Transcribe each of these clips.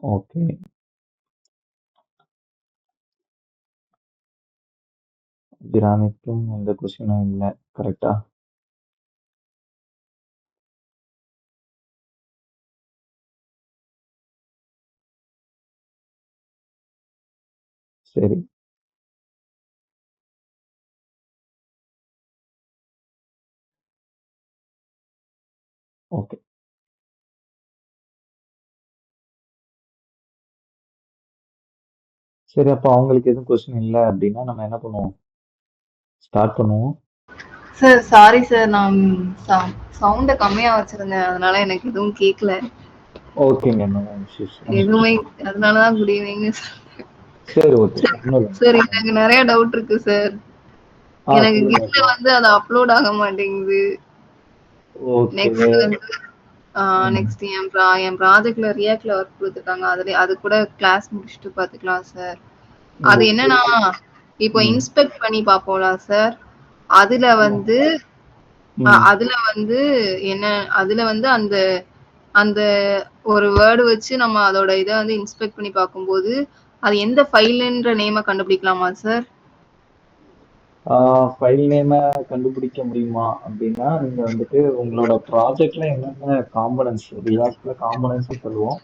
Okay. பிராமிக்கும் எந்த கொஸ்டினும் இல்ல. கரெக்ட்டா? சரி. ஓகே. சரி, அப்ப அவங்களுக்கு எதுவும் கொஸ்டின் இல்ல அப்படின்னா நம்ம என்ன பண்ணுவோம்? ஸ்டார்ட் பண்ணுவோம். சார் சாரி சார், நான் சவுண்ட கம்மியா வச்சிருந்தேன். அதனால எனக்கு எதுவும் கேட்கல. ஓகேங்க. No issues. ஒண்ணும் எதுவுமே பிரச்சனை இல்ல. அதனால தான் குட் ஈவினிங்னு சரி, ஓகே. ஒண்ணும் இல்லைங்க. சார். ஒண்ணும் இல்ல. எனக்கு நெறைய டவுட் இருக்கு சார். எனக்கு சொல்லுங்க கிட்ல இப்போ. வந்து அது அப்லோட் ஆக மாட்டேங்குது. ஓகே. நெக்ஸ்ட் வந்து ம். நெக்ஸ்ட் என் ப்ராஜெக்ட்ல ரியாக்ட்ல ஒர்க் குடுத்துருக்காங்க. அது கூட கிளாஸ் முடிச்சுட்டு பார்த்துக்கலாம் சார். அது ஓகே. என்னன்னா, இப்போ ம். இன்ஸ்பெக்ட் பண்ணி பார்ப்போம்ல சார். அதுல ஆமா. வந்து ம். அதுல வந்து என்ன அதுல வந்து அந்த அந்த ஒரு வேர்ட் வச்சு நம்ம அதோட இத வந்து இன்ஸ்பெக்ட் பண்ணி பார்க்கும்போது, அது எந்த ஃபைல்ன்ற நேம கண்டுபிடிக்கலாமா சார்? ஃபைல் நேம கண்டுபிடிக்க முடியுமா அப்படின்னா, நீங்க வந்துட்டு உங்களோட ப்ராஜெக்ட்ல என்னென்ன காம்போனன்ட்ஸ் ரியாக்ட்ல காம்போனன்ட்ஸ் சொல்லுவோம்.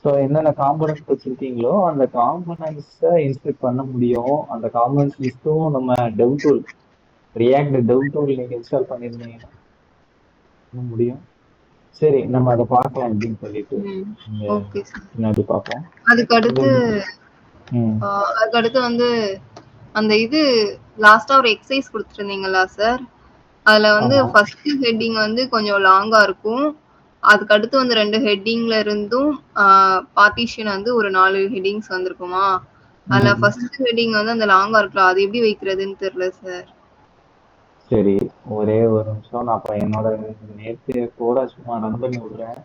ஸோ என்னென்ன காம்போனன்ட்ஸ் வச்சிருக்கீங்களோ அந்த காம்போனன்ட்ஸை இன்ஸ்பெக்ட் பண்ண முடியும். அந்த காம்போனன்ட்ஸ் லிஸ்ட்டும் நம்ம டெவ் டூல் ரியாக்ட் டெவ் டூல் நீங்க இன்ஸ்டால் பண்ணியிருந்தீங்கன்னா பண்ண முடியும். சரி, நம்ம அதை பார்க்கலாம் அப்படின்னு சொல்லிட்டு ம். நீங்க ஓகே சார். பின்னாடி பார்ப்போம். அதுக்கு இது அடுத்து ம். அதுக்கு அடுத்து வந்து அந்த இது லாஸ்ட்டா ஒரு எக்சர்சைஸ் குடுத்துருந்தீங்களா சார்? அதுல வந்து ஆமா. ஃபர்ஸ்ட் ஹெட்டிங் வந்து கொஞ்சம் லாங்கா இருக்கும். அதுக்கு அடுத்து வந்து 2 ஹெட்டிங்ல இருந்தும் பார்ட்டிஷன் வந்து ஒரு 4 ஹெட்டிங்ஸ் வந்திருக்குமா? அதுல ம். ஃபர்ஸ்ட் ஹெட்டிங் வந்து அந்த லாங்கா இருக்குல்ல, அது எப்படி வைக்கிறதுன்னு தெரியல சார். சரி, ஒரே ஒரு நிமிஷம். நான் அப்ப என்னோட நேற்று கூட சும்மா ரன் பண்ணி விடுறேன்.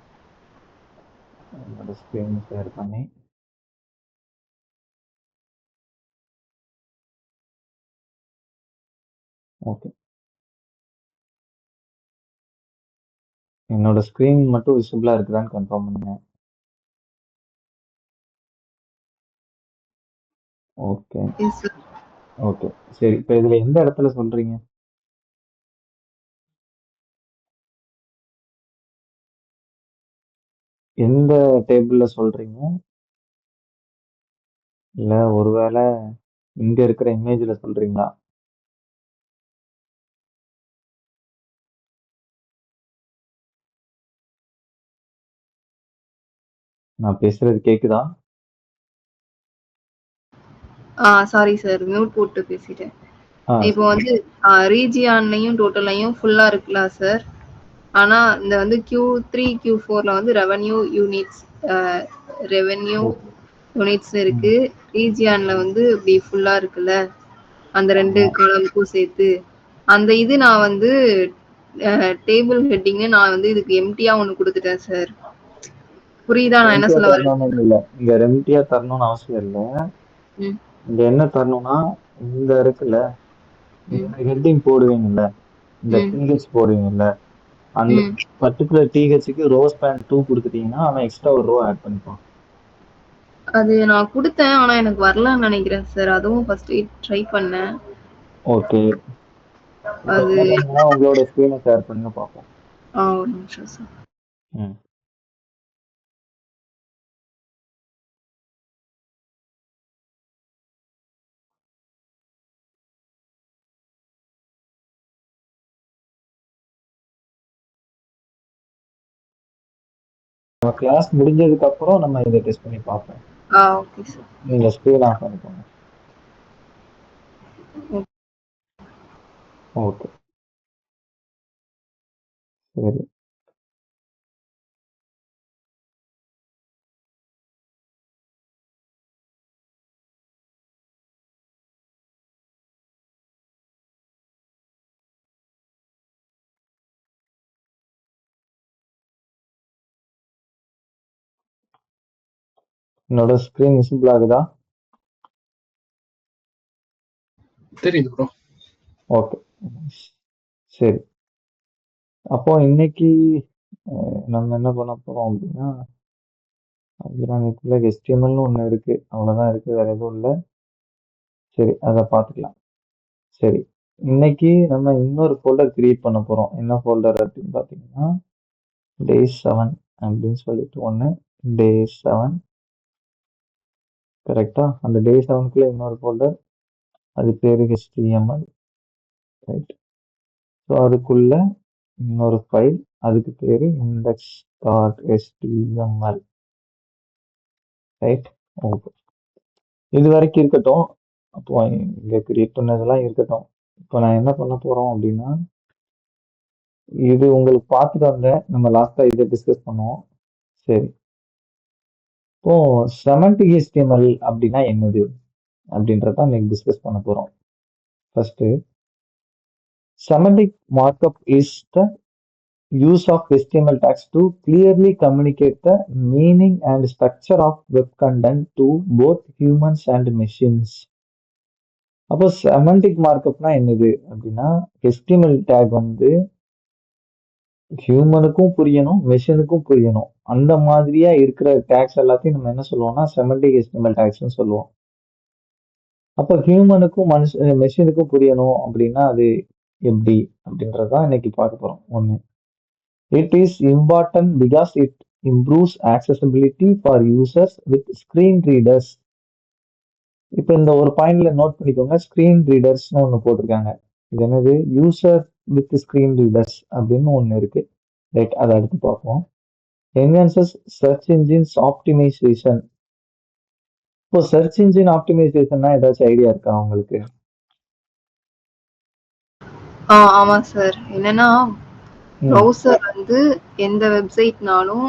என்னோட ஸ்க்ரீன் ஷேர் பண்ணி. ஓகே. என்னோட ஸ்க்ரீன் மட்டும் விசிபிளா இருக்குதான்னு கன்ஃபார்ம் பண்ணுங்க. ஓகே. Yes sir. ஓகே. சரி, இப்ப இதுல எந்த இடத்துல சொல்றீங்க? எந்த டேபிள்ல சொல்றீங்க? இல்ல ஒருவேளை இங்க இருக்கிற இமேஜ்ல சொல்றீங்களா? நான் பேசுறது கேக்குதா? Sorry sir. மியூட் போட்டு பேசிட்டேன். இப்போ சரி. வந்து ரீஜியான்லயும், டோட்டல்லயும் ஃபுல்லா இருக்குல்ல சார். ஆனா இந்த வந்து Q3, Q4ல வந்து அ ரெவென்யூ ஓகே. யூனிட்ஸ் ம். இருக்கு. ரீஜியான்ல வந்து இப்படி ஃபுல்லா இருக்குல்ல. அந்த 2 ஆமா. காலம்க்கும் சேர்த்து. அந்த இது நான் வந்து டேபிள் ஹெட்டிங்ன்னு நான் வந்து இதுக்கு எம்ப்டியா ஒண்ணு குடுத்துட்டேன் சார். புரியுதா நான் என்ன எம்டியா சொல்ல வரேன்? தரணும்னு இல்ல. இங்க எம்டியா தரணும்னு அவசியம் இல்ல. ம், இங்க என்ன தரணும்னா, இந்த இருக்குல்ல, ம், இந்த ஹெட்டிங் போடுவீங்கல்ல, இந்த ம், டிஹெச் போடுவீங்கல்ல, அந்த ம். பர்டிகுலர் டிஹெச்சுக்கு ரோ ஸ்பேன் 2 கொடுத்துட்டீங்கன்னா அவன் எக்ஸ்ட்ரா ஒரு ரோ ஆட் பண்ணிப்பான். அது நான் குடுத்தேன். ஆனா எனக்கு வரலன்னு நெனைக்கிறேன் சார். அதுவும் ஃபர்ஸ்ட் ட்ரை பண்ணேன். ஓகே. இப்ப அது என்ன பண்ணுங்கன்னா உங்களோட ஸ்கிரீனை ஷேர் பண்ணுங்க பார்ப்போம். ஒரு நிமிஷம் சார். ம். நம்ம கிளாஸ் முடிஞ்சதுக்கு அப்புறம் நம்ம இதை டெஸ்ட் பண்ணி பார்ப்போம். Okay sir. நீங்க ஸ்கிரீன் ஆஃப் பண்ணிக்கோங்க. ஓகே. சரி. என்னோட ஸ்கிரீன் விசிபிள் ஆகுதா? தெரியுது ப்ரோ. ஓகே. சரி, அப்போ இன்னைக்கு நம்ம என்ன பண்ண போறோம் அப்படின்னா அப்ரானெட்ல HTMLன்னு ஒண்ணு இருக்கு. அவ்வளவுதான் இருக்கு. வேற எதுவும் இல்ல. சரி, அத பார்த்துக்கலாம். சரி. இன்னைக்கு நம்ம இன்னொரு ஃபோல்டர் கிரியேட் பண்ண போறோம். என்ன ஃபோல்டர் அப்படின்னு பார்த்தீங்கன்னா, டே 7 அப்படின்னு சொல்லிட்டு ஒண்ணு. டே 7 கரெக்டா? அந்த டே 7க்குள்ள இன்னொரு ஃபோல்டர். அது பேரு HTML. ரைட். ஸோ அதுக்குள்ள இன்னொரு ஃபைல். அதுக்கு பேரு index.html. ரைட். ஓகே. இது வரைக்கும் இருக்கட்டும். அப்போ இங்க கிரியேட் பண்ணதெல்லாம் இருக்கட்டும். இப்போ நான் என்ன பண்ண போறோம் அப்படின்னா, இது உங்களுக்கு பார்த்துட்டு வந்தேன். நம்ம லாஸ்டா இதை டிஸ்கஸ் பண்ணுவோம். சரி. இப்போ செமண்டிக் HTML அப்படின்னா என்னது அப்படின்றத இன்னைக்கு டிஸ்கஸ் பண்ண போறோம். First, semantic markup is the use of HTML tags to clearly communicate the meaning and structure of web content to both humans and machines. அப்போ செமண்டிக் மார்க்அப்னா என்னது அப்படின்னா, HTML டேக் வந்து ஹியூமனுக்கும் புரியணும், மெஷினுக்கும் புரியணும். அந்த மாதிரியா இருக்கிற டேக்ஸ் எல்லாத்தையும் நம்ம என்ன சொல்லுவோம்னா செமண்டிக் HTML டேக்ஸ்னு சொல்லுவோம். அப்போ ஹியூமனுக்கும் மெஷினுக்கும் புரியணும் அப்படின்னா அது எப்படி அப்படின்றதான் இன்னைக்கு பார்க்க போறோம். ஒண்ணு, it is important because it improves accessibility for users with screen readers. இப்போ இந்த ஒரு பாயிண்ட்ல நோட் பண்ணிக்கோங்க, ஸ்கிரீன் ரீடர்ஸ்னு ஒன்று போட்டிருக்காங்க. இது என்னது? யூசர் வித் ஸ்கிரீன் ரீடர்ஸ் அப்படின்னு ஒன்று இருக்கு. ரைட், அதை அடுத்து பார்ப்போம். Enhances search engines optimization. இப்போ சர்ச் இன்ஜின் ஆப்டிமைசேஷன்னா ஏதாச்சும் ஐடியா இருக்கா உங்களுக்கு? ஆமா சார். என்னன்னா ப்ரௌசர் வந்து எந்த வெப்சைட்னாலும்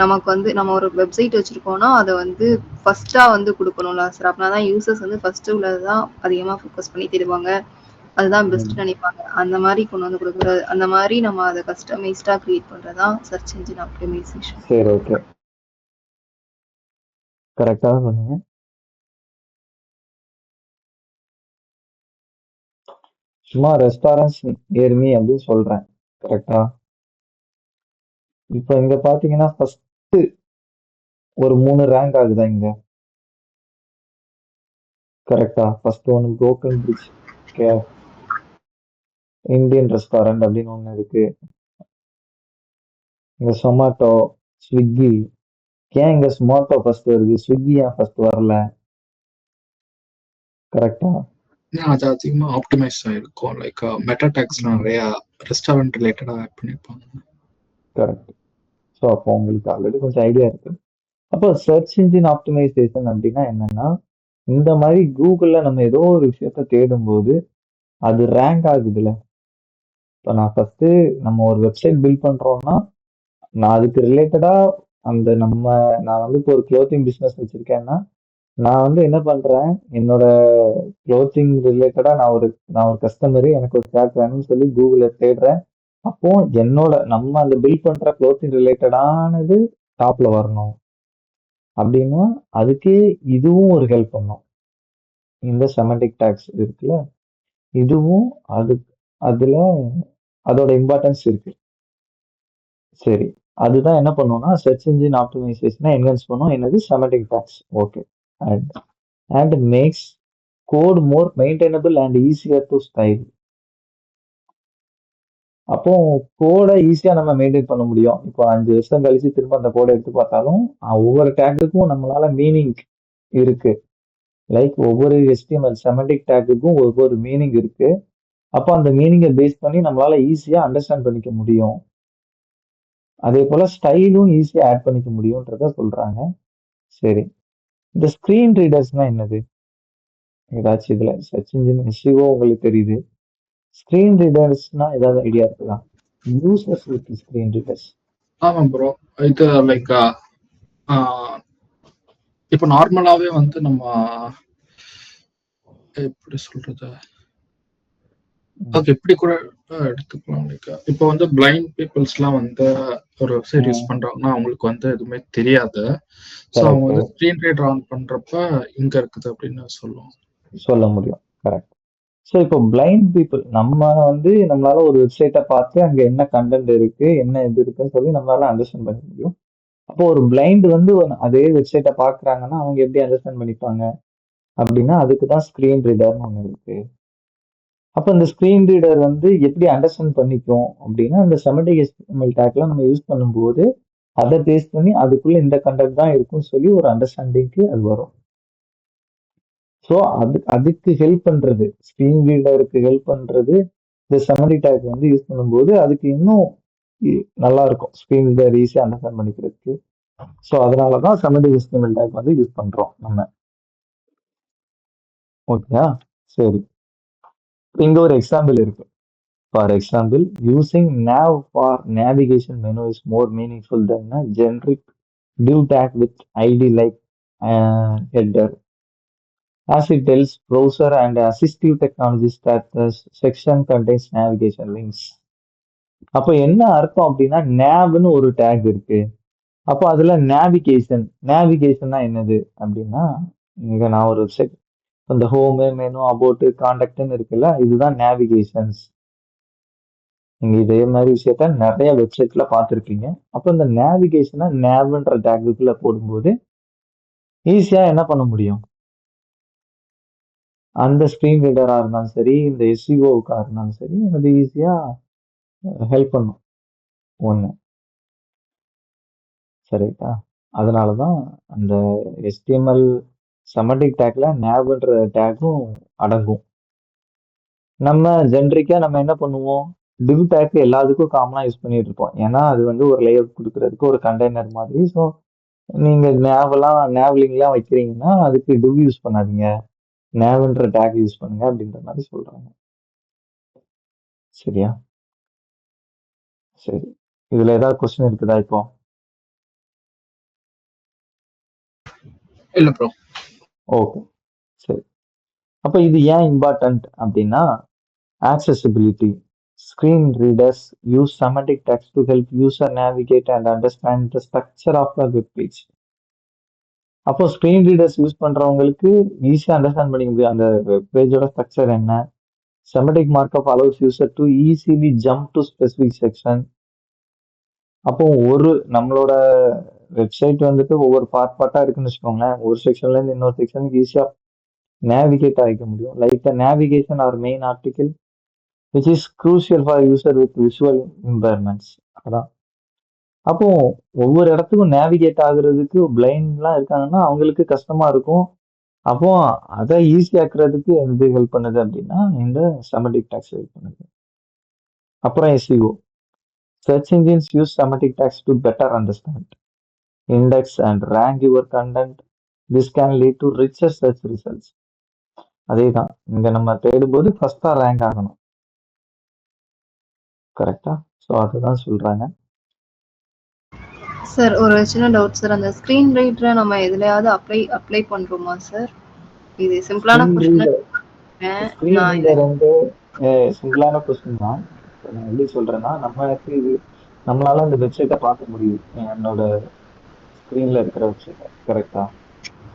நமக்கு வந்து நம்ம ஒரு வெப்சைட் வச்சிருக்கோம்னா அதை வந்து ஃபர்ஸ்டா வந்து கொடுக்கணும்ல சார். அப்படின்னா தான் யூசர்ஸ் வந்து ஃபர்ஸ்ட் உள்ளதுதான் அதிகமா ஃபோக்கஸ் பண்ணி தேடுவாங்க. அதுதான் பெஸ்ட் நினைப்பாங்க. அந்த மாதிரி கொண்டு வந்து கொடுக்குறது, அந்த மாதிரி நம்ம அதை கஸ்டமைஸ்டா கிரியேட் பண்றதுதான் சர்ச் இன்ஜின் ஆப்டிமைசேஷன். சரி, ஓகே, கரெக்டா சொன்னீங்க. சும்மா ரெஸ்டாரண்ட்ஸ் நியர் மீ அப்படின்னு சொல்றேன். கரெக்டா? இப்போ இங்க பாத்தீங்கன்னா ஃபர்ஸ்ட் ஒரு 3 ரேங்க் ஆகுதா இங்க? கரெக்டா? ஃபர்ஸ்ட் ஒன்று broken bridge cafe, Indian restaurant அப்படின்னு ஒன்று இருக்கு. இங்க சொமாட்டோ, ஸ்விக்கி. ஏன் இங்க சொமாட்டோ ஃபர்ஸ்ட் வருது, ஸ்விக்கி ஏன் ஃபர்ஸ்ட் வரல? கரெக்டா? அது அதிகமா ஆப்டிமைஸ் ஆயிருக்கும். லைக் மெட்டா டேக்ஸ்லாம் நிறைய ரெஸ்டாரண்ட் ரிலேட்டடா ஆட் பண்ணிருப்பாங்க. கரெக்ட். ஸோ அப்போ உங்களுக்கு ஆல்ரெடி கொஞ்சம் ஐடியா இருக்கு. அப்போ சர்ச் இன்ஜின் ஆப்டிமைசேஷன் அப்படின்னா என்னன்னா, இந்த மாதிரி கூகுள்ல நம்ம ஏதோ ஒரு விஷயத்த தேடும்போது அது ரேங்க் ஆகுதுல்ல. இப்போ நான் ஃபர்ஸ்ட் நம்ம ஒரு வெப்சைட் பில்ட் பண்றோம்னா, நான் அதுக்கு ரிலேட்டடா நான் வந்து இப்போ ஒரு க்ளோத்திங் பிஸ்னஸ் வச்சிருக்கேன்னா, நான் வந்து என்ன பண்றேன், என்னோட க்ளோத்திங் ரிலேட்டடா நான் ஒரு கஸ்டமரு, எனக்கு ஒரு ஷர்ட் வேணும்னு சொல்லி கூகுள்ல தேடுறேன். அப்போ நம்ம அந்த பில்ட் பண்ற க்ளோத்திங் ரிலேட்டடானது டாப்ல வரணும் அப்படின்னா அதுக்கு இதுவும் ஒரு ஹெல்ப் பண்ணும். இந்த செமண்டிக் டேக்ஸ் இருக்குல்ல, இதுவும் அதுல அதோட இம்பார்ட்டன்ஸ் இருக்கு. சரி, அதுதான் என்ன பண்ணுவோம்னா சர்ச் இன்ஜின் ஆப்டிமைசேஷனை என்ஹான்ஸ் பண்ணும். என்னது? Semantic tags. Okay. And makes code more maintainable and easier to style. அப்போ கோடை ஈஸியா நம்ம மெயின்டைன் பண்ண முடியும். இப்போ 5 வருஷம் கழிச்சு திரும்ப அந்த கோடை எடுத்து பார்த்தாலும் ஒவ்வொரு டேக்குக்கும் நம்மளால மீனிங் இருக்கு. லைக் ஒவ்வொரு HTML செமண்டிக் டேக்குக்கும் ஒவ்வொரு மீனிங் இருக்கு. அப்போ அந்த மீனிங்கை பேஸ் பண்ணி நம்மளால ஈஸியா அண்டர்ஸ்டாண்ட் பண்ணிக்க முடியும். அதே போல ஸ்டைலும் ஈஸியா ஆட் பண்ணிக்க முடியும்ன்றத சொல்றாங்க. சரி, இந்த ஸ்கிரீன் ரீடர்ஸ்னா என்னது? ஏதாச்சும் இதுல சர்ச் இன்ஜின் SEO உங்களுக்கு தெரியுது. ஸ்கிரீன் ரீடர்ஸ்னா ஏதாவது ஐடியா இருக்குதா? Users with screen readers. ஆமா ப்ரோ. இது லைக் இப்போ நார்மலாவே வந்து நம்ம எப்படி சொல்றது, அது எப்படி கூட எடுத்துக்கலாம். லைக் இப்போ வந்து பிளைண்ட் பீப்புள்ஸ்லாம் வந்து ஒரு வெப்சைட் யூஸ் பண்றாங்கன்னா அவங்களுக்கு வந்து எதுவுமே தெரியாது. ஸோ அவங்க வந்து ஸ்க்ரீன் ரீடர் ஆன் பண்றப்ப இங்க இருக்குது அப்படின்னு சொல்ல முடியும். கரெக்ட். ஸோ இப்போ பிளைண்ட் பீப்புள் நம்மளால ஒரு வெப்சைட்டை பார்த்து அங்க என்ன கண்டென்ட் இருக்கு, என்ன இது இருக்குன்னு சொல்லி நம்மளால அண்டர்ஸ்டாண்ட் பண்ண முடியும். அப்போ ஒரு பிளைண்ட் வந்து அதே வெப்சைட்டை பாக்குறாங்கன்னா அவங்க எப்படி அண்டர்ஸ்டாண்ட் பண்ணிப்பாங்க அப்படின்னா அதுக்கு தான் ஸ்கிரீன் ரீடர்னு ஒண்ணு இருக்கு. அப்ப இந்த ஸ்கிரீன் ரீடர் வந்து எப்படி அண்டர்ஸ்டாண்ட் பண்ணிக்கும் அப்படின்னா அந்த செமண்டிக் HTML டேக்லாம் நம்ம யூஸ் பண்ணும்போது அதை பேஸ் பண்ணி அதுக்குள்ள இந்த கண்டென்ட் தான் இருக்கும்னு சொல்லி ஒரு அண்டர்ஸ்டாண்டிங்க்கு அது வரும். ஸோ அதுக்கு ஹெல்ப் பண்றது, ஸ்கிரீன் ரீடருக்கு ஹெல்ப் பண்றது இந்த செமண்டிக் டேக் வந்து யூஸ் பண்ணும்போது அதுக்கு இன்னும் நல்லா இருக்கும் ஸ்கிரீன் ரீடர் ஈஸியாக அண்டர்ஸ்டாண்ட் பண்ணிக்கிறதுக்கு. ஸோ அதனாலதான் செமண்டிக் HTML டேக் வந்து யூஸ் பண்றோம் நம்ம. ஓகேயா? சரி, இங்க ஒரு எக்ஸாம்பிள் இருக்கு. For example, using nav for navigation menu is more meaningful than a generic div tag with id like header, as it tells browser and assistive technologies that the section contains navigation links. அப்போ என்ன அர்த்தம் அப்படின்னா navன்னு ஒரு tag இருக்கு. அப்போ அதுல நேவிகேஷன்னா என்னது அப்படின்னா, இங்க நான் ஒரு வெப்சைட் இந்த ஹோமு மெனு அபோட் கான்டாக்ட்னு இருக்குல்ல, இதுதான் நேவிகேஷன்ஸ். நீங்க இதே மாதிரி விஷயத்த நிறைய வெப்சைட்ல பார்த்துருப்பீங்க. அப்போ இந்த நேவிகேஷனை நேவ்ன்ற டேக்குள்ள போடும்போது ஈஸியா என்ன பண்ண முடியும், அந்த ஸ்கிரீன் ரீடரா இருந்தாலும் சரி இந்த எஸ்இஓவுக்கா இருந்தாலும் சரி அது ஈஸியா ஹெல்ப் பண்ணும் ஒண்ணு. சரிங்களா? அதனாலதான் அந்த HTML செமண்டிக் டேக்ல நேவ்ன்ற டேக்கும் அடங்கும். நம்ம ஜென்ரிக்கா நம்ம என்ன பண்ணுவோம், டிவ் டேக் எல்லாத்துக்கும் காமனா யூஸ் பண்ணிட்டு இருப்போம். ஏன்னா அது வந்து ஒரு லேஅவுட் கொடுக்கறதுக்கு ஒரு கண்டெய்னர் மாதிரி. ஸோ நீங்க நேவ்லிங்லாம் வைக்கிறீங்கன்னா அதுக்கு டிவ் யூஸ் பண்ணாதீங்க, நேவ்ன்ற டேக் யூஸ் பண்ணுங்க அப்படின்ற மாதிரி சொல்றாங்க. சரியா? சரி, இதுல ஏதாவது கொஸ்டின் இருக்குதா இப்போ? இல்ல ப்ரோ. ஓகே, சரி. அப்ப இது ஏன் இம்பார்ட்டன்ட் அப்படின்னா, accessibility. Screen readers use semantic text to help user navigate and understand the structure of a web page. அப்போ ஸ்கிரீன் ரீடர்ஸ் யூஸ் பண்றவங்களுக்கு ஈஸியா அண்டர்ஸ்டாண்ட் பண்ணிக்க முடியும் அந்த வெப் பேஜோட ஸ்ட்ரக்சர் என்ன. Semantic markup allows user to easily jump to specific section. அப்போ நம்மளோட வெப்சைட் வந்துட்டு ஒவ்வொரு பார்ட்டா இருக்குன்னு வச்சுக்கோங்களேன். ஒரு செக்ஷன்ல இருந்து இன்னொரு செக்ஷனுக்கு ஈஸியா நேவிகேட் ஆகிக்க முடியும். Like the navigation or main article which is crucial for user with visual impairments. அதான். அப்போ ஒவ்வொரு இடத்துக்கும் நேவிகேட் ஆகுறதுக்கு பிளைண்ட்லாம் இருக்காங்கன்னா அவங்களுக்கு கஷ்டமா இருக்கும். அப்போ அதை ஈஸியாக்குறதுக்கு எது ஹெல்ப் பண்ணுது அப்படின்னா இந்த செமண்டிக் டேக்ஸ் ஹெல்ப் பண்ணுது. அப்புறம் SEO. Search engines use semantic tags to better understand, index and rank your content. This can lead to richer search results. அதே தான், இங்க நம்ம தேடும்போது ஃபர்ஸ்டா ரேங்க் ஆகணும். கரெக்டா? ஸோ அதுதான் சொல்றாங்க. சார் ஒரு சின்ன டவுட் சார், அந்த ஸ்கிரீன் ரீடரை நம்ம எதுலயாவது அப்ளை பண்றோமா சார்? இது சிம்பிளான ஸ்கிரீன் கொஸ்டின். ரீடர் ஸ்கிரீன் நான் ரீடர் வந்து சிம்பிளான கொஸ்டின் தான். இப்போ நான் எப்படி சொல்றேன்னா, நமக்கு இது நம்மளால இந்த வெப்சைட்டை பார்க்க முடியும், என்னோட ஸ்கிரீன்ல இருக்கிற வெப்சைட்டை. கரெக்டா?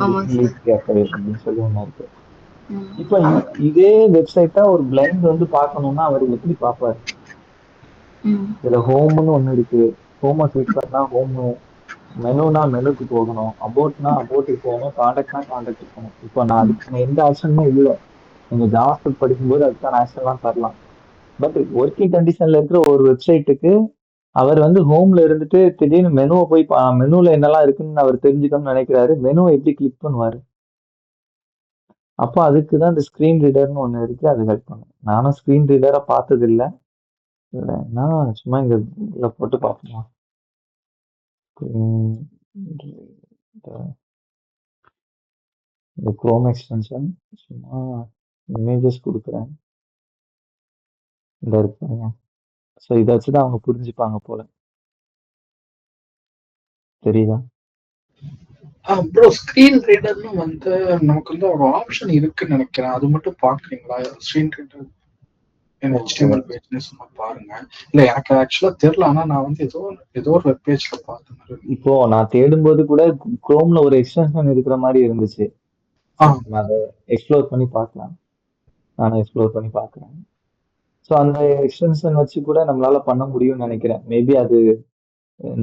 ஆமாம் லீட் சார். கேஃபே அப்படின்னு சொல்லி ஒன்று இருக்கு. ம். இப்போ இதே வெப்சைட்டை ஒரு பிளைண்ட் வந்து பார்க்கணும்னா அவர் எப்படி பார்ப்பாரு? ம். இதுல ஹோம்னு ஒன்று இருக்கு. ஹோமை கிளிக் பண்ணா ஹோம், மெனுனா மெனுக்கு போகணும், அபோட்னா அபோட்டுக்கு போகணும், காண்டாக்ட்னா காண்டாக்ட் போகணும். இப்போ நான் அதுக்கான எந்த ஆக்ஷனுமே இல்லை. நீங்க ஜாவாஸ்கிரிப்ட் படிக்கும்போது அதுக்கான ஆக்ஷன்லாம் தரலாம். பட் ஒர்க்கிங் கண்டிஷன்ல இருக்கிற ஒரு வெப்சைட்டுக்கு அவர் வந்து ஹோம்ல இருந்துட்டு திடீர்னு மெனுவை போய் மெனுல என்னெல்லாம் இருக்குன்னு அவர் தெரிஞ்சுக்கணும்னு நினைக்கிறாரு. மெனுவை எப்படி கிளிக் பண்ணுவாரு? அப்போ அதுக்கு தான் இந்த ஸ்கிரீன் ரீடர்னு ஒன்று இருக்கு, அது ஹெல்ப் பண்ணும். நானும் ஸ்கிரீன் ரீடரை பார்த்தது இல்லை, நான் சும்மா இங்க இதுல போட்டு பார்ப்போம். இந்த குரோம் எக்ஸ்டென்ஷன் சும்மா இமேஜஸ் கொடுக்குறேன், இந்த இருப்பாங்க. ஸோ இதை வச்சுதான் அவங்க புரிஞ்சுப்பாங்க போல. தெரியுதா? ப்ரோ, ஸ்கிரீன் ரீடர்னு வந்து நமக்கு வந்து ஒரு ஆப்ஷன் இருக்குன்னு நினைக்கிறேன். அது மட்டும் பாக்குறீங்களா? ஸ்கிரீன் ரீடர் HTML பேஜ்னு சும்மா பாருங்க. இல்ல எனக்கு ஆக்சுவலா தெரியல, ஆனா நான் வந்து ஏதோ ஒரு வெப் பேஜ்ல பார்த்தேன். இப்போ நான் தேடும்போது கூட குரோம்ல ஒரு எக்ஸ்டென்ஷன் இருக்கிற மாதிரி இருந்துச்சு. நம்ம அதை எக்ஸ்ப்ளோர் பண்ணி பார்க்கலாம். நானும் எக்ஸ்ப்ளோர் பண்ணி பார்க்குறேன். ஸோ அந்த எக்ஸ்டென்ஷன் வச்சு கூட நம்மளால பண்ண முடியும்னு நினைக்கிறேன். மேபி அது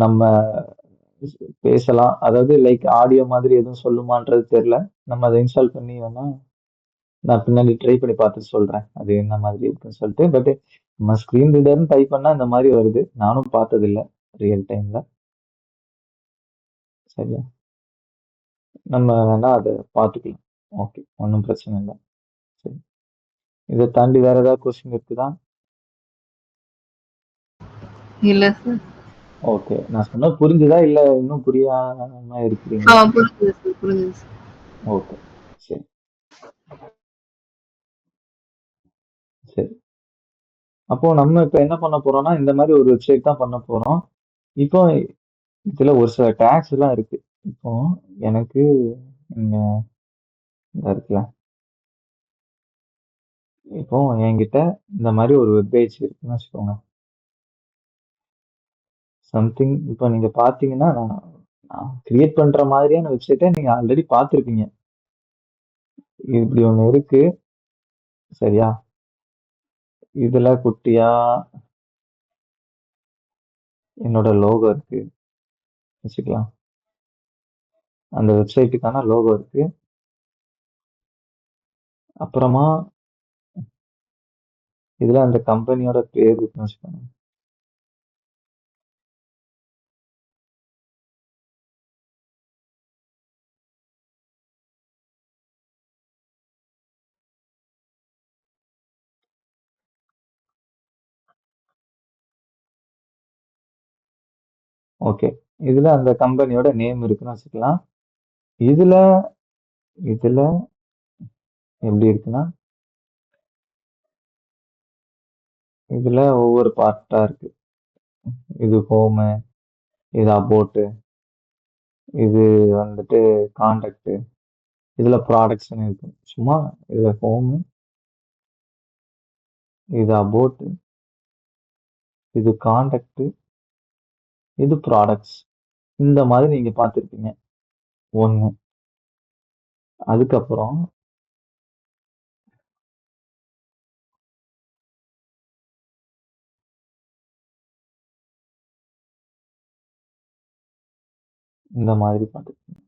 நம்ம பேசலாம். அதாவது லைக் ஆடியோ மாதிரி எதுவும் சொல்லுமான்றது தெரியல. நம்ம அதை இன்ஸ்டால் பண்ணி வேணா நான் பின்னாடி ட்ரை பண்ணி பார்த்துட்டு சொல்றேன். அது என்ன மாதிரி இருக்குன்னு சொல்லிட்டு. பட் நம்ம ஸ்க்ரீன் ரீடர்னு டைப் பண்ணா இந்த மாதிரி வருது. நானும் பார்த்ததில்ல ரியல் டைம்ல. சரியா? நம்ம வேணா அதை பார்த்துக்கலாம். ஓகே, ஒன்றும் பிரச்சனை இல்லை. சரி, இதை தாண்டி வேற ஏதாவது கொஸ்டின் இருக்குதா? இல்ல சார். ஓகே, நான் சொன்னா புரிஞ்சுதா இல்ல இன்னும் புரியாம இருக்கிறீங்களா? புரிஞ்சுது சார், புரிஞ்சுது சார். ஓகே, சரி சரி. அப்போ நம்ம இப்ப என்ன பண்ண போறோம்னா இந்த மாதிரி ஒரு வெப்சைட் தான் பண்ண போறோம். இப்போ இதுல ஒரு சில டேக்ஸ் எல்லாம் இருக்கு. இப்போ எனக்கு இங்க இந்த இருக்குல்ல, இப்போ என்கிட்ட இந்த மாதிரி ஒரு வெப் பேஜ் இருக்குன்னு வச்சுக்கோங்க. சம்திங் இப்போ நீங்க பாத்தீங்கன்னா நான் கிரியேட் பண்ற மாதிரியான வெப்சைட்டை நீங்க ஆல்ரெடி பார்த்திருப்பீங்க. இப்படி ஒண்ணு இருக்கு. சரியா? இதுல குட்டியா என்னோட லோகோ இருக்கு வச்சுக்கலாம். அந்த வெப்சைட்டுக்கான லோகோ இருக்கு. அப்புறமா இதுல அந்த கம்பெனியோட பேர் இருக்குன்னு வச்சுக்கோங்க. ஓகே, இதுல அந்த கம்பெனியோட நேம் இருக்குன்னு வச்சுக்கலாம். இதுல இதுல எப்படி இருக்குன்னா இதுல ஒவ்வொரு பார்ட்டா இருக்கு. இது ஹோமு, இது அபோட்டு, இது வந்துட்டு கான்டாக்ட், இதுல ப்ராடக்ட்ஸ்னு இருக்கு. சும்மா இதுல ஹோமு, இது அபோட்டு, இது கான்டாக்ட், இது ப்ராடக்ட்ஸ். இந்த மாதிரி நீங்க பார்த்திருப்பீங்க ஒண்ணு. அதுக்கப்புறம் இந்த மாதிரி பார்த்திருப்பீங்க.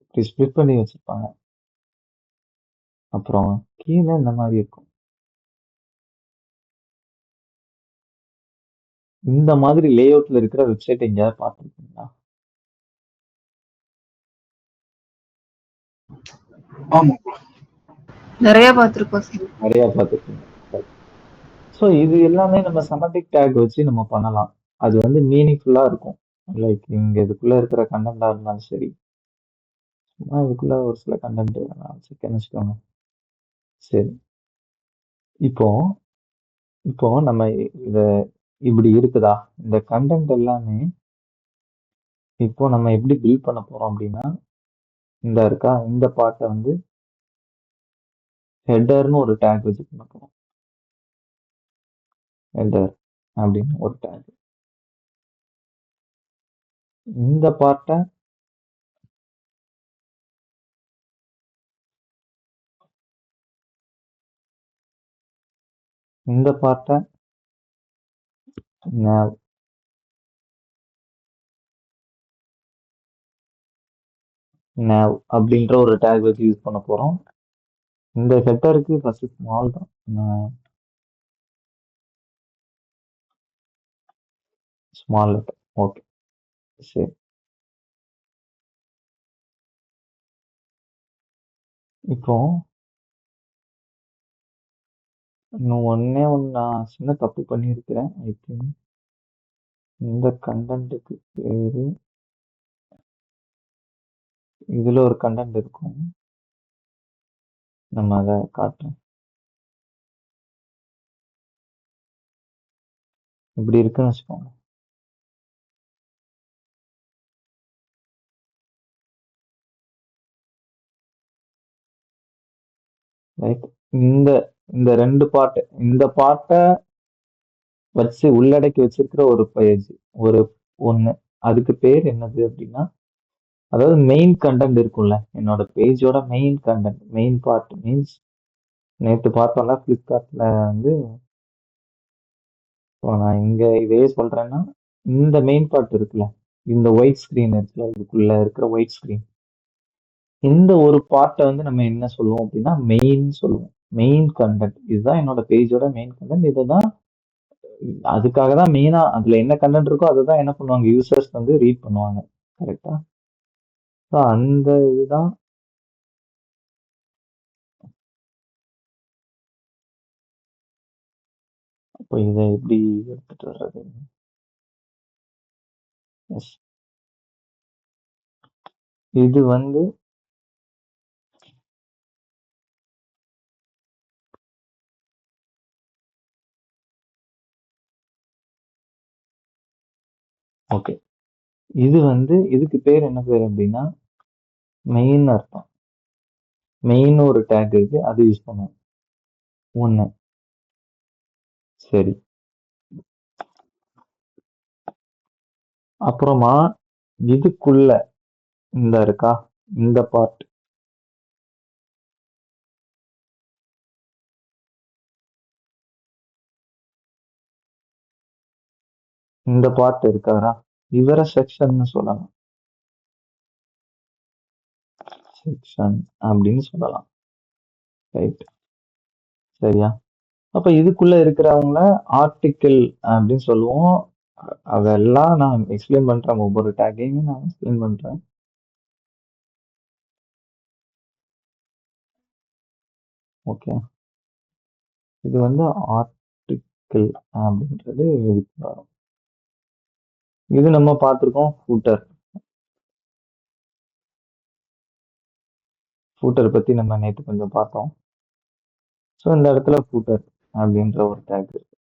இப்படி ஸ்ப்ளிட் பண்ணி வச்சிருப்பாங்க. அப்புறம் கீழே இந்த மாதிரி இருக்கும். இந்த மாதிரி லேஅவுட்ல இருக்கிற வெப்சைட் எங்கேயாவது பார்த்திருக்கீங்களா? ஆமா. நிறைய பார்த்திருக்கோம் சார். நிறைய பார்த்திருக்கீங்க. ஸோ இது எல்லாமே நம்ம செமண்டிக் டேக் வச்சு நம்ம பண்ணலாம். அது வந்து மீனிங்ஃபுல்லா இருக்கும். லைக் இங்க இதுக்குள்ள இருக்கிற கண்டென்ட்டா இருந்தாலும் சரி, சும்மா இதுக்குள்ள ஒரு சில கண்டென்ட் வச்சுக்கன்னு வச்சுக்கோங்க. சரி, இப்போ இப்போ நம்ம இத இப்படி இருக்குதா? இந்த கண்டென்ட் எல்லாமே இப்போ நம்ம எப்படி பில்ட் பண்ண போறோம் அப்படின்னா, இந்த இருக்கா, இந்த பார்ட்டை வந்து ஹெட்டர்னு ஒரு டேக் வச்சு பண்ண போறோம். ஹெட்டர் அப்படின்னு ஒரு டேக். இந்த பார்ட்டை இந்த பார்ட்டை nav nav அப்படின்ற ஒரு டேக் வச்சு யூஸ் பண்ண போறோம். இந்த ஹெட்டருக்கு ஃபர்ஸ்ட் ஸ்மால் தான், ஸ்மால் லெட்டர். ஓகே, சரி. இப்போ இன்னும் ஒண்ணே ஒண்ணு நான் சின்ன தப்பு பண்ணியிருக்கிறேன். ஐ திங்க் இந்த கண்டென்ட்டுக்கு பேரு, இதுல ஒரு கண்டென்ட் இருக்கும். நம்ம அதை காட்டுறோம். இப்படி இருக்குன்னு வச்சுக்கோங்க. ரைட், இந்த இந்த ரெண்டு பார்ட், இந்த பார்ட்டை வச்சு உள்ளடக்கி வச்சிருக்கிற ஒரு பேஜ், ஒரு ஒண்ணு, அதுக்கு பேர் என்னது அப்படின்னா, அதாவது மெயின் கண்டென்ட் இருக்கும்ல, என்னோட பேஜோட main content, main part means நேற்று பார்த்தோம்ல ஃப்ளிப்கார்ட்ல வந்து ஸோ நான் இங்க இதே சொல்றேன்னா, இந்த மெயின் பார்ட் இருக்குல்ல, இந்த ஒயிட் ஸ்கிரீன் இருக்குல்ல, இதுக்குள்ள இருக்கிற ஒயிட் ஸ்கிரீன், இந்த ஒரு பார்ட்டை வந்து நம்ம என்ன சொல்லுவோம் அப்படின்னா மெயின் சொல்லுவோம். மெயின் கண்டென்ட் இதுதான் என்னோட பேஜோட மெயின் கண்டென்ட். இதுதான் அதுக்காக தான் மெயினா அதுல என்ன கண்டென்ட் இருக்கோ அதை தான் என்ன பண்ணுவாங்க யூசர்ஸ் வந்து ரீட் பண்ணுவாங்க. கரெக்டா? ஸோ அந்த இதுதான். அப்போ இதை எப்படி எடுத்துட்டு வர்றது? எஸ், இது வந்து ஓகே. இது வந்து இதுக்கு பேர் என்ன பேர் அப்படின்னா மெயின் அர்த்தம். மெயின் ஒரு டேக் இருக்கு, அது யூஸ் பண்ணுவோம். ஒண்ணு. சரி, அப்புறமா இதுக்குள்ள இந்த இருக்கா, இந்த பார்ட், இந்த பார்ட் இருக்காரா, இவரை செக்ஷன் சொல்லலாம். செக்ஷன் அப்படின்னு சொல்லலாம். ரைட், சரியா? அப்ப இதுக்குள்ள இருக்கிறவங்கள ஆர்டிக்கிள் அப்படின்னு சொல்லுவோம். அதெல்லாம் நான் எக்ஸ்பிளைன் பண்றேன், ஒவ்வொரு டேக்கையும் நான் எக்ஸ்பிளைன் பண்றேன். ஓகே, இது வந்து ஆர்டிக்கிள் அப்படின்றது இதுக்கு வரும். இது நம்ம பார்த்துருக்கோம் ஃபூட்டர். ஃபூட்டர் பத்தி நம்ம நேற்று கொஞ்சம் பார்த்தோம். ஸோ இந்த இடத்துல ஃபூட்டர் அப்படின்ற ஒரு டேக் இருக்கு.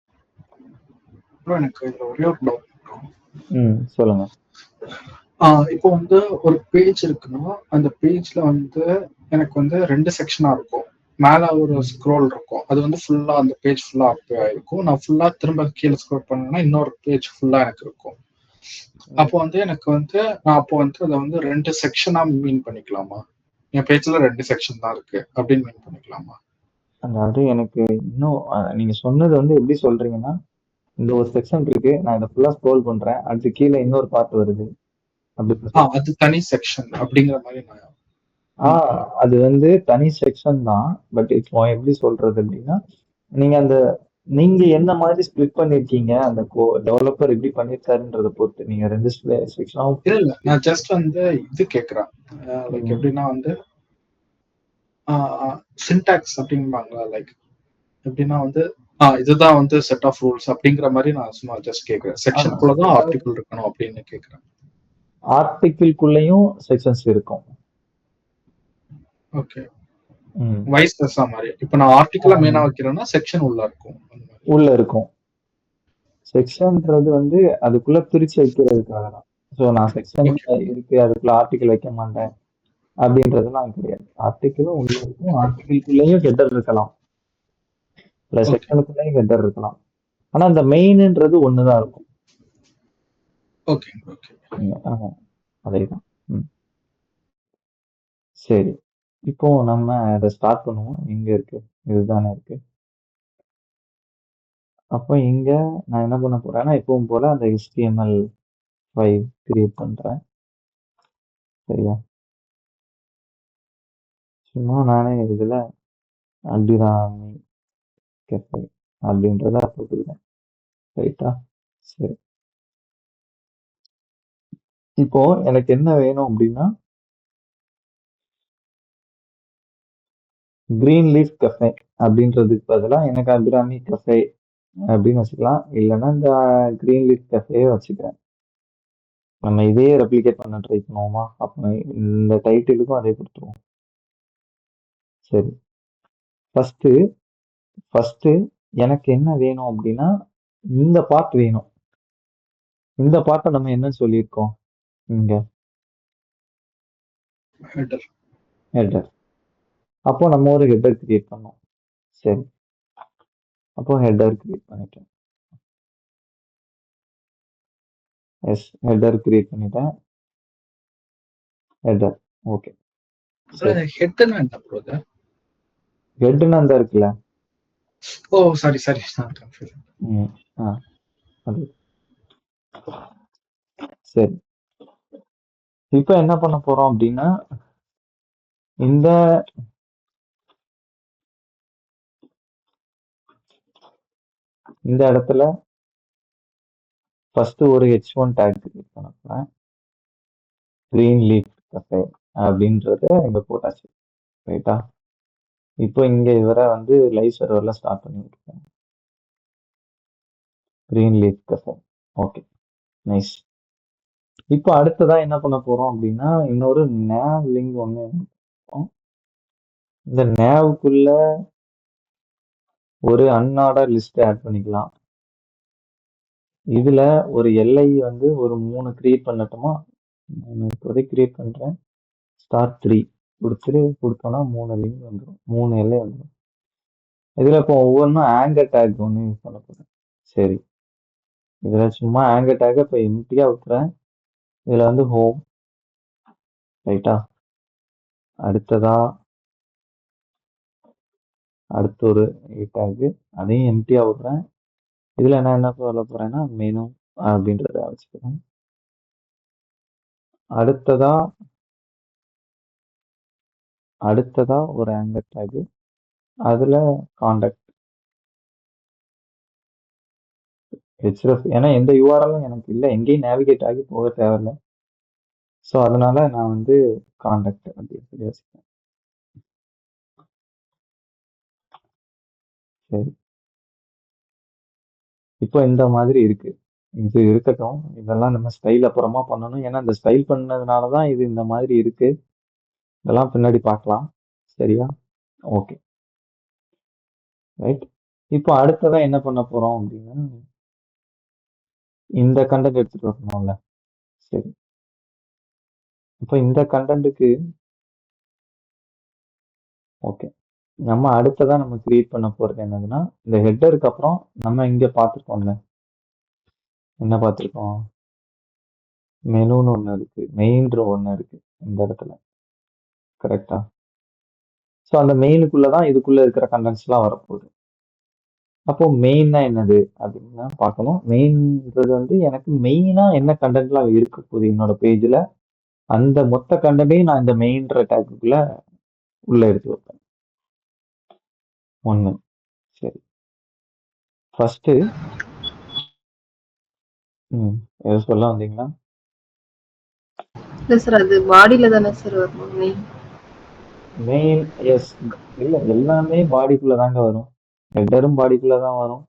எனக்கு இதுல ஒரே ஒரு டவுட் இருக்கும். சொல்லுங்க. இப்போ வந்து ஒரு பேஜ் இருக்குன்னா அந்த பேஜ்ல வந்து எனக்கு வந்து 2 செக்ஷனா இருக்கும். மேல ஒரு ஸ்க்ரோல் இருக்கும், அது வந்து ஃபுல்லா அந்த பேஜ் ஃபுல்லா ஆக்டிவ் ஆயிருக்கும். நான் ஃபுல்லா திரும்ப கீழே ஸ்க்ரோல் பண்ணேன்னா இன்னொரு பேஜ் ஃபுல்லா எனக்கு இருக்கும். அப்போ வந்து எனக்கு வந்து நான் அப்போ வந்து அதை வந்து 2 செக்ஷனா மீன் பண்ணிக்கலாமா? என் பேஜ்ல 2 செக்ஷன் தான் இருக்கு அப்படின்னு மீன் பண்ணிக்கலாமா? அதாவது எனக்கு இன்னும் நீங்க சொன்னது வந்து எப்படி சொல்றீங்கன்னா, இந்த ஒரு செக்ஷன் இருக்கு, நான் இதை ஃபுல்லா ஸ்க்ரோல் பண்றேன், அடுத்து கீழே இன்னொரு பார்ட் வருது அப்படி. அது தனி செக்ஷன் அப்படிங்கிற மாதிரி நான் அது வந்து தனி செக்ஷன் தான். பட் இப்போ எப்படி சொல்றது அப்படின்னா, நீங்க என்ன மாதிரி ஸ்பிளிட் பண்ணிருக்கீங்க, அந்த டெவலப்பர் எப்படி பண்ணிருக்காருன்றத பொறுத்து நீங்க 2 செக்ஷனாவும். இல்ல, நான் ஜஸ்ட் வந்து இது கேக்குறேன். லைக் எப்படின்னா வந்து சின்டாக்ஸ் அப்படிம்பாங்களா, லைக் எப்படின்னா வந்து இதுதான் வந்து செட் ஆஃப் ரூல்ஸ் அப்படிங்கிற மாதிரி நான் சும்மா ஜஸ்ட் கேக்குறேன். செக்ஷனுக்குள்ளதான் ஆர்டிகிள் இருக்கணும் அப்படின்னு கேக்குறேன். ஆர்டிகிள்குள்ளேயும் செக்ஷன்ஸ் இருக்கும். ஓகே, வைஸ் வெர்சா மாதிரி. இப்போ நான் ஆர்டிகிள மெயினா வைக்கிறேன்னா செக்ஷன் உள்ள இருக்கும். செக்ஷன்ன்றது வந்து அதுக்குள்ள பிரிச்சு வைக்கிறதுக்காக தான். ஸோ நான் செக்ஷன் இருக்கு, அதுக்குள்ள ஆர்டிகிள் வைக்க மாட்டேன் அப்படின்றதுலாம் கிடையாது. ஆர்டிகிளும் உள்ள இருக்கும், ஆர்டிகிள்குள்ளேயும் ஹெட்டர் இருக்கலாம், இல்ல செக்ஷனுக்குள்ளேயும் ஹெட்டர் இருக்கலாம். ஆனா இந்த மெயின்ன்றது ஒண்ணுதான் இருக்கும். ஓகே ஓகே, அதேதான். சரி, இப்போ நம்ம அதை ஸ்டார்ட் பண்ணுவோம். எங்க இருக்கு, இதுதானே இருக்கு. அப்போ இங்க நான் என்ன பண்ண போறேன்னா எப்பவும் போல அந்த HTML5 கிரியேட் பண்றேன். சரியா? சும்மா நானே இதுல அபிராமி கெஃபே அப்படின்றத போட்டுக்கிறேன். ரைட்டா? சரி, இப்போ எனக்கு என்ன வேணும் அப்படின்னா கிரீன் லீஃப் கஃபே அப்படின்றதுக்கு பதிலாக எனக்கு அபிராமி கஃபே அப்படின்னு வச்சுக்கலாம், இல்லைன்னா இந்த கிரீன் லீஃப் கஃபே வச்சுக்கிறேன். நம்ம இதே ரெப்ளிகேட் பண்ண ட்ரை பண்ணுவோமா? அப்போ இந்த டைட்டிலுக்கும் அதே கொடுத்துருவோம். சரி, ஃபர்ஸ்ட் எனக்கு என்ன வேணும் அப்படின்னா இந்த பார்ட் வேணும். இந்த பார்ட்டை நம்ம என்ன சொல்லியிருக்கோம் இங்க? ஹெட்டர். அப்போ நம்ம ஒரு ஹெட்டர் கிரியேட் பண்ணோம். சரி, அப்போ ஹெட்டர் கிரியேட் பண்ணிட்டேன். எஸ், ஹெட்டர் கிரியேட் பண்ணிட்டேன். Header okay. ஹெட்னா என்ன ப்ரோ? ஹெட்னா அந்த இருக்குல்ல. ஓ சாரி, அது சரி. இப்போ என்ன பண்ண போறோம் அப்படின்னா இந்த இந்த இடத்துல ஃபர்ஸ்ட் ஒரு H1 டேக் கிரியேட் பண்ண போறேன். green leaf cafe அப்படின்றத இங்க போட்டாச்சு. ரைட்டா? இப்போ இங்க இவரை வந்து லைவ் சர்வர்ல ஸ்டார்ட் பண்ணி விட்டுருக்கேன். green leaf cafe. Okay, nice. இப்போ அடுத்ததா என்ன பண்ண போறோம் அப்படின்னா இன்னொரு nav லிங்க் ஒண்ணு இருக்கும். இந்த navக்குள்ள ஒரு அன்ஆர்டர் லிஸ்ட் ஆட் பண்ணிக்கலாம். இதுல ஒரு எல்ஐ வந்து ஒரு 3 கிரியேட் பண்ணட்டுமா? நான் இப்போதைக்கு கிரியேட் பண்றேன். *3 கொடுத்தோம்னா 3 லிங்க் வந்துடும், 3 எல்ஐ வந்துடும். இதுல இப்போ ஒவ்வொன்றும் ஆங்கர் டேக் ஒன்று யூஸ் பண்ண போறேன். சரி, இதுல சும்மா ஆங்கர் டேக் இப்போ எம்டியா விட்டுறேன். இதுல வந்து ஹோம். ரைட்டா? அடுத்ததா அடுத்த ஒரு டேக் அதையும் எம்டியா விடுறேன். இதுல நான் என்ன சொல்ல போறேன்னா மெனு அப்படின்றத வச்சுக்கிறேன். அடுத்ததா ஒரு ஆங்கர் டேக், அதுல காண்டாக்ட் ஹெச்எஃப். ஏன்னா எந்த யூஆர்எல்லும் எனக்கு இல்லை, எங்கேயும் நேவிகேட் ஆகி போக தேவையில்ல. ஸோ அதனால நான் வந்து காண்டாக்ட் அப்படின்னு சொல்லி வச்சுக்கிறேன். சரி, இப்போ இந்த மாதிரி இருக்கு. இது இருக்கட்டும், இதெல்லாம் நம்ம ஸ்டைல் அப்புறமா பண்ணணும். ஏன்னா இந்த ஸ்டைல் பண்ணதுனால தான் இது இந்த மாதிரி இருக்கு. இதெல்லாம் பின்னாடி பார்க்கலாம். சரியா? Okay, right. இப்போ அடுத்ததா என்ன பண்ண போறோம் அப்படின்னா இந்த கண்டென்ட் எடுத்துட்டு வரணும்ல. சரி, இப்போ இந்த கண்டென்ட்டுக்கு ஓகே, நம்ம அடுத்ததா நம்ம கிரியேட் பண்ண போறது என்னதுன்னா இந்த ஹெட்டருக்கு அப்புறம் நம்ம இங்க பார்த்துருக்கோம்ல, என்ன பார்த்துருக்கோம்? மெனுன்னு ஒன்று இருக்கு, மெயின் ரோ ஒன்று இருக்கு இந்த இடத்துல. கரெக்டா? ஸோ அந்த மெயினுக்குள்ளதான் இதுக்குள்ள இருக்கிற கண்டென்ட்ஸ் எல்லாம் வரப்போகுது. அப்போ மெயின்னா என்னது அப்படின்னு பார்க்கணும். மெயின்ன்றது வந்து எனக்கு மெயினா என்ன கண்டென்ட்லாம் இருக்க போகுது என்னோட பேஜ்ல, அந்த மொத்த கண்டென்ட்டையும் நான் இந்த மெயின்ற டேக்குக்குள்ள உள்ள எடுத்து வைப்பேன். ஒண்ணு. சரி, ஃபர்ஸ்ட் எது சொல்ல வந்தீங்களா? இல்ல சார், அது பாடியில தானே சார் வரணும் மெயின். மெயின் எஸ், இல்ல எல்லாமே பாடிக்குள்ள தாங்க வரும். ஹெட்டரும் பாடிக்குள்ள தான் வரும்.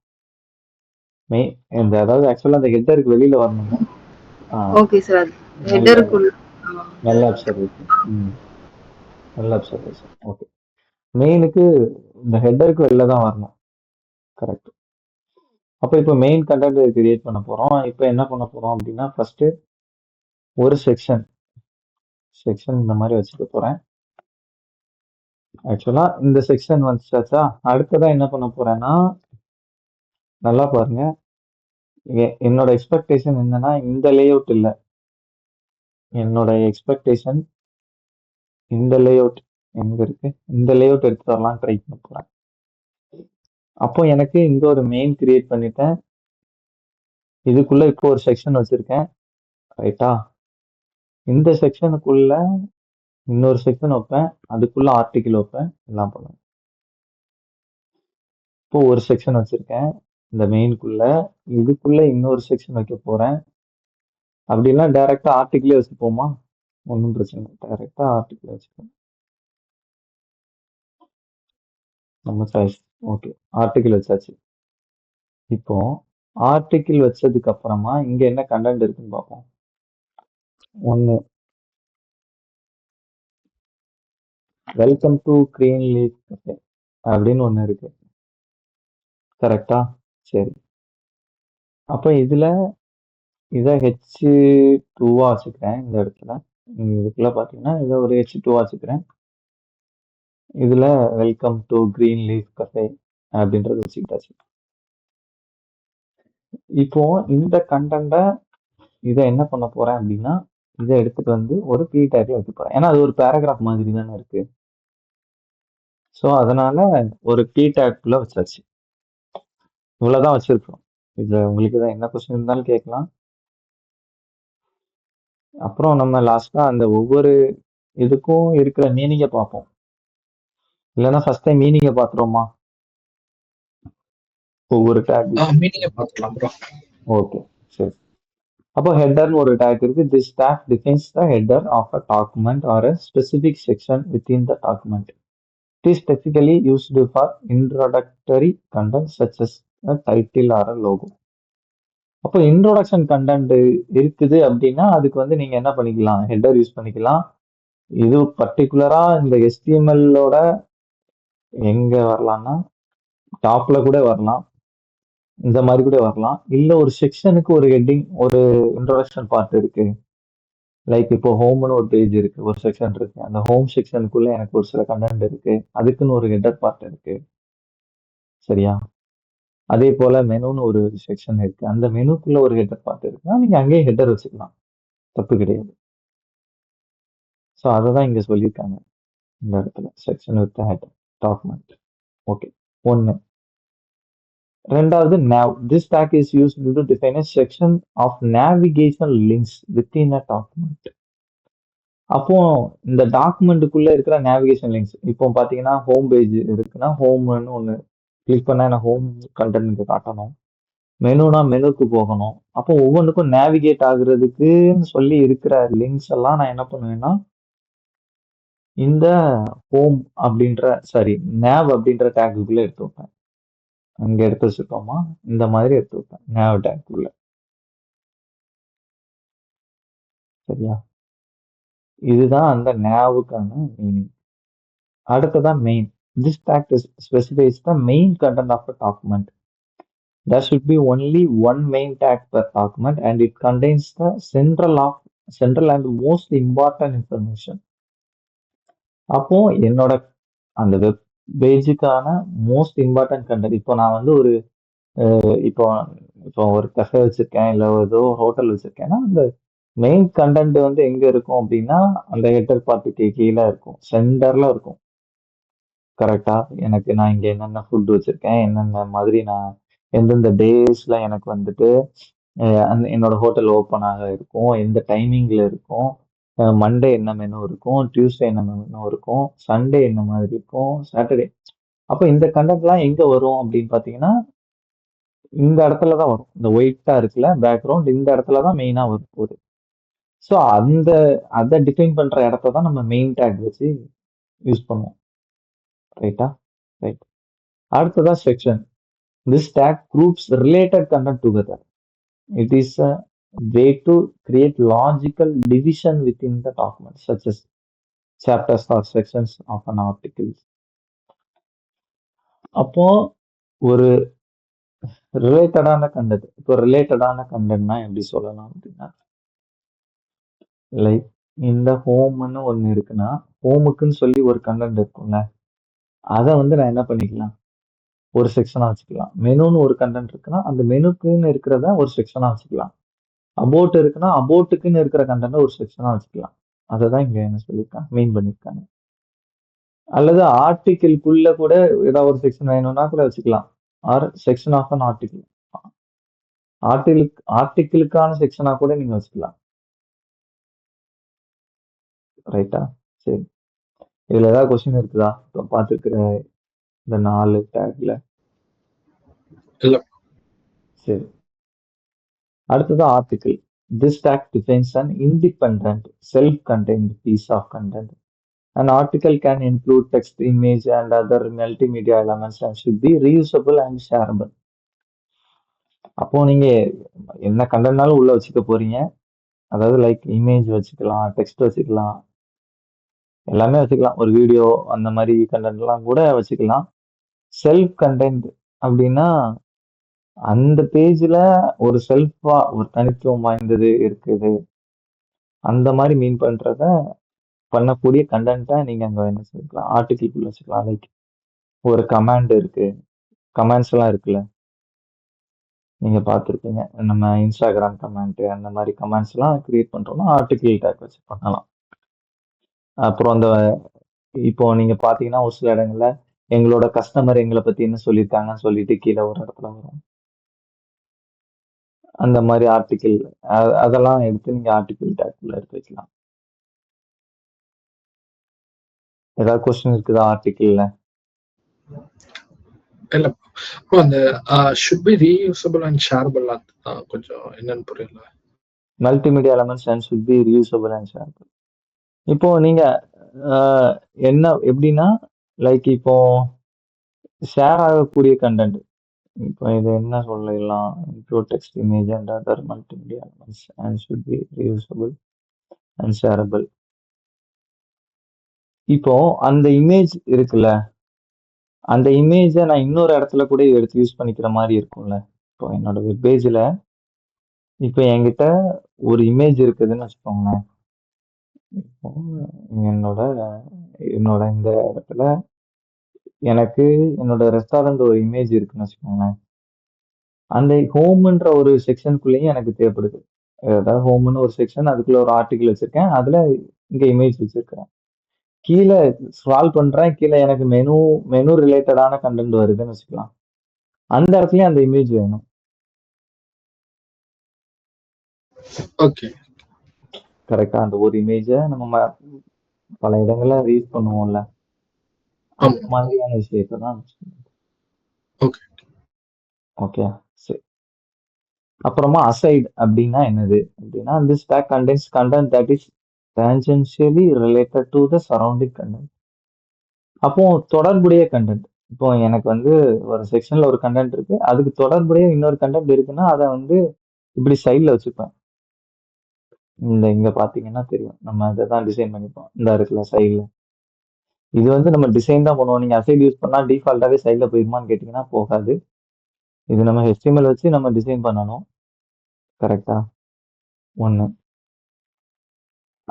மெயின் இந்த அதாவது ஆக்சுவலா அந்த ஹெட்டருக்கு வெளியில வரணுங்க. ஓகே சார், அது நல்ல ஹெட்டருக்குள்ள. நல்ல அப்சர்வேஷன். நல்ல அப்சர்வேஷன். ஓகே, மெயினுக்கு இந்த ஹெட்டருக்கு வெளில தான் வரணும். கரெக்ட். அப்போ இப்போ மெயின் கண்டென்ட் கிரியேட் பண்ண போறோம். இப்போ என்ன பண்ண போறோம் அப்படின்னா ஃபர்ஸ்ட் ஒரு செக்ஷன் இந்த மாதிரி வச்சுக்க போறேன். ஆக்சுவலா இந்த செக்ஷன் வந்துச்சாச்சா, அடுத்ததான் என்ன பண்ண போறேன்னா நல்லா பாருங்க, என்னோட எக்ஸ்பெக்டேஷன் என்னன்னா இந்த லேஅவுட் இல்ல, என்னோட எக்ஸ்பெக்டேஷன் இந்த லேஅவுட் எங்க இருக்கு, இந்த லேஅவுட் எடுத்து வரலாம் ட்ரை பண்ண போறேன். அப்போ எனக்கு இங்க ஒரு மெயின் கிரியேட் பண்ணிட்டேன். இதுக்குள்ள இப்போ ஒரு செக்ஷன் வச்சிருக்கேன். ரைட்டா? இந்த செக்ஷனுக்குள்ள இன்னொரு செக்ஷன் வைப்பேன், அதுக்குள்ள ஆர்டிகிள் வைப்பேன், எல்லாம் பண்ணுவேன். இப்போ ஒரு செக்ஷன் வச்சிருக்கேன் இந்த மெயின்குள்ள, இதுக்குள்ள இன்னொரு செக்ஷன் வைக்க போறேன். அப்படின்னா டைரக்டா ஆர்டிகிளே வச்சுப்போமா? ஒன்றும் பிரச்சனை இல்லை, டைரக்டா ஆர்டிகிள் வச்சுப்போம். நம்ம சாய்ஸ். ஓகே, ஆர்டிகிள் வச்சாச்சு. இப்போ ஆர்டிகிள் வச்சதுக்கு அப்புறமா இங்க என்ன கண்டென்ட் இருக்குன்னு பார்ப்போம். ஒன்னு, welcome to green leaf cafe அப்படின்னு ஒண்ணு இருக்கு. கரெக்டா? சரி, அப்ப இதுல இதை H2 வச்சுக்கிறேன். இந்த இடத்துல இதுக்குள்ள பாத்தீங்கன்னா இதை ஒரு H2 வச்சுக்கிறேன். இதுல welcome to green leaf cafe அப்படின்றது வச்சுக்கிட்டாச்சு. இப்போ இந்த கண்டென்ட்டை இதை என்ன பண்ண போறேன் அப்படின்னா இதை எடுத்துட்டு வந்து ஒரு பி டேக்ல வைக்க போறேன். ஏன்னா அது ஒரு பேராகிராஃப் மாதிரி தானே இருக்கு. ஸோ அதனால ஒரு பி டேக்குள்ள வச்சாச்சு. இவ்வளவுதான் வச்சிருக்கோம். இதுல உங்களுக்கு தான் என்ன கொஸ்டின் இருந்தாலும் கேட்கலாம். அப்புறம் நம்ம லாஸ்டா அந்த ஒவ்வொரு இதுக்கும் இருக்கிற மீனிங்கை பார்ப்போம். இல்லைன்னா ஃபர்ஸ்ட் டைம் மீனிங்கை பார்த்துருவோமா ஒவ்வொரு டேக்? மீனிங்கை பார்த்துக்கலாம் ப்ரோ. ஓகே, சரி. அப்போ ஹெட்டர்னு ஒரு டேக் இருக்கு. This tag defines the header of a document or a specific section within the document. It is typically used for introductory content such as a title or a logo. அப்போ introduction content இருக்குது அப்படின்னா அதுக்கு வந்து நீங்க என்ன பண்ணிக்கலாம், header use பண்ணிக்கலாம். இது பர்டிகுலரா இந்த HTML-ஓட எங்க வரலாம்னா டாப்ல கூட வரலாம், இந்த மாதிரி கூட வரலாம். இல்ல ஒரு செக்ஷனுக்கு ஒரு ஹெட்டிங், ஒரு இன்ட்ரோடக்ஷன் பார்ட் இருக்கு. லைக் இப்போ ஹோம்னு ஒரு பேஜ் இருக்கு, ஒரு செக்ஷன் இருக்கு. அந்த ஹோம் செக்ஷனுக்குள்ள எனக்கு ஒரு சில கண்டென்ட் இருக்கு, அதுக்குன்னு ஒரு ஹெட்டர் பார்ட் இருக்கு. சரியா? அதே போல மெனுன்னு ஒரு செக்ஷன் இருக்கு, அந்த மெனுக்குள்ள ஒரு ஹெட்டர் பார்ட் இருக்குன்னா நீங்க அங்கேயே ஹெட்டர் வச்சுக்கலாம், தப்பு கிடையாது. ஸோ அதை தான் இங்க சொல்லியிருக்காங்க இந்த இடத்துல, section with header document. Okay, ஒன்று. ரெண்டாவது nav. This tag is used to define a section of navigation links within a document. அப்போ இந்த டாக்குமெண்ட்டுக்குள்ள இருக்கிற நேவிகேஷன் லிங்க்ஸ், இப்போ பாத்தீங்கன்னா ஹோம் பேஜ் இருக்குன்னா ஹோம்னு ஒன்று கிளிக் பண்ணா எனக்கு ஹோம் கண்டென்ட் காட்டணும். மெனுனா மெனுக்கு போகணும். அப்போ ஒவ்வொன்றுக்கும் நேவிகேட் ஆகுறதுக்குன்னு சொல்லி இருக்கிற லிங்க்ஸ் எல்லாம் நான் என்ன பண்ணுவேன்னா இந்த ஹோம் அப்படின்ற நேவ் அப்படின்ற டேக்குக்குள்ள எடுத்து வைப்பேன். அங்க எடுத்து வச்சுக்கோமா, இந்த மாதிரி எடுத்து வைப்பேன் நேவ் டேக்குள்ள. சரியா? இதுதான் அந்த நேவுக்கான மீனிங். அடுத்ததான் main. This tag specifies the main content of a document. There should be only one main tag per document and it contains the central and most important information. அப்போ என்னோட அந்த வெப் பேஜுக்கான மோஸ்ட் இம்பார்ட்டன்ட் கண்டென்ட், இப்போ நான் வந்து ஒரு இப்போ இப்போ ஒரு கஃபே வச்சிருக்கேன், இல்லை ஏதோ ஹோட்டல் வச்சிருக்கேன்னா அந்த மெயின் கண்டென்ட் வந்து எங்க இருக்கும் அப்படின்னா அந்த ஹெட்டர் பார்ட்டுக்கு கீழே இருக்கும், சென்டர்ல இருக்கும். கரெக்டா? எனக்கு நான் இங்க என்னென்ன ஃபுட் வச்சிருக்கேன், என்னென்ன மாதிரி நான் எந்தெந்த டேஸ்ல எனக்கு வந்துட்டு என்னோட ஹோட்டல் ஓப்பன் ஆக இருக்கும், எந்த டைமிங்ல இருக்கும், மண்டே என்ன மெனு இருக்கும், டியூஸ்டே என்ன மெனு இருக்கும், சண்டே என்ன மாதிரி இருக்கும், சாட்டர்டே. அப்போ இந்த கண்டென்ட்லாம் எங்க வரும் அப்படின்னு பாத்தீங்கன்னா இந்த இடத்துல தான் வரும். இந்த ஒயிட்டா இருக்குல்ல பேக்ரவுண்ட், இந்த இடத்துல தான் மெயினா வரும் போகுது. ஸோ அதை டிஃபைன் பண்ற இடத்த தான் நம்ம மெயின் டேக் வச்சு யூஸ் பண்ணுவோம். ரைட்டா? ரைட். அடுத்ததா section. This tag groups related content together. It is a way to create logical division within the document, such as chapters or sections of an article. அப்போ ஒரு ரிலேட்டடான கண்டென்ட், இப்போ ரிலேட்டடான கண்டென்ட்னா எப்படி சொல்லலாம் அப்படின்னா லைக் இந்த ஹோம்னு ஒன்று இருக்குன்னா ஹோமுக்குன்னு சொல்லி ஒரு கண்டென்ட் இருக்கும்ல, அதை வந்து நான் என்ன பண்ணிக்கலாம், ஒரு செக்ஷனா வச்சுக்கலாம். மெனுன்னு ஒரு கண்டென்ட் இருக்குன்னா அந்த மெனுக்குன்னு இருக்கிறத ஒரு செக்ஷனா வச்சுக்கலாம். அபோட் இருக்குன்னா அபோட்டுக்குன்னு இருக்கிற கண்டென்ட் ஒரு செக்ஷனா வச்சுக்கலாம். அதை தான் இங்க என்ன சொல்லியிருக்காங்க, மீன் பண்ணியிருக்காங்க. அல்லது ஆர்டிக்கிள்குள்ள கூட ஏதாவது ஒரு செக்ஷன் வேணும்னா கூட வச்சுக்கலாம். Or section of an article, ஆர்டிக்கிளுக்கான செக்ஷனா கூட நீங்க வச்சுக்கலாம். ரைட்டா? சரி, இதுல ஏதாவது கொஸ்டின் இருக்குதா இப்போ பார்த்துருக்கிற இந்த 4 டேக்ல? இல்ல. சரி, அடுத்தது article. This tag defines an independent, self-contained piece of content. An article can include text, image, and other multimedia elements and should be reusable and shareable. அப்போ நீங்க என்ன கண்டென்ட்னாலும் உள்ள வச்சுக்க போறீங்க. அதாவது லைக் இமேஜ் வச்சுக்கலாம், டெக்ஸ்ட் வச்சுக்கலாம், எல்லாமே வச்சுக்கலாம். ஒரு வீடியோ அந்த மாதிரி கண்டென்ட்லாம் கூட வச்சுக்கலாம். செல்ஃப் கண்டென்ட் அப்படின்னா அந்த பேஜ்ல ஒரு செல்ஃபா ஒரு தனித்துவம் வாய்ந்தது இருக்குது, அந்த மாதிரி மீன் பண்ணக்கூடிய கண்டென்ட்டை நீங்க அங்க என்ன வச்சுக்கலாம், ஆர்டிகிள்குள்ள வச்சுக்கலாம். லைக் ஒரு கமாண்ட் இருக்கு, கமாண்ட்ஸ் எல்லாம் இருக்குல்ல, நீங்க பார்த்துருப்பீங்க, நம்ம இன்ஸ்டாகிராம் கமெண்ட் அந்த மாதிரி கமெண்ட்ஸ் எல்லாம் கிரியேட் பண்றோம்னா ஆர்டிகிள் டேக் வச்சு பண்ணலாம். அப்புறம் அந்த இப்போ நீங்க பாத்தீங்கன்னா ஒரு சில இடங்கள்ல எங்களோட கஸ்டமர் எங்களை பத்தி என்ன சொல்லியிருக்காங்கன்னு சொல்லிட்டு கீழே ஒரு இடத்துல வரும். அந்த மாதிரி ஆர்டிக்கிள் அதெல்லாம் எடுத்து நீங்க ஆர்டிக்கிள் டேக்குள்ள எடுத்து வைக்கலாம். ஏதாவது கொஸ்டின் இருக்குதா ஆர்டிக்கிள்ல? இல்ல bro, அந்த should be reusable and shareable கொஞ்சம் என்னன்னு புரியல. Multimedia elements and should be reusable and shareable. இப்போ நீங்க என்ன எப்படின்னா லைக் இப்போ ஷேர் ஆகக்கூடிய கண்டென்ட், இப்போ இது என்ன சொல்லலாம், include text, image and other multimedia elements and should be reusable and shareable. இப்போ அந்த இமேஜ் இருக்குல்ல, அந்த இமேஜை நான் இன்னொரு இடத்துல கூட எடுத்து யூஸ் பண்ணிக்கிற மாதிரி இருக்கும்ல. இப்போ என்னோட வெப் பேஜில் இப்போ என்கிட்ட ஒரு இமேஜ் இருக்குதுன்னு வச்சுக்கோங்களேன். இப்போ என்னோட என்னோட இந்த இடத்துல எனக்கு என்னோட ரெஸ்டாரண்ட் ஒரு இமேஜ் இருக்குன்னு வச்சுக்கோங்களேன். அந்த ஹோம்ன்ற ஒரு செக்ஷனுக்குள்ளேயும் எனக்கு தேவைப்படுது. அதாவது ஹோம்னு ஒரு செக்ஷன், அதுக்குள்ள ஒரு ஆர்டிகிள் வச்சிருக்கேன், அதுல இங்க இமேஜ் வச்சிருக்கேன். கீழே ஸ்க்ரால் பண்றேன், கீழே எனக்கு மெனு ரிலேட்டடான கண்டென்ட் வருதுன்னு வச்சுக்கலாம். அந்த இடத்துலயும் அந்த இமேஜ் வேணும். ஓகே, கரெக்டா? அந்த ஒரு இமேஜை நம்ம பல இடங்கள்ல ரீட் பண்ணுவோம்ல, அந்த மாதிரியான விஷயத்தை தான். ஓகே ஓகே, சரி. அப்புறமா அசைட் அப்படின்னா என்னது அப்படின்னா, this tag contains content that is tangentially related to the surrounding content. அப்போ தொடர்புடைய கண்டென்ட், இப்போ எனக்கு வந்து ஒரு செக்ஷன்ல ஒரு கண்டென்ட் இருக்கு, அதுக்கு தொடர்புடைய இன்னொரு கண்டென்ட் இருக்குன்னா அதை வந்து இப்படி சைட்ல வச்சுப்பேன். இங்க பாத்தீங்கன்னா தெரியும், நம்ம அதை தான் டிசைன் பண்ணிப்போம். இந்த இருக்குல்ல சைட்ல, இது வந்து நம்ம டிசைன் தான் பண்ணுவோம். நீங்க அசைட் யூஸ் பண்ணா டிஃபால்ட்டாவே சைட்ல போயிருமான்னு கேட்டீங்கன்னா போகாது. இது நம்ம HTML வச்சு நம்ம டிசைன் பண்ணணும். கரெக்டா? ஒண்ணு.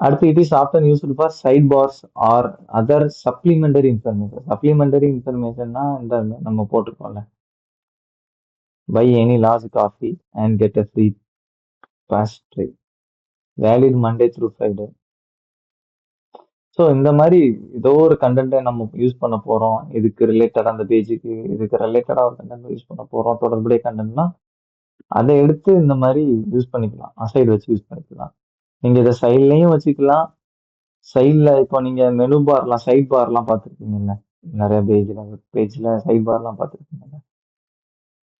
அடுத்து, it is often used for sidebars or other supplementary information. supplementary informationனா இந்த நம்ம போட்டிருக்கோம்ல, buy any large coffee and get a free pastry, valid Monday through Friday. So இந்த மாதிரி ஏதோ ஒரு கண்டென்ட்டை நம்ம யூஸ் பண்ண போறோம், இதுக்கு ரிலேட்டட், அந்த பேஜுக்கு இதுக்கு ரிலேட்டடா ஒரு கண்டென்ட் யூஸ் பண்ண போறோம், தொடர்புடைய கண்டென்ட்னா அதை எடுத்து இந்த மாதிரி யூஸ் பண்ணிக்கலாம், அசைடு வச்சு யூஸ் பண்ணிக்கலாம். நீங்க இதை சைட்லயும் வச்சுக்கலாம். சைட்ல இப்போ நீங்க மெனு பார்லாம், சைட் பார்லாம் பார்த்துருக்கீங்கல்ல, நிறைய பேஜ்ல சைட் பார்லாம் பார்த்துருக்கீங்கல்ல,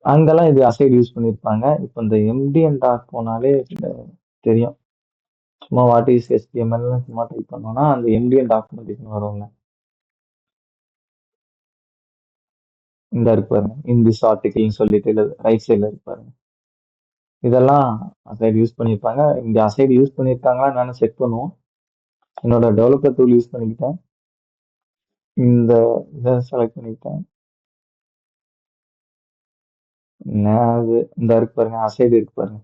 அங்கெல்லாம் இது அசைடு யூஸ் பண்ணியிருப்பாங்க. இப்போ இந்த MDN டாக் போனாலே தெரியும். சும்மா வாட் இஸ் HTML சும்மா டைப் பண்ணோம்னா அந்த MDN டாக்குமெண்டேஷன் வரும்ல, இந்த இருக்கு பாருங்க, இன் திஸ் ஆர்டிகிள்னு சொல்லிட்டு ரைட் சைட்ல இருக்கு பாருங்க. இதெல்லாம் அசைடு யூஸ் பண்ணியிருப்பாங்க. இங்க அசைடு யூஸ் பண்ணியிருக்காங்களா என்னன்னு செக் பண்ணுவோம். என்னோட டெவலப்பர் டூல் யூஸ் பண்ணிக்கிட்டேன், இந்த இதை செலக்ட் பண்ணிக்கிட்டேன். இந்த இருக்கு பாருங்க, அசைடு இருக்கு பாருங்க,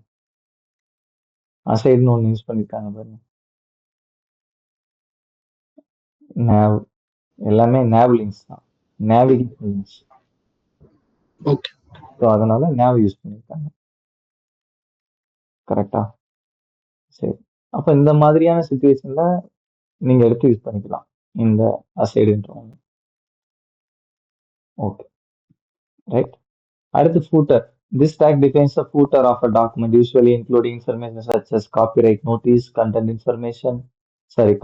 அசைடுன்னு ஒன்று யூஸ் பண்ணியிருக்காங்க பாருங்க. nav எல்லாமே nav லிங்க்ஸ் தான், நேவிகேஷன் லிங்க்ஸ். ஓகே, ஸோ அதனால nav யூஸ் பண்ணியிருக்காங்க. கரெக்டா? சரி. அப்போ இந்த மாதிரியான சுச்சுவேஷன்ல நீங்க எடுத்து யூஸ் பண்ணிக்கலாம் இந்த அசைடுன்ற ஒன்று. Okay, right. அடுத்து footer. This tag defines the footer of a document, usually including information such as copyright notice, content information,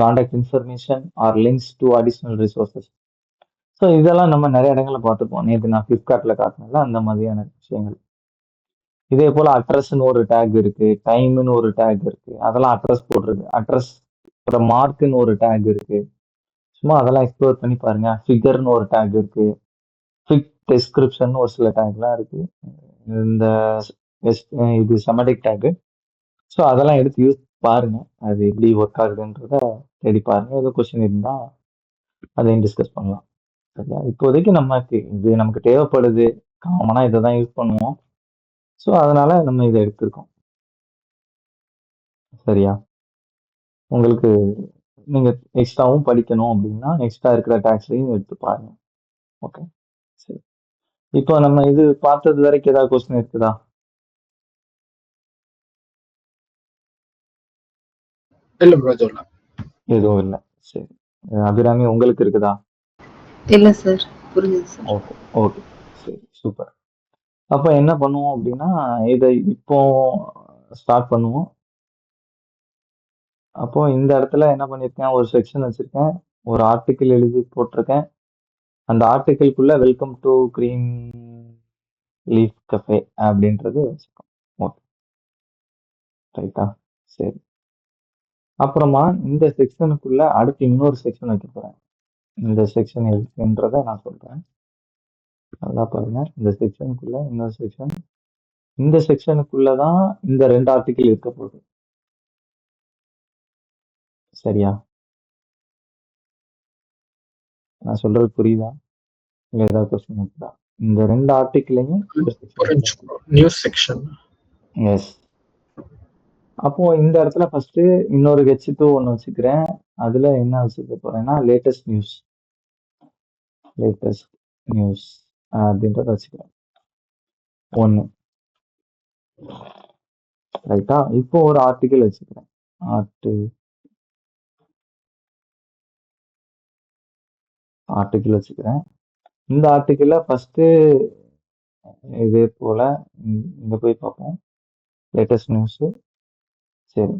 contact information, or links to additional resources. So இதெல்லாம் நம்ம நிறைய இடங்கள்ல பார்த்துப்போம். நேற்று நான் ஃப்ளிப்கார்ட்ல காட்டினல அந்த மாதிரியான விஷயங்கள். இதே போல அட்ரஸ்ன்னு ஒரு டேக் இருக்கு, டைம்னு ஒரு டேக் இருக்கு, அதெல்லாம் அட்ரஸ் போட்டிருக்கு. அட்ரஸ் மார்க்னு ஒரு டேக் இருக்கு, சும்மா அதெல்லாம் எக்ஸ்ப்ளோர் பண்ணி பாருங்க. ஃபிகர்னு ஒரு டேக் இருக்கு, ஃபிட் டெஸ்கிரிப்ஷன் ஒரு சில டேக்லாம் இருக்கு. இந்த இது செமடிக் டேக். ஸோ அதெல்லாம் எடுத்து யூஸ் பாருங்க, அது எப்படி ஒர்க் ஆகுதுன்றத தேடி பாருங்க. ஏதோ கொஸ்டின் இருந்தா அதையும் டிஸ்கஸ் பண்ணலாம். சரியா? இப்போதைக்கு இது நமக்கு தேவைப்படுது, காமனா இதை தான் யூஸ் பண்ணுவோம். ஸோ அதனால நம்ம இதை எடுத்திருக்கோம். சரியா? உங்களுக்கு நீங்க எக்ஸ்ட்ராவும் படிக்கணும் அப்படின்னா எக்ஸ்ட்ரா இருக்கிற டேக்ஸையும் எடுத்து பாருங்க. ஓகே, சரி. இப்போ நம்ம இது பார்த்தது வரைக்கும் ஏதாவது கொஸ்டின் இருக்குதா? இல்ல ப்ரோ, எதுவும் இல்லை. சரி, அபிராமி உங்களுக்கு இருக்குதா? இல்ல சார், புரிஞ்சுது சார். ஓகே ஓகே, சரி, சூப்பர். அப்போ என்ன பண்ணுவோம் அப்படின்னா, இதை இப்போ ஸ்டார்ட் பண்ணுவோம். அப்போ இந்த இடத்துல என்ன பண்ணியிருக்கேன், ஒரு செக்ஷன் வச்சிருக்கேன், ஒரு ஆர்டிக்கிள் எழுதி போட்டிருக்கேன். அந்த ஆர்டிக்கிள்குள்ள welcome to green leaf cafe அப்படின்றது வச்சுக்கோம். ஓகே, ரைட்டா? சரி. அப்புறமா இந்த செக்ஷனுக்குள்ள அடுத்து இன்னொரு செக்ஷன் வைக்க போறேன். இந்த செக்ஷன் எதுக்குன்றதை நான் சொல்றேன். நல்லா பாருங்க. இந்த செக்ஷனுக்குள்ள இன்னொரு செக்ஷன். இந்த செக்ஷனுக்குள்ள தான் இந்த 2 ஆர்டிக்கிள் இருக்க போகுது. சரியா? நான் சொல்றது புரியுதா? இல்ல ஏதாவது கொஸ்டின் இருக்குதா? இந்த 2 ஆர்டிக்கிளையும் இந்த செக்ஷன். News section. எஸ். அப்போ இந்த இடத்துல ஃபர்ஸ்ட் இன்னொரு H2 ஒன்று வச்சுக்கிறேன். அதுல என்ன வச்சுக்க போறேன்னா லேட்டஸ்ட் நியூஸ் அப்படின்றத வச்சுக்கிறேன். ஒன்று, ரைட்டா? இப்போ ஒரு ஆர்டிக்கிள் வச்சுக்கிறேன். ஆர்டிக்கிள் வச்சுக்கிறேன். இந்த ஆர்டிக்கிள்ல ஃபர்ஸ்ட் இதே போல இங்க போய் பார்ப்போம். Latest news. சரி.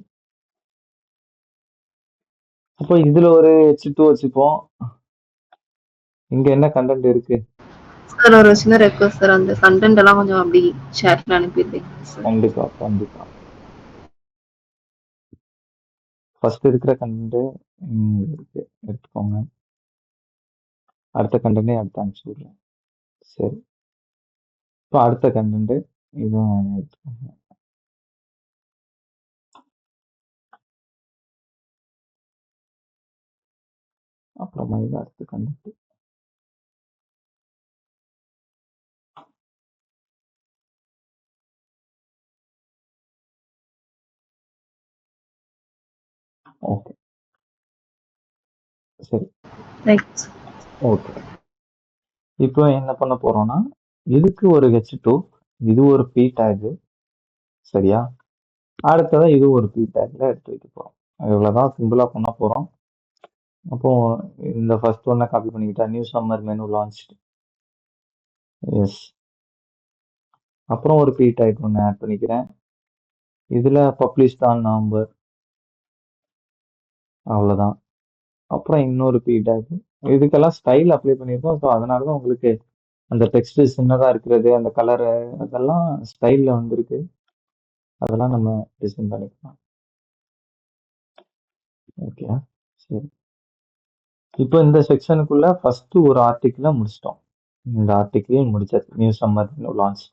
அப்போ இதுல ஒரு H2 வச்சுப்போம். இங்க என்ன கண்டென்ட் இருக்கு? சார் ஒரு சின்ன ரெக்வஸ்ட் சார், அந்த கண்டென்ட் எல்லாம் கொஞ்சம் அப்படி ஷேர்ல அனுப்பிடுறீங்க சார். கண்டிப்பா கண்டிப்பா. ஃபர்ஸ்ட் இருக்கிற கண்டென்ட் இருக்கு, எடுத்துக்கோங்க. அடுத்த கண்டென்ட்டே அடுத்து அனுப்பிச்சு விடுறேன். சரி. இப்போ அடுத்த கண்டென்ட் இதுவும் எடுத்துக்கோங்க. அப்புறமா இது அடுத்த கண்டென்ட். ஓகே, சரி. தேங்க்ஸ். ஓகே. இப்போ என்ன பண்ண போறோம்னா, இதுக்கு ஒரு H2, இது ஒரு P டேக். சரியா? அடுத்ததா இது ஒரு P டேக்ல எடுத்து வைக்க போறோம். இவ்வளவுதான் சிம்பிளா பண்ண போறோம். அப்போ இந்த ஃபர்ஸ்ட் ஒன்னை காப்பி பண்ணிக்கிட்டா, new summer menu launch. Yes. அப்புறம் ஒரு P டேக் ஒன்று ஆட் பண்ணிக்கிறேன். இதுல பப்ளிஷ்ட் ஆன் நவம்பர். அவ்வளவுதான். அப்புறம் இன்னொரு P டேக். இதுக்கெல்லாம் ஸ்டைல் அப்ளை பண்ணியிருக்கோம். ஸோ அதனாலதான் உங்களுக்கு அந்த டெக்ஸ்ட் சின்னதா இருக்கிறது, அந்த கலரு, அதெல்லாம் ஸ்டைல்ல வந்திருக்கு. அதெல்லாம் நம்ம டிசைன் பண்ணிக்கலாம். ஓகே, சரி. இப்போ இந்த செக்ஷனுக்குள்ள ஃபர்ஸ்ட் ஒரு ஆர்டிக்கிள முடிச்சிட்டோம். இந்த ஆர்டிக்கிளையும் முடிச்சாச்சு. New summer launch.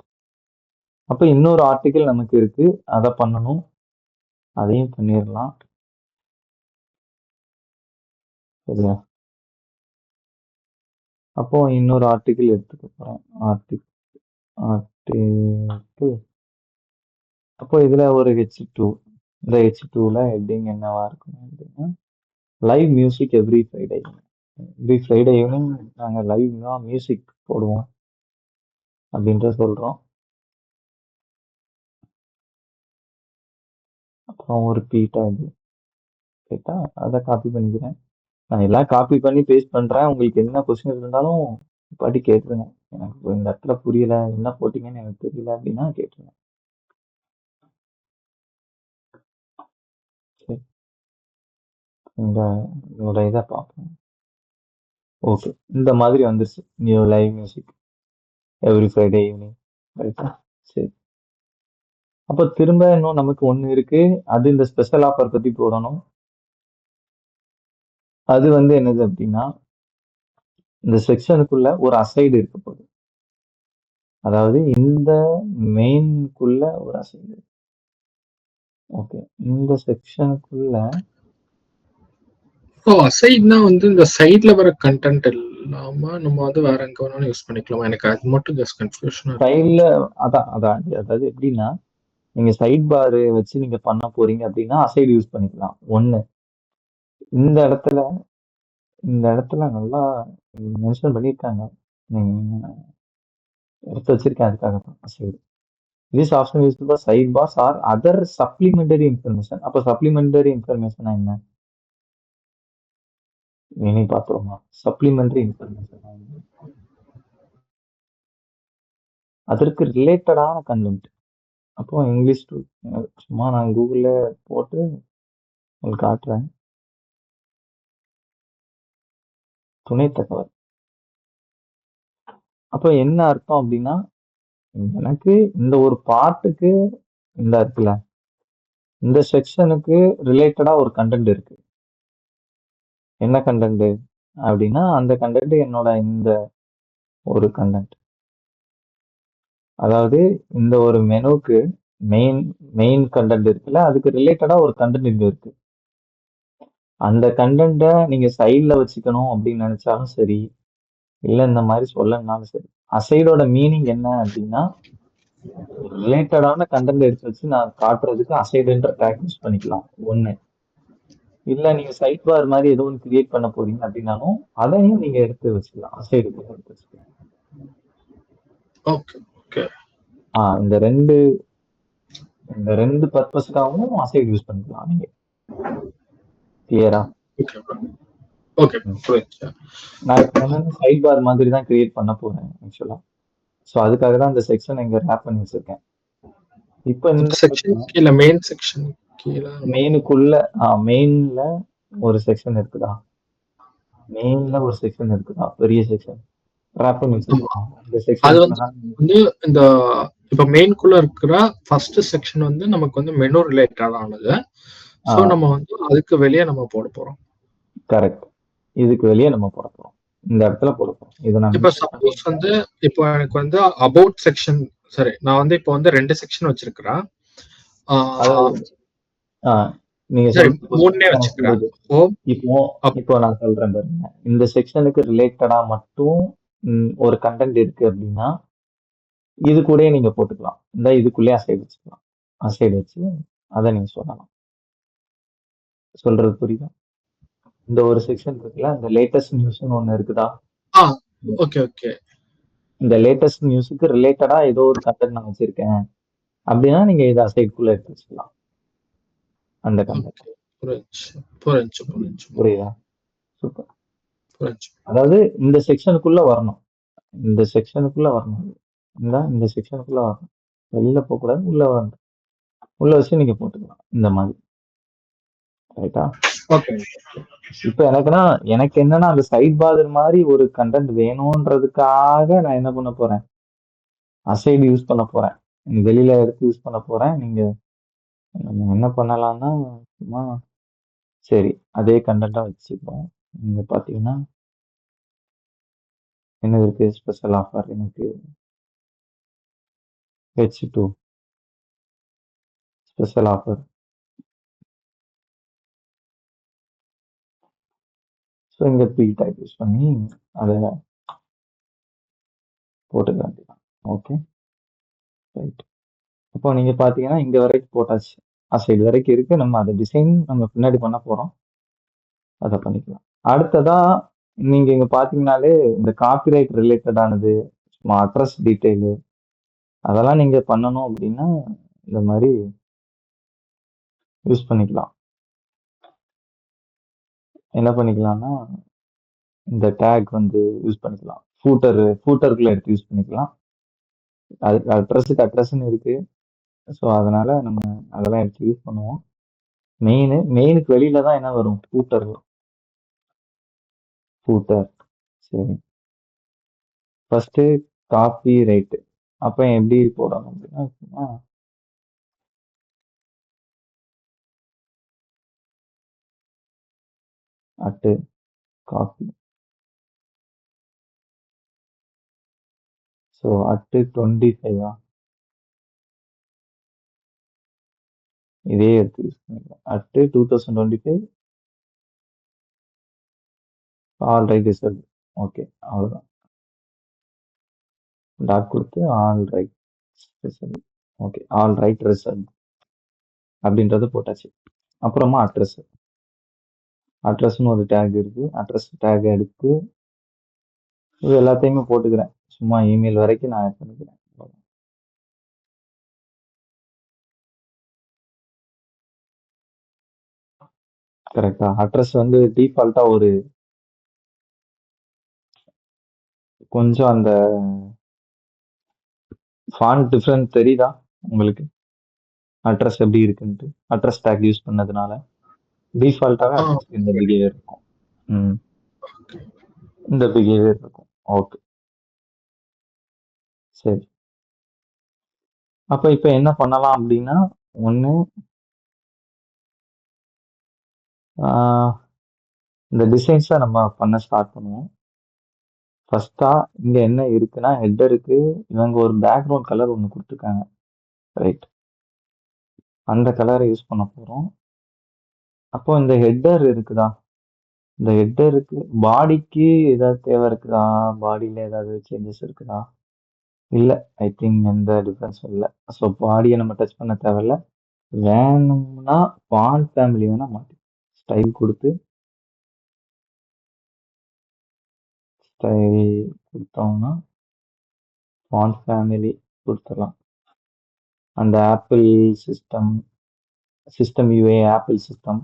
அப்ப இன்னொரு ஆர்டிக்கிள் நமக்கு இருக்கு, அதை பண்ணணும். அதையும் பண்ணிடலாம். சரியா? அப்போ இன்னொரு ஆர்டிக்கிள் எடுத்துக்க போறேன். ஆர்டிக்கிள். அப்போ இதுல ஒரு H2. இந்த H2ல ஹெட்டிங் என்னவா இருக்கும் அப்படின்னா, live music every Friday. Every Friday evening நாங்கள் லைவ்னா மியூசிக் போடுவோம் அப்படின்ற சொல்றோம். அப்புறம் ஒரு P டேக் கேட்டா அதை காப்பி பண்ணிக்கிறேன். நான் எல்லாம் காப்பி பண்ணி பேஸ்ட் பண்றேன். உங்களுக்கு என்ன கொஸ்டின் இருந்தாலும் பாட்டி கேட்டுருங்க. எனக்கு இப்போ இந்த இடத்துல புரியல, என்ன போட்டீங்கன்னு எனக்கு தெரியல அப்படின்னா கேட்டுருங்க. சரி, இந்த இதோட இதை பார்ப்போம். ஓகே, இந்த மாதிரி வந்துருச்சு. New live music every Friday evening. ரைட்டா? சரி. அப்போ திரும்ப இன்னும் நமக்கு ஒன்று இருக்கு. அது இந்த ஸ்பெஷல் ஆஃபர் பத்தி போடணும். அது வந்து என்னது அப்படின்னா, இந்த செக்ஷனுக்குள்ள ஒரு அசைடு இருக்க போகுது. அதாவது இந்த மெயின்குள்ள ஒரு அசைடு. ஓகே, இந்த செக்ஷனுக்குள்ள ஓ, அசைட்னா வந்து இந்த சைட்ல வர கண்டென்ட் இல்லாம நம்ம வந்து வேற எங்க வேணாலும் யூஸ் பண்ணிக்கலாமா? எனக்கு அது மட்டும் ஜஸ்ட் கன்ஃபியூஷனா இருக்கு. சைட்ல அதான் அதான் அதாவது எப்படின்னா, நீங்க சைட் பார் வச்சு நீங்க பண்ண போறீங்க அப்படின்னா அசைடு யூஸ் பண்ணிக்கலாம். ஒண்ணு, இந்த இடத்துல இந்த இடத்துல நல்லா மென்ஷன் பண்ணியிருக்காங்க. நீங்க எடுத்து வச்சிருக்கேன் அதுக்காக தான் aside. This option is for sidebars or other supplementary information. அப்ப supplementary information என்ன? இனி பார்த்துருமா? supplementary information. அதற்கு ரிலேட்டடான கண்டென்ட். அப்போ இங்கிலீஷ் டு சும்மா நான் கூகுள்ல போட்டு உங்களுக்கு காட்டுறேன். துணை தகவல். அப்போ என்ன அர்த்தம் அப்படின்னா, எனக்கு இந்த ஒரு பார்ட்டுக்கு இந்த இருக்குல்ல, இந்த செக்ஷனுக்கு ரிலேட்டடா ஒரு கண்டென்ட் இருக்கு. என்ன கண்டென்ட் அப்படின்னா, அந்த கண்டென்ட் என்னோட இந்த ஒரு கண்டென்ட். அதாவது இந்த ஒரு மெனுக்கு மெயின் மெயின் கண்டென்ட் இருக்குல்ல, அதுக்கு ரிலேட்டடா ஒரு கண்டென்ட் இங்க இருக்கு. அந்த கண்டென்ட்டை நீங்க சைட்ல வச்சுக்கணும் அப்படின்னு நினைச்சாலும் சரி, இல்ல இந்த மாதிரி சொல்லணும்னாலும் சரி. அசைடோட மீனிங் என்ன அப்படின்னா, ரிலேட்டடான கண்டென்ட் எடுத்து வச்சு நான் காட்டுறதுக்கு அசைடுன்ற டேக் யூஸ் பண்ணிக்கலாம். ஒண்ணு. இல்ல நீங்க சைட் பார் மாதிரி ஏதோ ஒன்று கிரியேட் பண்ண போறீங்க அப்படின்னாலும் அதையும் நீங்க எடுத்து வச்சுக்கலாம். அசைடுக்கு எடுத்து வச்சுக்கலாம். ஓகே ஓகே இந்த ரெண்டு பர்பஸ்க்காகவும் அசைட் யூஸ் பண்ணிக்கலாம் நீங்க. கிளியரா? ஓகே ஓகே புரியுது. நான் இப்போ என்னன்னா சைட் பார் மாதிரி தான் கிரியேட் பண்ண போறேன் ஆக்சுவலா. ஸோ அதுக்காக தான் இந்த செக்ஷன் இங்க ரேப் பண்ணி வச்சிருக்கேன். இப்போ இந்த செக்ஷன் கீழ மெயின் செக்ஷன் கீழ மெயினுக்குள்ள மெயின்ல ஒரு செக்ஷன் இருக்குதா? மெயின்ல ஒரு செக்ஷன் இருக்குதா? பெரிய செக்ஷன் ரேப் பண்ணி வச்சிருக்கோம். இந்த அது செக்ஷன் வந்து இந்த இப்ப மெயின்குள்ள இருக்கிற ஃபர்ஸ்ட் செக்ஷன் வந்து நமக்கு வந்து மெனு ரிலேட்டட் ஆனது. சோ நம்ம வந்து அதுக்கு வெளியே நம்ம போட போறோம். கரெக்ட். இதுக்கு வெளியே நம்ம போட போறோம். இந்த இடத்துல போட போறோம். இத நான் இப்ப சப்போஸ் வந்து இப்போ எனக்கு வந்து அபவுட் செக்ஷன் சரி நான் வந்து இப்போ வந்து 2 செக்ஷன் வச்சிருக்கிறேன். நீங்க சரி 3 வச்சிருக்கிறேன். இப்போ நான் சொல்றேன் பாருங்க. இந்த செக்ஷனுக்கு ரிலேட்டடா மட்டும் ஒரு கண்டென்ட் இருக்கு அப்படின்னா இது கூடயே நீங்க போட்டுக்கலாம். இந்த இதுக்குள்ளேயே அசைடு வச்சுக்கலாம். அசைடு வச்சு அதை நீங்க சொல்லலாம். சொல்றது புரியுதா? இந்த ஒரு செக்ஷன் இருக்குல்ல, இந்த லேட்டஸ்ட் நியூஸ்னு ஒண்ணு இருக்குதா? Okay okay. இந்த லேட்டஸ்ட் நியூஸுக்கு ரிலேட்டடா ஏதோ ஒரு கண்டென்ட் நான் வச்சிருக்கேன் அப்படின்னா நீங்க இதை அசைடுக்குள்ள எடுத்து வச்சுக்கலாம். அந்த கண்டென்ட் புரியுதா? சூப்பர். அதாவது இந்த செக்ஷனுக்குள்ள வரணும். இந்த செக்ஷனுக்குள்ள வரணும். இந்த செக்ஷனுக்குள்ள வரணும். வெளியில போக கூடாது. உள்ள வரணும். உள்ள வச்சு நீங்க போட்டுக்கலாம் இந்த மாதிரி. ரைட்டா? இப்ப எனக்கு என்னன்னா அந்த சைட் பார் மாதிரி ஒரு கண்டென்ட் வேணும்ன்றதுக்காக நான் என்ன பண்ண போறேன்? அசைடு யூஸ் பண்ண போறேன். வெளியில எடுத்து யூஸ் பண்ண போறேன். நீங்க என்ன பண்ணலாம்னா சும்மா சரி அதே கண்டென்ட்டா வச்சுப்போம். நீங்க பாத்தீங்கன்னா என்ன இருக்கு? ஸ்பெஷல் ஆஃபர் எனக்கு H2 ஸ்பெஷல் ஆஃபர். ஸோ இங்க ப்ரீ டைப் யூஸ் பண்ணி அதை போட்டுக்க வேண்டியதான். Okay right. அப்போ நீங்க பாத்தீங்கன்னா இங்க வரைக்கும் போட்டாச்சு. அசைடு வரைக்கும் இருக்கு. நம்ம அதை டிசைன் நம்ம பின்னாடி பண்ண போறோம். அதை பண்ணிக்கலாம். அடுத்ததா நீங்க இங்க பாத்தீங்கன்னாலே இந்த காப்பிரைட் ரிலேட்டடானது அட்ரஸ் டீட்டெயிலு அதெல்லாம் நீங்க பண்ணணும் அப்படின்னா இந்த மாதிரி யூஸ் பண்ணிக்கலாம். என்ன பண்ணிக்கலாம்னா இந்த டேக் வந்து யூஸ் பண்ணிக்கலாம். ஃபூட்டருக்குள்ள எடுத்து யூஸ் பண்ணிக்கலாம். அதுக்கு அட்ரஸ்ன்னு இருக்கு. ஸோ அதனால நம்ம அதெல்லாம் எடுத்து யூஸ் பண்ணுவோம். மெயினுக்கு வெளியில தான் என்ன வரும்? ஃபூட்டர் வரும். ஃபூட்டர் சரி. First copy right. அப்ப எப்படி போடணும் அப்படின்னா அட்டு காப்பி. ஸோ அட்டு 25 இதே எடுத்து யூஸ் பண்ணிக்கலாம். At 2025 all right result. Okay அவ்வளோதான். டாட் கொடுத்து all right result. Okay all right result அப்படின்றது போட்டாச்சு. அப்புறமா அட்ரஸ்னு ஒரு டேக் இருக்கு. அட்ரஸ் டேக் எடுத்து இது எல்லாத்தையுமே போட்டுக்கிறேன். சும்மா இமெயில் வரைக்கும் நான் ஆட் பண்ணிக்கிறேன். கரெக்டா? அட்ரஸ் வந்து டிஃபால்ட்டா ஒரு கொஞ்சம் அந்த ஃபாண்ட் டிஃப்ரெண்ட் தெரியுதா உங்களுக்கு? அட்ரஸ் எப்படி இருக்குன்ட்டு, அட்ரஸ் டேக் யூஸ் பண்ணதுனால டிஃபால்ட்டாவே ஆ அட்ரஸ்க்கு இந்த பிஹேவியர் இருக்கும். ம் இந்த பிஹேவியர் இருக்கும். ஓகே, சரி. அப்ப இப்ப என்ன பண்ணலாம் அப்படின்னா, ஒண்ணு இந்த டிசைன்ஸை நம்ம பண்ண ஸ்டார்ட் பண்ணுவோம். ஃபர்ஸ்டா இங்க என்ன இருக்குன்னா, ஹெட்டருக்கு இவங்க ஒரு பேக்ரவுண்ட் கலர் ஒன்று கொடுத்துருக்காங்க, ரைட்? அந்த கலரை யூஸ் பண்ண போறோம். அப்போ இந்த ஹெட்டர் இருக்குதா, இந்த ஹெட்டருக்கு பாடிக்கு ஏதாவது தேவை இருக்குதா, பாடியில ஏதாவது சேஞ்சஸ் இருக்குதா? இல்ல, ஐ திங்க் எந்த டிஃபரன்ஸும் இல்லை. ஸோ பாடியை நம்ம டச் பண்ண தேவையில்ல. வேணும்னா ஃபாண்ட் ஃபேமிலி வேணா மாற்றி ஸ்டைல் கொடுத்து ஸ்டைல் கொடுத்தோம்னா ஃபாண்ட் ஃபேமிலி கொடுத்துடலாம். அந்த Apple system UA Apple system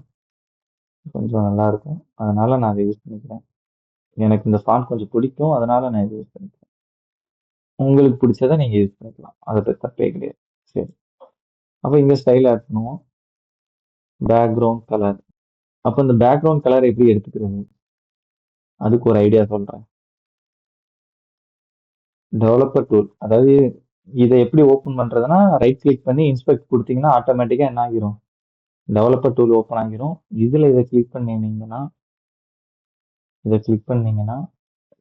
கொஞ்சம் நல்லா இருக்கும், அதனால நான் அதை யூஸ் பண்ணிக்கிறேன். எனக்கு இந்த ஃபாண்ட் கொஞ்சம் பிடிக்கும், அதனால நான் இதை யூஸ் பண்ணிக்கிறேன். உங்களுக்கு பிடிச்சதை நீங்க யூஸ் பண்ணிக்கலாம், அதை பற்றி தப்பே கிடையாது. சரி, அப்போ இங்க ஸ்டைல் ஆட் பண்ணுவோம். Background colour. அப்போ இந்த பேக்ரவுண்ட் கலர் எப்படி எடுத்துக்கிறது, அதுக்கு ஒரு ஐடியா சொல்றேன். டெவலப்பர் டூல், அதாவது இதை எப்படி ஓப்பன் பண்றதுன்னா, ரைட் கிளிக் பண்ணி இன்ஸ்பெக்ட் கொடுத்தீங்கன்னா ஆட்டோமேட்டிக்கா என்ன ஆகிரும், டெவலப்பர் டூல் ஓப்பன் ஆகிரும். இதுல இதை கிளிக் பண்ணிட்டீங்கன்னா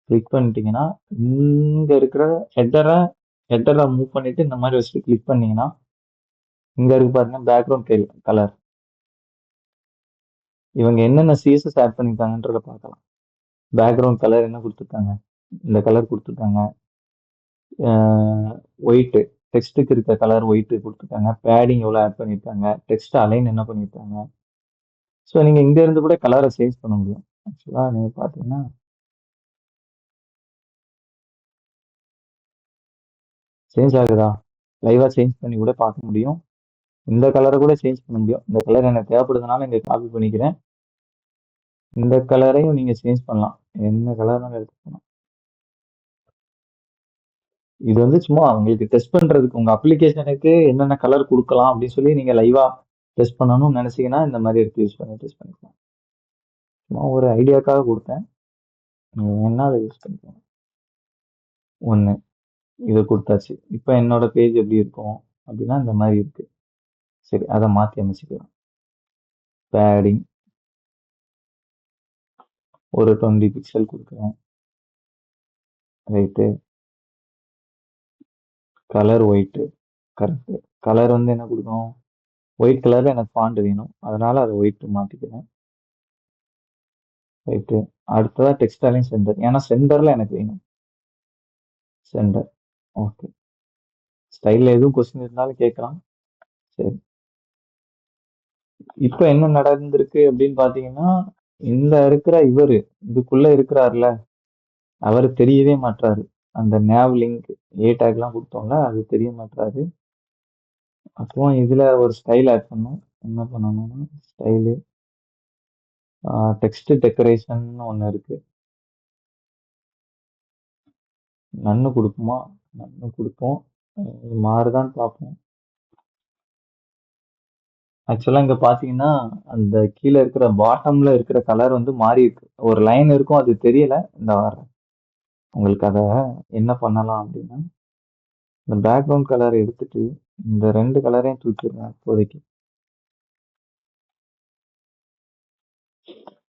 கிளிக் பண்ணிட்டீங்கன்னா இங்க இருக்கிற ஹெட்டரை மூவ் பண்ணிட்டு இந்த மாதிரி வச்சுட்டு கிளிக் பண்ணீங்கன்னா இங்க இருக்கு பாருங்க பேக்ரவுண்ட் கலர். இவங்க என்னென்ன சிஎஸ்எஸ் ஆட் பண்ணிருக்காங்கன்றத பார்க்கலாம். பேக்ரவுண்ட் கலர் என்ன கொடுத்துருக்காங்க, இந்த கலர் கொடுத்துருக்காங்க. ஒயிட்டு, டெக்ஸ்ட்டுக்கு இருக்க கலர் ஒயிட்டு கொடுத்துருக்காங்க. பேடிங் எவ்வளோ ஆட் பண்ணியிருக்காங்க, டெக்ஸ்ட் அலைன் என்ன பண்ணியிருக்காங்க. ஸோ நீங்கள் இங்க இருந்து கூட கலரை சேஞ்ச் பண்ண முடியும். ஆக்சுவலாக நீங்கள் பார்த்தீங்கன்னா சேஞ்ச் ஆகுதா, லைவாக சேஞ்ச் பண்ணி கூட பார்க்க முடியும். இந்த கலரை கூட சேஞ்ச் பண்ண முடியும். இந்த கலர் எனக்கு தேவைப்படுறதுனால இங்கே காப்பி பண்ணிக்கிறேன். இந்த கலரையும் நீங்கள் சேஞ்ச் பண்ணலாம், என்ன கலர்னாலும் எடுத்துக்கலாம். இது வந்து சும்மா உங்களுக்கு டெஸ்ட் பண்றதுக்கு, உங்க அப்ளிகேஷனுக்கு என்னென்ன கலர் கொடுக்கலாம் அப்படின்னு சொல்லி நீங்க லைவா டெஸ்ட் பண்ணணும்னு நினைச்சீங்கன்னா இந்த மாதிரி எடுத்து யூஸ் பண்ணி டெஸ்ட் பண்ணிக்கலாம். சும்மா ஒரு ஐடியாக்காக கொடுத்தேன், நீங்க என்ன அதை யூஸ் பண்ணிக்கலாம். ஒன்று இதை கொடுத்தாச்சு. இப்போ என்னோட பேஜ் எப்படி இருக்கும் அப்படின்னா இந்த மாதிரி இருக்கு. சரி, அதை மாற்றி அமைச்சிக்கலாம். பேடிங் ஒரு 20 பிக்சல் கொடுக்குறேன், right. Colour white, correct. Colour வந்து என்ன கொடுக்கணும், ஒயிட் கலர்ல எனக்கு ஃபாண்ட் வேணும், அதனால அதை ஒயிட் மாத்திக்கிறேன், ரைட்டு. அடுத்ததா டெக்ஸ்டைலையும் சென்டர், ஏன்னா சென்டர்ல எனக்கு வேணும், சென்டர். ஓகே, ஸ்டைல்ல எதுவும் கொஸ்டின் இருந்தாலும் கேட்கலாம். சரி, இப்போ என்ன நடந்திருக்கு அப்படின்னு பாத்தீங்கன்னா, இந்த இருக்கிற இதுக்குள்ள இருக்கிறாருல, அவர் தெரியவே மாட்டாரு. அந்த நேவ் லிங்க் ஏ டேக்லாம் கொடுத்தோம்ல, அது தெரிய மாட்டாரு. அப்போ இதுல ஒரு ஸ்டைல் ஆட் பண்ணும். என்ன பண்ணணும்னா ஸ்டைலு டெக்ஸ்ட் டெக்கரேஷன் ஒன்று இருக்கு, நன்னு கொடுக்குமா, நன்னு கொடுப்போம். மாறுதான்னு பார்ப்போம். ஆக்சுவலா இங்க பாத்தீங்கன்னா அந்த கீழே இருக்கிற பாட்டம்ல இருக்கிற கலர் வந்து மாறி இருக்கு. ஒரு லைன் இருக்கும், அது தெரியல. இந்த வர உங்களுக்கு அதை என்ன பண்ணலாம் அப்படின்னா, இந்த பேக்ரவுண்ட் கலர் எடுத்துட்டு இந்த 2 கலரையும் தூக்கிடுங்க இப்போதைக்கு.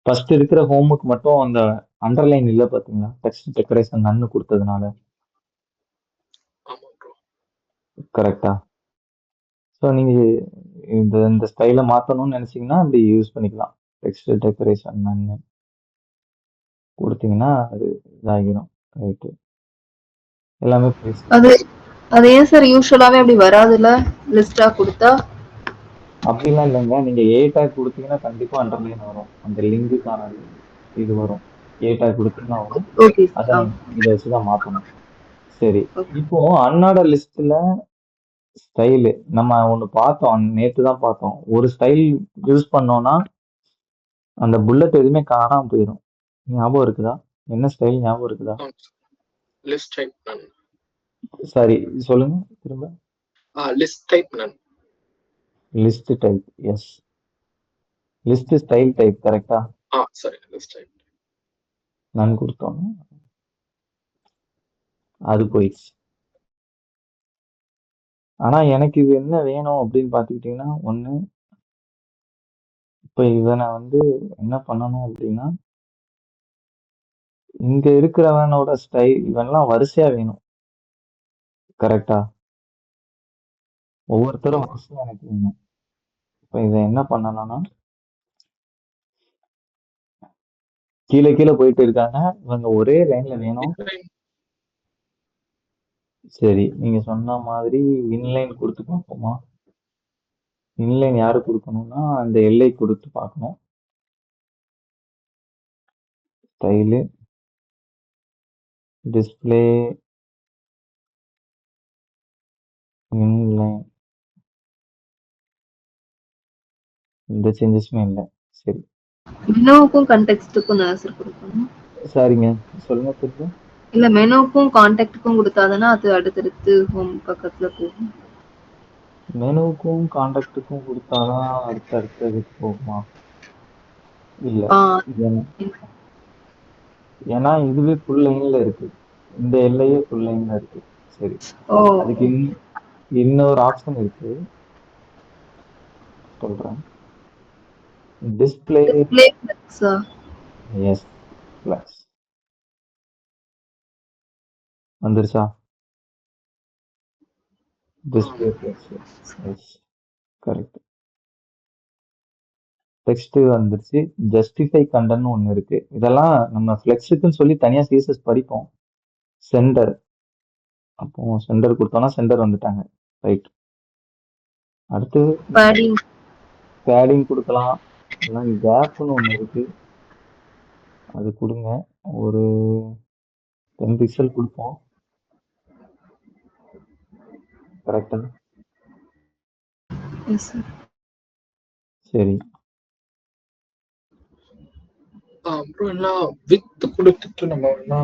ஃபர்ஸ்ட் இருக்கிற ஹோமுக்கு மட்டும் அந்த அண்டர்லைன் இல்லை பாத்தீங்களா, டெக்ஸ்ட் டெக்கரேஷன் நன்னு கொடுத்ததுனால. ஆமா ப்ரோ. கரெக்டா? ஸோ நீங்க இந்த ஸ்டைலை மாத்தணும்னு நினைச்சீங்கன்னா அப்படி யூஸ் பண்ணிக்கலாம். டெக்ஸ்ட் டெக்கரேஷன் நன்னு கொடுத்தீங்கன்னா அது இதாகிடும், ரைட்டு. எல்லாமே பேசி அது அது ஏன் சார் யூஸ்வலாவே அப்படி வராதுல்ல லிஸ்டா கொடுத்தா? அப்படிலாம் இல்லைங்க, நீங்க ஏ டேக் கொடுத்தீங்கன்னா கண்டிப்பா அண்டர்லைன் வரும், அந்த லிங்குக்கான இது வரும். ஏ டேக் கொடுத்தீங்கன்னா வரும், ஓகே அதை சார். நீங்க இதை வச்சுதான் மாத்தணும். சரி, ஓகே. இப்போ அன்னாட லிஸ்ட்ல ஸ்டைலு நம்ம ஒண்ணு பார்த்தோம், நேத்து தான் பார்த்தோம். ஒரு ஸ்டைல் யூஸ் பண்ணோம்னா அந்த புல்லட் எதுவுமே காணாம போயிடும். ஞாபகம் இருக்குதா, என்ன ஸ்டைல் ஞாபகம் இருக்குதா? லிஸ்ட் டைப் நான் சரி சொல்லுங்க, திரும்ப list type none. List type. Yes, list style type கரெக்டா? சரி, லிஸ்ட் டைப். நான் கொடுத்தோம், அது போயிடுச்சு. ஆனா எனக்கு இது என்ன வேணும் அப்படின்னு பாத்துக்கிட்டீங்கன்னா, ஒண்ணு இப்ப இதை நான் வந்து என்ன பண்ணணும் அப்படின்னா, இங்க இருக்கிறவனோட ஸ்டைல் இவன்லாம் வரிசையா வேணும் கரெக்டா? ஒவ்வொருத்தரும் ஆமா. வரிசையா எனக்கு வேணும். இப்ப இதை என்ன பண்ணலாம்னா, கீழே கீழே போயிட்டு இருக்காங்க, இவங்க ஒரே லைன்ல வேணும். Inline. சரி, நீங்க சொன்ன மாதிரி இன்லைன் கொடுத்து பார்ப்போமா? இன்லைன் யாரு கொடுக்கணும்னா அந்த எல்லை கொடுத்து பார்க்கணும். ஸ்டைலு, டிஸ்பிளே, இன்லைன், எந்த சேஞ்சஸுமே இல்லை. சரி, மெனுவுக்கும் கண்டெக்ஸ்ட்டுக்கும் தான் சார் கொடுக்கணும். சரிங்க, சொல்லுங்க திரும்ப. இல்ல மெனுவுக்கும் கான்டாக்டுக்கும் கொடுத்தாதானே அது அடுத்தடுத்து ஹோம் பக்கத்துல போகும். மெனுவுக்கும் கான்டாக்டுக்கும் கொடுத்தாதான் அடுத்தடுத்ததுக்கு போகுமா? இல்ல, ஆ, ஏன்னா ஏன்னா இதுவே ஃபுல் லைன்ல இருக்கு, இந்த எல்லையே ஃபுல் லைன்ல இருக்கு. சரி, ஓ, அதுக்கு இன்னொரு ஆப்ஷன் இருக்கு, சொல்றேன். டிஸ்பிளே, டிஸ்பிளே ஃபிளெக்ஸா? எஸ், பிளஸ் வந்துருச்சா? Display plus, yes, correct. Text வந்துருச்சு. ஜஸ்டிஃபை கண்டென்ட் ஒன்று இருக்கு. இதெல்லாம் நம்ம ஃப்ளெக்ஸுக்குன்னு சொல்லி தனியா சிஎஸ்எஸ் படிப்போம். சென்டர், அப்போ சென்டர் கொடுத்தோம்னா சென்டர் வந்துட்டாங்க. ரைட். அடுத்து பேடிங். பேடிங் கொடுக்கலாம். எல்லாம் கேப்னு ஒன்று இருக்கு, அது கொடுங்க. ஒரு 10 பிக்சல் கொடுப்போம். கரெக்டா? Yes sir. சரி, அப்புறம் என்ன வித் கொடுத்துட்டு நம்ம என்ன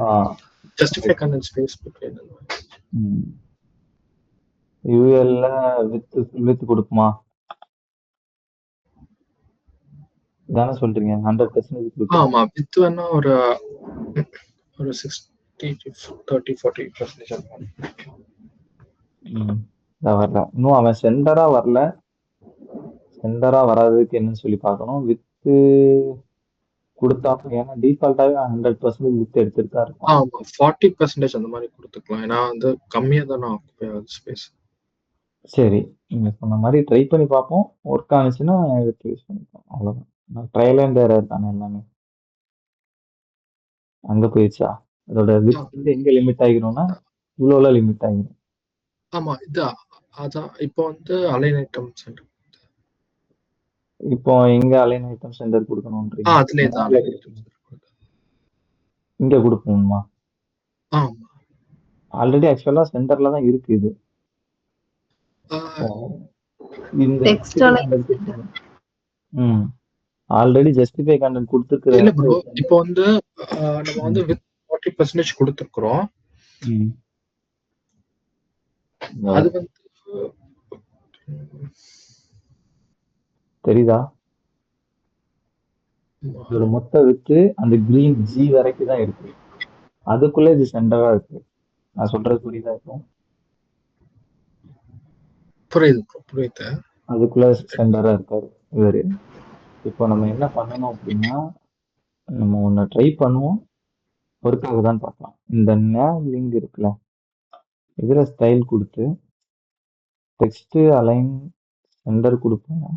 ஆ ஜஸ்டிஃபை கண்டென்ட் ஸ்பேஸ் யூஎல்ல வித் வித் கொடுக்குமா? தானே சொல்றீங்க? 100% கொடுக்கும். ஆமா, வித் வேணா ஒரு 60 30 40% வரல இன்னும், அவன் சென்டரா வரல. சென்டரா வராததுக்கு என்னன்னு சொல்லி பார்க்கணும். வித்து கொடுத்தா, ஏன்னா டிஃபால்ட்டாவே 100% வித் எடுத்துட்டு தான் இருக்கும். ஆமா, 40% அந்த மாதிரி கொடுத்துக்கலாம். ஏன்னா வந்து கம்மியா தானே ஆக்குப்பை ஆகுது ஸ்பேஸ். சரி, நீங்க சொன்ன மாதிரி ட்ரை பண்ணி பார்ப்போம். ஒர்க் ஆனிச்சுன்னா எடுத்து யூஸ் பண்ணிப்போம், அவ்வளவுதான். ட்ரையல் அண்ட் எரர் தானே எல்லாமே. அங்க போயிடுச்சா? அதோட வித் வந்து எங்க லிமிட் ஆகிரும்னா இவ்வளோல லிமிட் ஆகிரும். ஆமா, அதான் இப்போ வந்து அலைன் ஐட்டம் சென்டர். இப்போ எங்க அலைன் ஐட்டம் சென்டர் கொடுக்கணும்ன்றீங்க? அதுலயே தான் அலைன் ஐட்டம் இங்க கொடுப்போமா? ஆமா, ஆல்ரெடி ஆக்சுவலா சென்டர்ல தான் இருக்கு இது. இந்த ஆல்ரெடி ஜஸ்டிஃபை கண்டென்ட் கொடுத்துருக்கிற. இல்ல ப்ரோ, இப்போ வந்து நம்ம வந்து வித் 40% கொடுத்துருக்குறோம். அது வந்து தெரியுதா? இதோட மொத்த வித்து அந்த கிரீன் ஜி வரைக்கும் தான் இருக்கு. அதுக்குள்ள இது சென்டரா இருக்கு. நான் சொல்றது புரியுதா? இருக்கும் புரியுது. அதுக்குள்ள சென்டரா இருக்காரு இவரு. இப்போ நம்ம என்ன பண்ணணும் அப்படின்னா, நம்ம ஒன்னு ட்ரை பண்ணுவோம், ஒர்க் ஆகுதான்னு பார்க்கலாம். இந்த nav லிங்க் இருக்குல்ல, இதுல ஸ்டைல் கொடுத்து டெக்ஸ்ட் அலைன் சென்டர் கொடுப்போம்.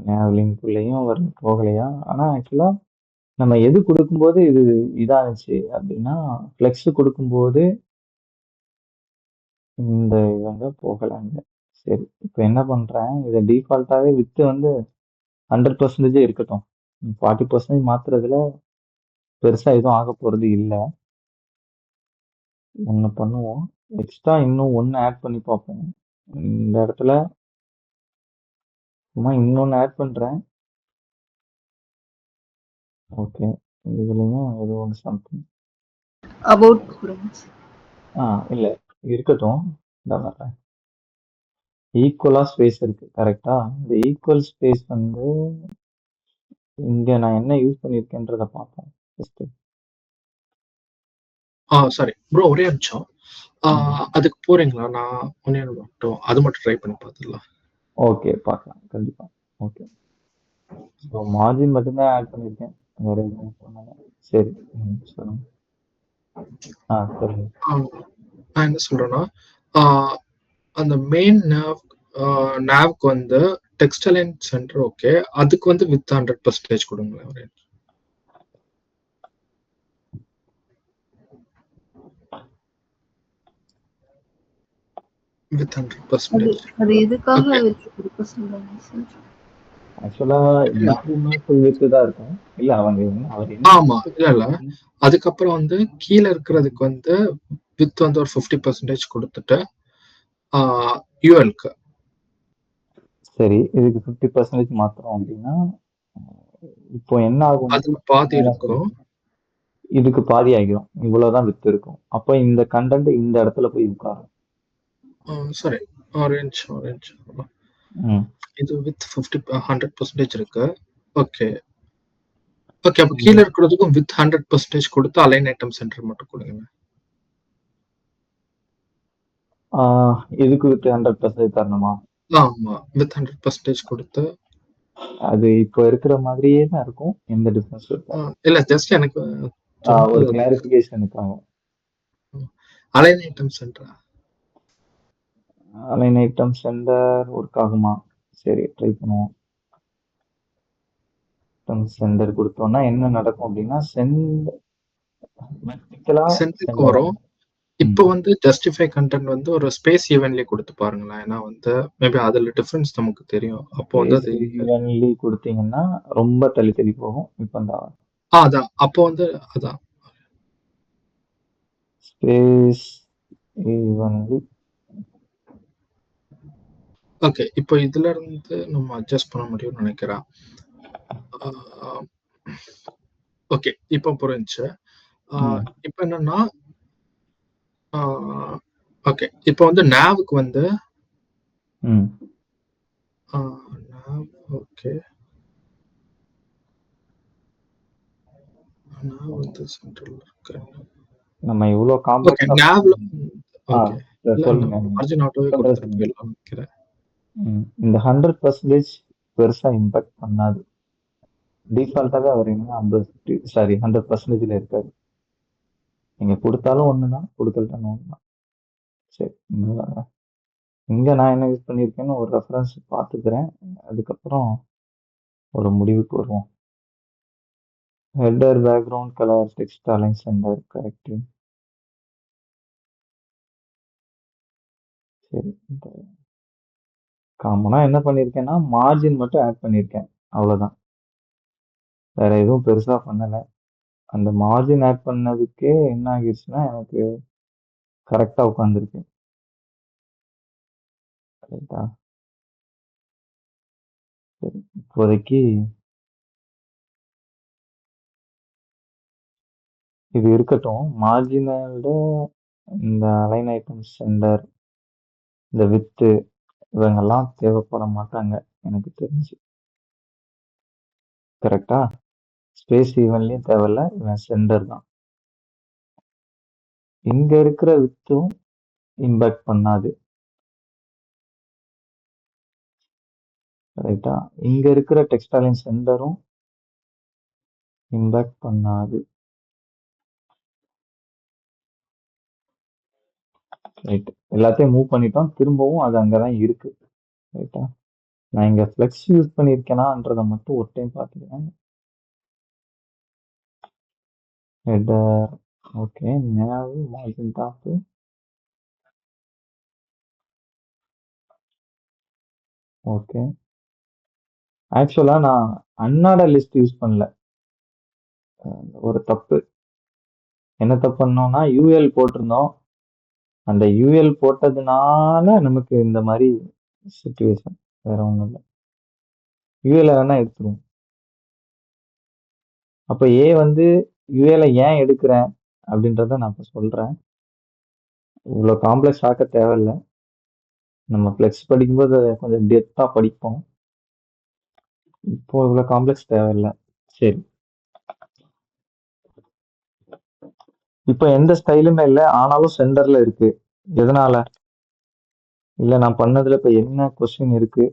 nav லிங்க் உள்ளேயும் போகலையா? ஆனா ஆக்சுவலா நம்ம எது கொடுக்கும்போது இது இதானுச்சு அப்படின்னா, ஃப்ளெக்ஸ் கொடுக்கும்போது இந்த இவங்க போகலாங்க. சரி, இப்போ என்ன பண்றேன், இதை டிஃபால்ட்டாவே வித்து வந்து 100% இருக்கட்டும். 40% மாத்துறதுல பெருசா எதுவும் ஆக போறது இல்லை. ஒண்ணு பண்ணுவோம், எக்ஸ்ட்ரா இன்னும் ஒன்னு ஆட் பண்ணி பார்ப்போம். இந்த இடத்துல சும்மா இன்னொன்னு ஆட் பண்றேன். ஓகே, இதுலயும் ஏதோ ஒன்று சம்திங் அபவுட் கொடுங்க சார். இல்ல இருக்கட்டும். இந்த வர்றேன். ஈக்குவலா ஸ்பேஸ் இருக்கு கரெக்டா? இந்த ஈக்குவல் ஸ்பேஸ் வந்து இங்க நான் என்ன யூஸ் பண்ணிருக்கேன்றத பார்ப்போம் ஃபர்ஸ்ட். சாரி ப்ரோ, ஒரே நிமிஷம். அதுக்கு போறீங்களா? நான் ஒன்னே மட்டும் அது மட்டும் ட்ரை பண்ணி பார்த்துடலாம். ஓகே, பார்க்கலாம் கண்டிப்பா. ஓகே, ஸோ மார்ஜின் மட்டும்தான் ஆட் பண்ணியிருக்கேன், வேற எதுவும் பண்ணல. சரி, சொல்லுங்க. சொல்லுங்க. நான் என்ன சொல்றேன்னா, அந்த மெயின் நேவ்க்கு வந்து டெக்ஸ்ட் அலைன் சென்டர் ஓகே, அதுக்கு வந்து வித் 100% கொடுங்களேன். ஒரே வித் 100%. அது எதுக்காக ஓகே. வித்து கொடுக்க சொல்றாங்க சார்? ஆக்சுவலா எல்லாருமே ஃபுல் வித்து தான் இருக்கும். இல்ல அவங்க அவர் ஆமா, இல்ல என்ன அதுக்கப்புறம் வந்து கீழே இருக்கிறதுக்கு வந்து வித் வந்து ஒரு 50% கொடுத்துட்டு யூஎல்க்கு. சரி, இதுக்கு 50% மாத்திரம் அப்படின்னா இப்போ என்ன ஆகும்? அதுல பாதி இருக்கும். இதுக்கு பாதி ஆகிடும். இவ்வளவுதான் வித்து இருக்கும். அப்ப இந்த கண்டென்ட் இந்த இடத்துல போய் உட்காரும். சரி, ஆரஞ்சு. இது வித் 100% இருக்கு. ஓகே ஓகே, அப்ப கீழே இருக்கிறதுக்கும் வித் 100% கொடுத்து அலைன் ஐட்டம் சென்டர் மட்டும் கொடுங்க. இதுக்கு வித் 100% தரணுமா? ஆமா, வித் 100% கொடுத்து. அது இப்போ இருக்கிற மாதிரியே தான் இருக்கும், எந்த டிஃபரன்ஸ் இருக்கும். இல்ல ஜஸ்ட் எனக்கு ஒரு கிளாரிபிகேஷனுக்காக. Align item centre align item centre work ஆகுமா? சரி, ட்ரை பண்ணுவோம். சென்டர் கொடுத்தோம்னா என்ன நடக்கும் அப்படின்னா சென்டருக்கு வரும். இப்போ வந்து ஜஸ்டிஃபை கண்டென்ட் வந்து ஒரு ஸ்பேஸ் ஈவன்லி கொடுத்து பாருங்களேன். ஏன்னா வந்து மேபி அதுல டிஃபரன்ஸ் நமக்கு தெரியும். அப்போ வந்து அது ஈவன்லி கொடுத்தீங்கன்னா ரொம்ப தள்ளி தள்ளி போகும். இப்போ அதான் அப்போ வந்து அதான் ஸ்பேஸ் ஈவன்லி. ஓகே, இப்போ இதுல இருந்து நம்ம அட்ஜஸ்ட் பண்ண முடியும்னு நினைக்கிறேன். ஓகே, இப்போ புரிஞ்சுச்சு. இப்போ என்னன்னா ஓகே, இப்போ வந்து நாவுக்கு வந்து ஓகே நான் வந்து சென்ட்ரல் இருக்கேன். நம்ம இவ்ளோ காம்ப்ளெக்ஸா நாவ்ல ஓகே சொல்லுங்க. மார்ஜின் ஆட்டோவே கொடுத்துட்டு போயிடலாம் நினைக்கிறேன். இந்த 100% பெருசா இம்பாக்ட் பண்ணாது. டிஃபால்ட்டாவே அவர் என்ன 100%ல இருக்காரு. நீங்க கொடுத்தாலும் ஒண்ணுதான், கொடுக்கலட்டாலும் ஒண்ணுதான். சரி, இங்க நான் என்ன யூஸ் பண்ணியிருக்கேன்னு ஒரு ரெஃபரன்ஸ் பார்த்துக்கிறேன். அதுக்கப்புறம் ஒரு முடிவுக்கு வருவோம். Header background colour text align centre correct. சரி, காமனா என்ன பண்ணியிருக்கேன்னா மார்ஜின் மட்டும் ஆட் பண்ணியிருக்கேன், அவ்வளவுதான். வேற எதுவும் பெருசா பண்ணல. அந்த மார்ஜின் ஆட் பண்ணதுக்கே என்ன ஆகிடுச்சுன்னா எனக்கு கரெக்டா உட்காந்துருக்கு. கரெக்டா? சரி, இப்போதைக்கு இது இருக்கட்டும். மார்ஜினோட இந்த அலைன் ஐட்டம் சென்டர், இந்த வித்து, இவங்கெல்லாம் தேவைப்பட மாட்டாங்க எனக்கு தெரிஞ்சு. கரெக்டா? ஸ்பேஸ் ஈவன்லயும் தேவையில்ல, இவன் சென்டர் தான். இங்க இருக்கிற வித்தும் இம்பாக்ட் பண்ணாது. ரைட்டா? இங்க இருக்கிற டெக்ஸ்டைலின் சென்டரும் இம்பாக்ட் பண்ணாது. ரைட், எல்லாத்தையும் மூவ் பண்ணிட்டோம். திரும்பவும் அது அங்கதான் இருக்கு. ரைட்டா? நான் இங்க ஃபிளெக்ஸ் யூஸ் பண்ணியிருக்கேனான்றதை மட்டும் ஒரு டைம் பார்த்துக்கிறேன். Header okay, nav margin top okay. ஆக்சுவலா நான் அன்னாட லிஸ்ட் யூஸ் பண்ணல. ஒரு தப்பு. என்ன தப்பு பண்ணோம்னா யூஎல் போட்டிருந்தோம். அந்த யூஎல் போட்டதுனால நமக்கு இந்த மாதிரி சிச்சுவேஷன், வேற ஒண்ணும் இல்லை. யூஎல் வேணா எடுத்துருவோம். அப்ப ஏ வந்து யூஎல ஏன் எடுக்கிறேன் அப்படின்றத நான் இப்போ சொல்றேன். இவ்வளோ காம்ப்ளெக்ஸ் ஆக்க தேவையில்ல. நம்ம ஃப்ளெக்ஸ் படிக்கும்போது அதை கொஞ்சம் டெப்த்தாக படிப்போம். இப்போ இவ்வளோ காம்ப்ளெக்ஸ் தேவையில்லை. சரி, இப்போ எந்த ஸ்டைலுமே இல்லை, ஆனாலும் சென்டர்ல இருக்கு. எதனால? இல்லை நான் பண்ணதுல இப்போ என்ன கொஸ்டின் இருக்கு,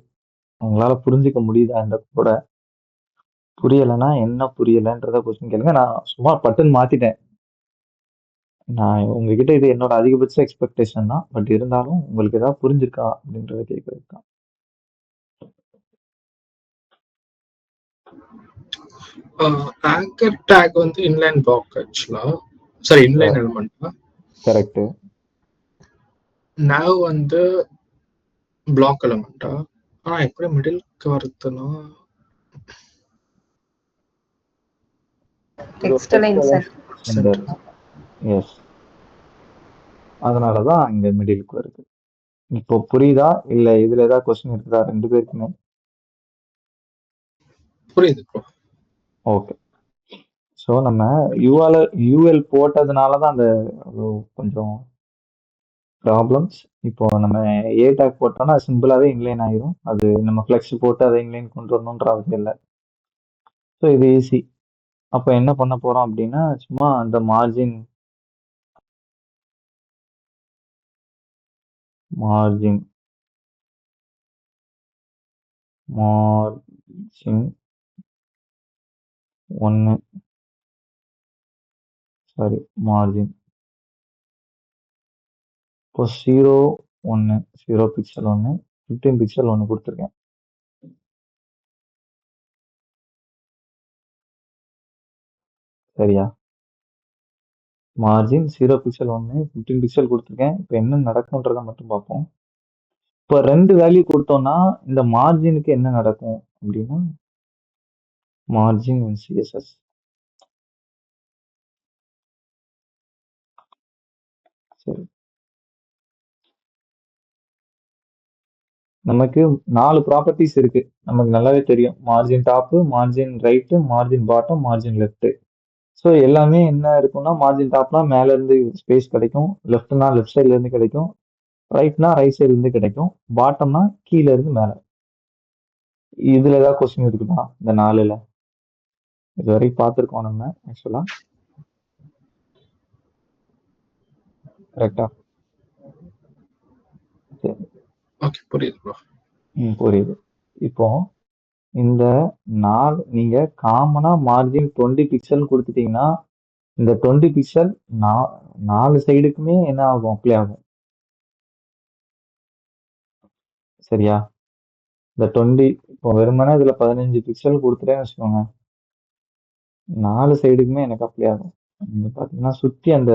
உங்களால புரிஞ்சுக்க முடியுதா இந்த கூட? புரியலைன்னா என்ன புரியலைன்றத கொஸ்டின் கேளுங்க. நான் சும்மா பட்டுன்னு மாத்திட்டேன். நான் உங்ககிட்ட இது என்னோட அதிகபட்ச எக்ஸ்பெக்டேஷன் தான். பட் இருந்தாலும் உங்களுக்கு ஏதாவது புரிஞ்சிருக்கா அப்படின்றத கேட்கறது தான். ஆங்கர் டேக் வந்து இன்லைன் பிளாக் ஆக்சுவலா, sorry inline element. Correct. nav வந்து பிளாக் எலிமெண்டா? ஆனா எப்படி மிடில்க்கு வருதுன்னா டெக்ஸ்ட் அலைன் சென்டர். எஸ், அதனாலதான் இங்க மிடிலுக்கு வருது. இப்போ புரியுதா? இல்ல இதுல ஏதாவது கொஸ்டின் இருக்குதா ரெண்டு பேருக்குமே? புரியுது ப்ரோ. ஓகே. ஸோ நம்ம யூஎல் போட்டதுனால தான் அந்த கொஞ்சம் ப்ராப்ளம்ஸ். இப்போ நம்ம ஏ டேக் போட்டோம்னா சிம்பிளாவே இன்லைன் ஆயிரும். அது நம்ம ஃப்ளெக்ஸ் போட்டு அதை இன்லைன் கொண்டு வரணுன்ற அவசியம் இல்லை. ஸோ இது ஈஸி. அப்போ என்ன பண்ண போறோம் அப்படின்னா, சும்மா அந்த margin margin margin 1, sorry margin இப்போ 0, 1, 0 பிக்சல் 1, 15 பிக்சல் 1 கொடுத்துருக்கேன். சரியா? மார்ஜின் 0 பிக்சல் 1, 15 பிக்சல் கொடுத்துருக்கேன். இப்போ என்ன நடக்கும்ன்றதை மட்டும் பார்ப்போம். இப்போ 2 வேல்யூ கொடுத்தோம்னா இந்த மார்ஜினுக்கு என்ன நடக்கும் அப்படின்னா, மார்ஜின் சிஎஸ்எஸ் சரி, நமக்கு 4 ப்ராப்பர்ட்டிஸ் இருக்கு. நமக்கு நல்லாவே தெரியும். Margin top, margin right, margin bottom, margin left. So எல்லாமே என்ன இருக்கும்னா, மார்ஜின் டாப்னா மேல இருந்து ஸ்பேஸ் கிடைக்கும், லெஃப்ட்னா லெஃப்ட் சைட்ல இருந்து கிடைக்கும், ரைட்னா ரைட் சைட்ல இருந்து கிடைக்கும், பாட்டம்னா கீழே இருந்து மேல. இதுல ஏதாவது கொஸ்டின் இருக்குதா இந்த 4ல? இது வரைக்கும் பார்த்துருக்கோம் நம்ம ஆக்சுவலா. கரெக்டா? சரி, ஓகே புரியுது ப்ரோ. புரியுது. இப்போ இந்த 4 நீங்க காமனா மார்ஜின் 20 பிக்சல் கொடுத்துட்டீங்கன்னா, இந்த 20 பிக்சல் 4 சைடுக்குமே என்ன ஆகும்? அப்ளை ஆகும். சரியா? இந்த 20 இப்போ வெறுமனே இதுல 15 பிக்சல் கொடுத்துட்டேன்னு வச்சுக்கோங்க, 4 சைடுக்குமே எனக்கு அப்ளை ஆகும். நீங்க பாத்தீங்கன்னா சுத்தி அந்த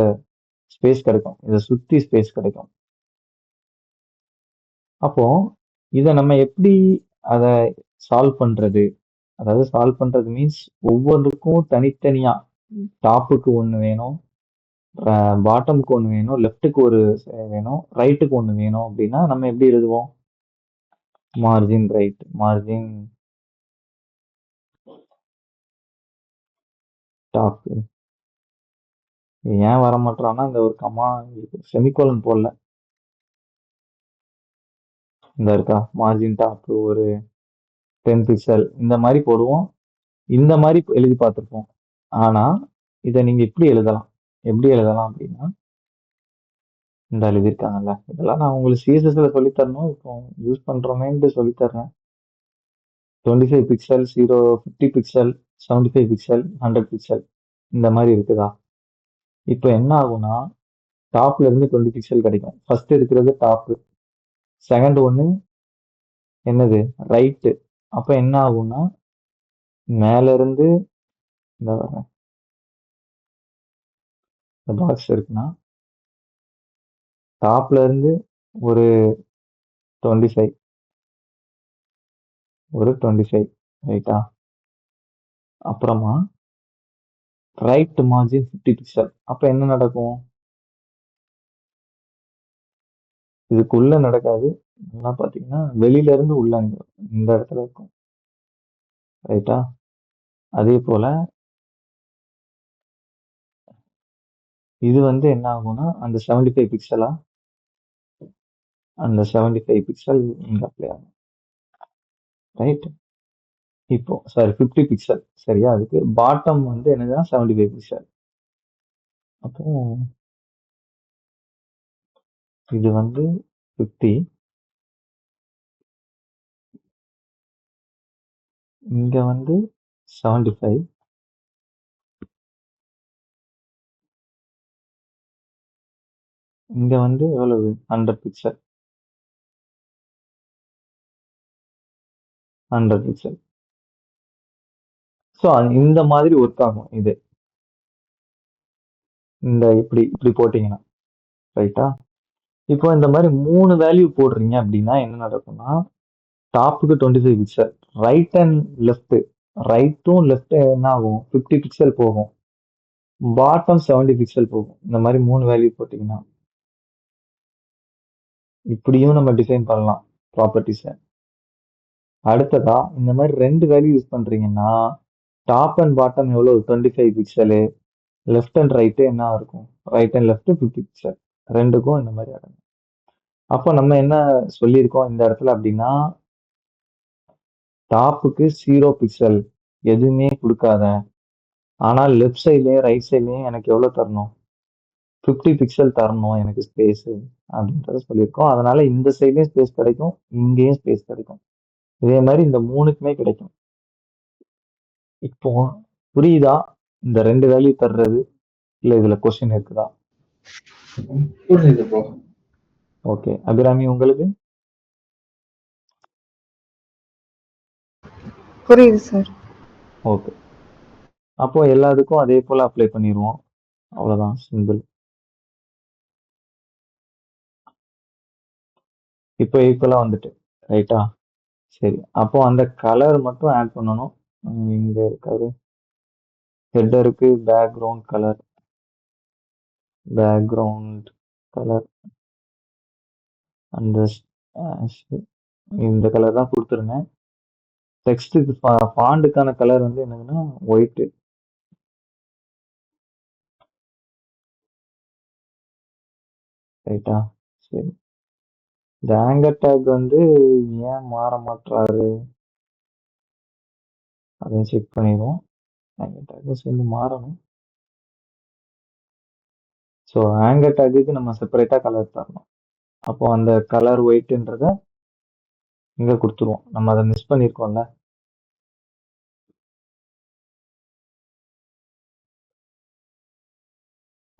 ஸ்பேஸ் கிடைக்கும், இதை சுத்தி ஸ்பேஸ் கிடைக்கும். அப்போ இதை நம்ம எப்படி அதை சால்வ் பண்றது? அதாவது சால்வ் பண்றது மீன்ஸ் ஒவ்வொன்றுக்கும் தனித்தனியா டாப்புக்கு ஒன்று வேணும், பாட்டமுக்கு ஒன்று வேணும், லெஃப்ட்டுக்கு ஒரு வேணும், ரைட்டுக்கு ஒன்று வேணும் அப்படின்னா நம்ம எப்படி எழுதுவோம்? Margin right, margin top. ஏன் வர மாட்டான்னா இந்த ஒரு கமா செமிகோலன் போடல. இந்த இருக்கா மார்ஜின் டாப் ஒரு 10 பிக்சல் இந்த மாதிரி போடுவோம். இந்த மாதிரி எழுதி பார்த்துருப்போம். ஆனா இதை நீங்க இப்படி எழுதலாம். எப்படி எழுதலாம் அப்படின்னா, இந்த எழுதியிருக்காங்கல்ல, இதெல்லாம் நான் உங்களுக்கு சிஎஸ்எஸ்ல சொல்லித்தரணும், இப்போ யூஸ் பண்றோமேன்ட்டு சொல்லித்தரேன். 25 பிக்சல், 0, 50 பிக்சல், 75 பிக்சல், 100 பிக்சல் இந்த மாதிரி இருக்குதா? இப்போ என்ன ஆகும்னா, டாப்ல இருந்து 20 பிக்சல் கிடைக்கும். ஃபர்ஸ்ட் இருக்கிறது டாப், செகண்ட் ஒன்று என்னது? ரைட்டு. அப்ப என்ன ஆகும்னா, மேல இருந்து இந்த வரேன், இந்த பாக்ஸ் இருக்குன்னா டாப்ல இருந்து ஒரு 25, ஒரு 25 ரைட்டா? அப்புறமா ரைட் மார்ஜின் 50 பிக்சல். அப்ப என்ன நடக்கும்? இதுக்குள்ள நடக்காது. இதெல்லாம் பாத்தீங்கன்னா வெளியில இருந்து உள்ள இந்த இடத்துல இருக்கும். ரைட்டா? அதே போல இது வந்து என்ன ஆகும்னா அந்த 75 பிக்சலா அந்த 75 பிக்சல் இங்க அப்ளை ஆகும். ரைட்? இப்போ சாரி 50 பிக்சல் சரியா? அதுக்கு பாட்டம் வந்து என்னதுன்னா 75 பிக்சல். அப்போ இது வந்து 50, இங்க வந்து 75, இங்க வந்து எவ்வளவு 100 பிக்சல் 100 பிக்சல். ஸோ இந்த மாதிரி ஒர்க் ஆகும் இது. இந்த இப்படி இப்படி போட்டீங்கன்னா ரைட்டா? இப்போ இந்த மாதிரி 3 வேல்யூ போடுறீங்க அப்படின்னா என்ன நடக்கும்னா டாப்புக்கு 25 பிக்சல், ரைட் அண்ட் லெஃப்ட், ரைட்டும் லெஃப்ட் என்ன ஆகும் 50 பிக்சல் போகும், பாட்டம் 70 பிக்சல் போகும். இந்த மாதிரி 3 வேல்யூ போட்டீங்கன்னா இப்படியும் நம்ம டிசைன் பண்ணலாம் ப்ராப்பர்ட்டிஸை. அடுத்ததா இந்த மாதிரி 2 வேல்யூ யூஸ் பண்றீங்கன்னா டாப் அண்ட் பாட்டம் எவ்வளவு 25 பிக்சலு, லெஃப்ட் அண்ட் ரைட்டு என்ன இருக்கும், ரைட் அண்ட் லெஃப்ட் 50 பிக்சல், ரெண்டுக்கும் இந்த மாதிரி அடங்கும். அப்போ நம்ம என்ன சொல்லியிருக்கோம் இந்த இடத்துல அப்படின்னா டாப்புக்கு 0 பிக்சல் எதுவுமே கொடுக்காத, ஆனால் லெஃப்ட் சைட்லயும் ரைட் சைட்லயும் எனக்கு எவ்வளவு தரணும் 50 பிக்சல் தரணும் எனக்கு ஸ்பேஸ் அப்படின்றத சொல்லியிருக்கோம். அதனால இந்த சைட்லயும் ஸ்பேஸ் கிடைக்கும், இங்கேயும் ஸ்பேஸ் கிடைக்கும். இதே மாதிரி இந்த 3க்குமே கிடைக்கும். இப்போ புரியுதா இந்த 2 வேல்யூ தர்றது? இல்ல இதுல கொஸ்டின் இருக்குதா? புரியுது ப்ரோ. ஓகே அபிராமி உங்களுக்கு? புரியுது சார். ஓகே, அப்போ எல்லாத்துக்கும் அதே போல அப்ளை பண்ணிடுவோம். அவ்வளவுதான், சிம்பிள். இப்போ ஈக்குவலா வந்துட்டு ரைட்டா? சரி, அப்போ அந்த கலர் மட்டும் ஆட் பண்ணணும். இங்க இருக்காரு ஹெட்டருக்கு பேக்ரவுண்ட் கலர், பேக்ரவுண்ட் கலர் அந்த இந்த கலர் தான் கொடுத்துருங்க. டெக்ஸ்ட்டுக்கு ஃபாண்டுக்கான கலர் வந்து என்னதுன்னா ஒயிட்டு. ரைட்டா? சரி, இந்த ஆங்கர் டேக் வந்து ஏன் மாற மாட்டாரு அதையும் செக் பண்ணிடுவோம். ஆங்கர் டேக்கும் சேர்ந்து மாறணும். ஸோ ஆங்கர் டேக்குக்கு நம்ம செப்பரேட்டா கலர் தரணும். அப்போ அந்த கலர் ஒயிட்ன்றத இங்க கொடுத்துருவோம். நம்ம அதை மிஸ் பண்ணியிருக்கோம்ல.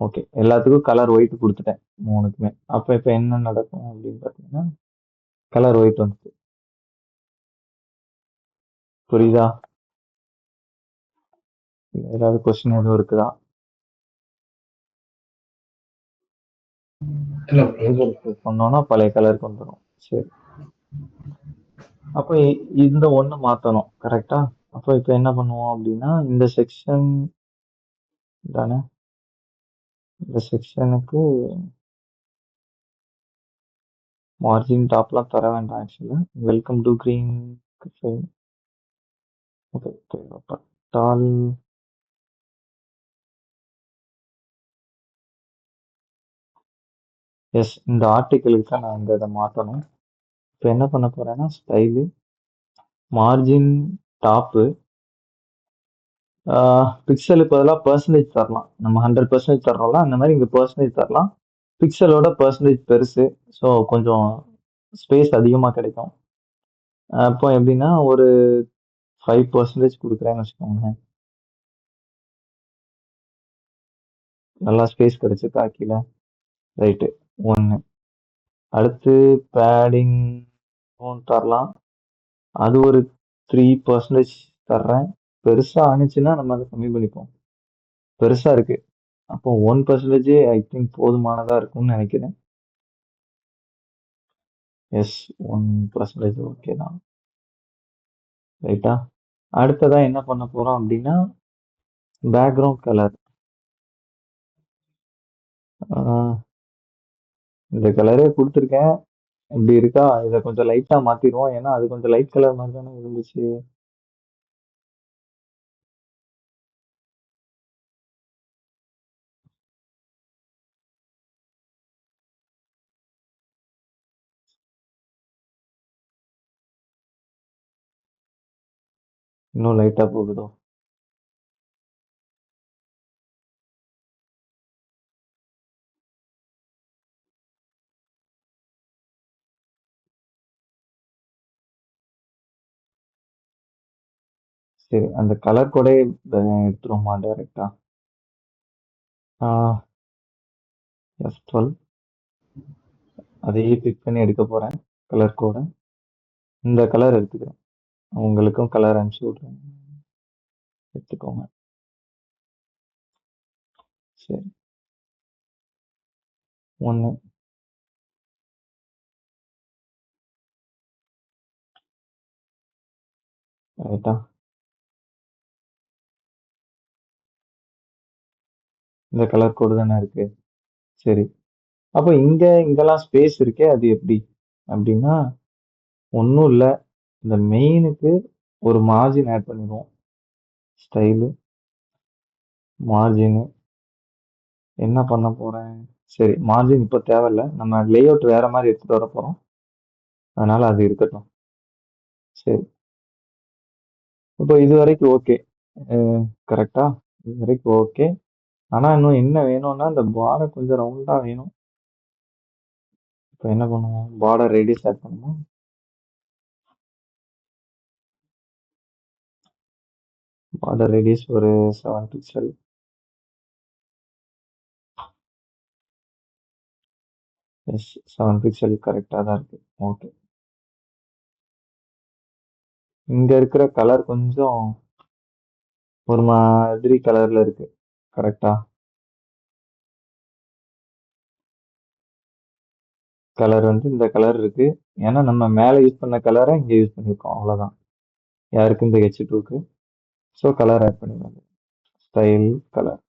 ஓகே, எல்லாத்துக்கும் கலர் ஒயிட் கொடுத்துட்டேன் 3க்குமே. அப்போ இப்போ என்ன நடக்கும் அப்படின்னு பார்த்தீங்கன்னா கலர் ஒயிட் வந்துச்சு. புரியுதா? ஏதாவது கொஸ்டின் எதுவும் இருக்குதா? இல்ல ப்ரோ. லேபிளுக்கு சொன்னோம்னா பழைய கலருக்கு வந்துடும். சரி, அப்போ இந்த ஒண்ணு மாத்தணும் கரெக்டா? அப்போ இப்போ என்ன பண்ணுவோம் அப்படின்னா இந்த செக்ஷன் தானே, இந்த செக்ஷனுக்கு மார்ஜின் டாப்லாம் தர வேண்டாம் ஆக்சுவலா. Welcome to green. ஓகே, தேவைப்பட்டால் எஸ், இந்த ஆர்டிக்கிளுக்கு தான் நான் இதை மாற்றணும். இப்போ என்ன பண்ண போறேன்னா ஸ்டைலு மார்ஜின் டாப்பு பிக்சலுக்கு பதிலாக பர்சன்டேஜ் தரலாம். நம்ம 100% தர்றோம்ல அந்த மாதிரி இங்கே பர்சன்டேஜ் தரலாம். பிக்சலோட பர்சன்டேஜ் பெருசு, ஸோ கொஞ்சம் ஸ்பேஸ் அதிகமாக கிடைக்கும். அப்போ எப்படின்னா ஒரு 5% கொடுக்குறேன்னு வச்சுக்கோங்க. நல்லா ஸ்பேஸ் கிடைச்சிருக்கா கீழே? ரைட்டு, ஒன்று. அடுத்து பேடிங் தரலாம், அது ஒரு 3% தர்றேன். பெருசா ஆனிச்சுன்னா நம்ம அதை கம்மி பண்ணிப்போம். பெருசா இருக்கு, அப்போ 1% ஐ திங்க் போதுமானதா இருக்கும்னு நினைக்கிறேன். எஸ், 1% ஓகே தான். ரைட்டா? அடுத்ததா என்ன பண்ண போறோம் அப்படின்னா பேக்ரவுண்ட் கலர். இந்த கலரே கொடுத்துருக்கேன், இப்படி இருக்கா? இதை கொஞ்சம் லைட்டா மாத்திடுவோம், ஏன்னா அது கொஞ்சம் லைட் கலர் மாதிரி தானே இருந்துச்சு. இன்னும் லைட்டா போகுதோ? சரி, அந்த கலர் கோடே எடுத்துருவோமா டைரக்டா? F12 அதையே பிக் பண்ணி எடுக்க போறேன். கலர் கோடை இந்த கலர் எடுத்துக்கிறேன். உங்களுக்கும் கலர் அனுப்பிச்சு விட்றேன், எடுத்துக்கோங்க. சரி, 1 ரைட்டா? இந்த கலர் கோடு தானே இருக்கு. சரி, அப்போ இங்கெல்லாம் ஸ்பேஸ் இருக்கே, அது எப்படி அப்படின்னா ஒன்றும் இல்லை. இந்த மெயினுக்கு ஒரு மார்ஜின் ஆட் பண்ணிடுவோம். ஸ்டைலு மார்ஜின் என்ன பண்ண போறேன்? சரி, மார்ஜின் இப்போ தேவையில்லை, நம்ம லேஅவுட் வேற மாதிரி எடுத்துட்டு வர போறோம், அதனால அது இருக்கட்டும். சரி, இப்போ இது வரைக்கும் ஓகே, கரெக்டா? இது வரைக்கும் ஓகே. ஆனா இன்னும் என்ன வேணும்னா இந்த பார்டர் கொஞ்சம் ரவுண்டா வேணும். இப்போ என்ன பண்ணுவோம்? பார்டர் ரேடியஸ் ஆட் பண்ணுவோம். பார்டர் ரேடியஸ் ஒரு 7 பிக்சல். எஸ், 7 பிக்சல் கரெக்டா தான் இருக்கு. ஓகே, இங்க இருக்கிற கலர் கொஞ்சம் ஒரு மாதிரி கலர்ல இருக்கு, கரெக்டா? கலர் வந்து இந்த கலர் இருக்கு, ஏன்னா நம்ம மேல யூஸ் பண்ண கலரை இங்க யூஸ் பண்ணிருக்கோம், அவ்வளவுதான். யாருக்கு? இந்த H2க்கு. ஸோ கலர் ஆட் பண்ணிடுவாங்க. Style colour.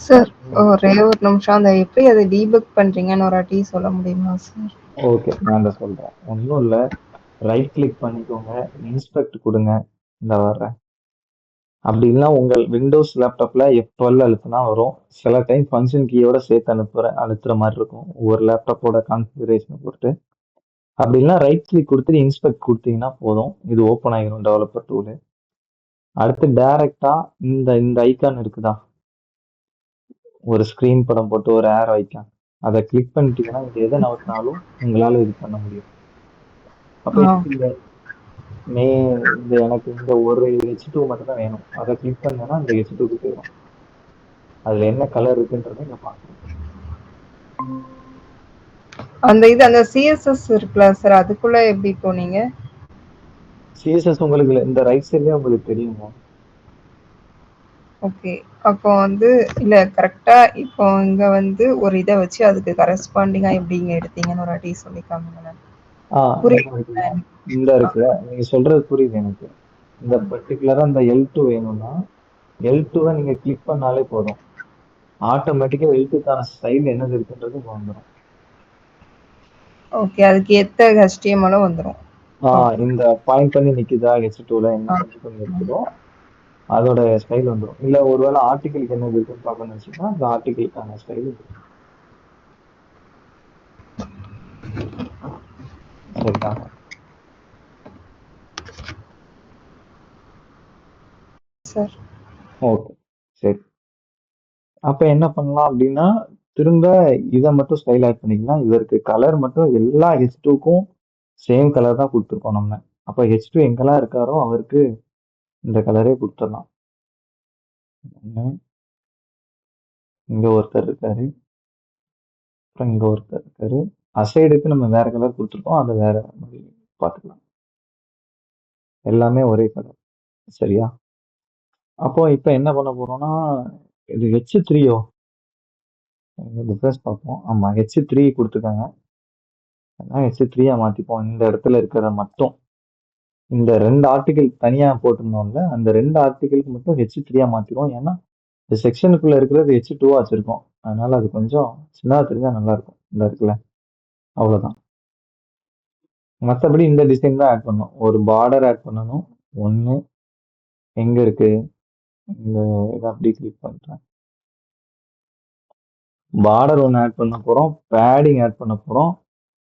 சார் ஒரே ஒரு நிமிஷம், அந்த எப்படி அதை டீபக் பண்றீங்கன்னு ஒரு வாட்டி சொல்ல முடியுமா சார்? ஓகே, நான் தான் சொல்றேன். ஒன்றும் இல்லை, ரைட் கிளிக் பண்ணிக்கோங்க, இன்ஸ்பெக்ட் கொடுங்க, இந்த வர்றேன். அப்படி இல்லைன்னா உங்கள் விண்டோஸ் லேப்டாப்ல F12 அழுத்தினா வரும். சில டைம் ஃபங்க்ஷன் கீயோட சேர்த்து அழுத்துற மாதிரி இருக்கும், ஒவ்வொரு லேப்டாப்போட கான்ஃபிகரேஷனை பொறுத்து. அப்படி இல்லைன்னா ரைட் கிளிக் கொடுத்துட்டு இன்ஸ்பெக்ட் கொடுத்தீங்கன்னா போதும், இது ஓப்பன் ஆகிரும் டெவலப்பர் டூலு. அடுத்து டைரக்டா இந்த இந்த ஐக்கான் இருக்குதா, ஒரு ஸ்கிரீன் படம் போட்டு ஒரு ஏர் ஐக்கான், அதை கிளிக் பண்ணிட்டீங்கன்னா இங்க எதை நகர்த்தினாலும் உங்களால இது பண்ண முடியும். அப்போ இந்த எனக்கு இந்த ஒரு H2 மட்டும் தான் வேணும், அதை கிளிக் பண்ணேன்னா இந்த H2க்கு போயிடும். அதுல என்ன கலர் இருக்குன்றதை இங்க பாக்குறோம். அந்த சிஎஸ்எஸ் இருக்குல்ல சார், அதுக்குள்ள எப்படி போனீங்க? சிஎஸ்எஸ் உங்களுக்கு இந்த ரைட் சைட்லயே உங்களுக்கு தெரியுமா? ஓகே, அப்போ வந்து இல்ல கரெக்டா இப்போ இங்க வந்து ஒரு இதை வச்சு அதுக்கு கரஸ்பாண்டிங்கா எப்படிங்க எடுத்தீங்கன்னு ஒரு வாட்டி சொல்லி காமிங்களேன். புரியுது. இந்த இருக்குல்ல, நீங்க சொல்றது புரியுது எனக்கு. இந்த பர்டிகுலரா இந்த L2 வேணும்னா L2வை நீங்க கிளிக் பண்ணாலே போதும், ஆட்டோமேட்டிக்கா L2க்கான ஸ்டைல் என்னது இருக்குன்றது வந்துடும். ஓகே, அதுக்கு ஏத்த HTML வந்துரும். இந்த பாயிண்ட் பண்ணி நிக்குதா H2ல என்ன பண்ணி இருக்குதோ அதோட ஸ்டைல் வந்துடும். இல்ல ஒருவேளை ஆர்டிகிளுக்கு என்ன இருக்குன்னு பார்க்கணும்னு நினைச்சீங்கன்னா அந்த ஆர்டிகிளுக்கான ஸ்டைல் இருக்கும். சரிதா? சார் ஓகே, சரி. அப்ப என்ன பண்ணலாம் அப்படின்னா திரும்ப இதை மட்டும் ஸ்டைல் ஆட் பண்ணிக்கலாம். இதற்கு கலர் மட்டும் எல்லா H2க்கும் சேம் கலர் தான் கொடுத்துருக்கோம் நம்ம. அப்ப H2 எங்கெல்லாம் இருக்காரோ அவருக்கு இந்த கலரே கொடுத்துடலாம். இங்க ஒருத்தர் இருக்காரு, அப்புறம் இங்க ஒருத்தர் இருக்காரு. அசைடுக்கு நம்ம வேற கலர் கொடுத்துருக்கோம், அதை வேற மாதிரி பார்த்துக்கலாம். எல்லாமே ஒரே கலர், சரியா? அப்போ இப்ப என்ன பண்ண போறோம்னா இது H3ஓ டிஃபரன்ஸ் பார்ப்போம். ஆமா, H3 கொடுத்துருக்காங்க, H3 மாத்திப்போம். இந்த இடத்துல இருக்கிறத மட்டும் இந்த 2 ஆர்டிகிள் தனியா போட்டிருந்தோம்ல, அந்த 2 ஆர்டிகிளுக்கு மட்டும் H3 மாத்திடுவோம். ஏன்னா இந்த செக்ஷனுக்குள்ள இருக்கிறது H2 வச்சிருக்கோம், அதனால அது கொஞ்சம் சின்னதா தெரிஞ்சா நல்லா இருக்கும். இந்த இருக்குல்ல, அவ்வளவுதான். மற்றபடி இந்த டிசைன் தான் ஆட் பண்ணணும். ஒரு பார்டர் ஆட் பண்ணணும். ஒண்ணு எங்க இருக்கு, இந்த இதை அப்படி கிளிக் பண்றேன். பார்டர் ஒன்று ஆட் பண்ண போகிறோம், பேடிங் ஆட் பண்ண போகிறோம்,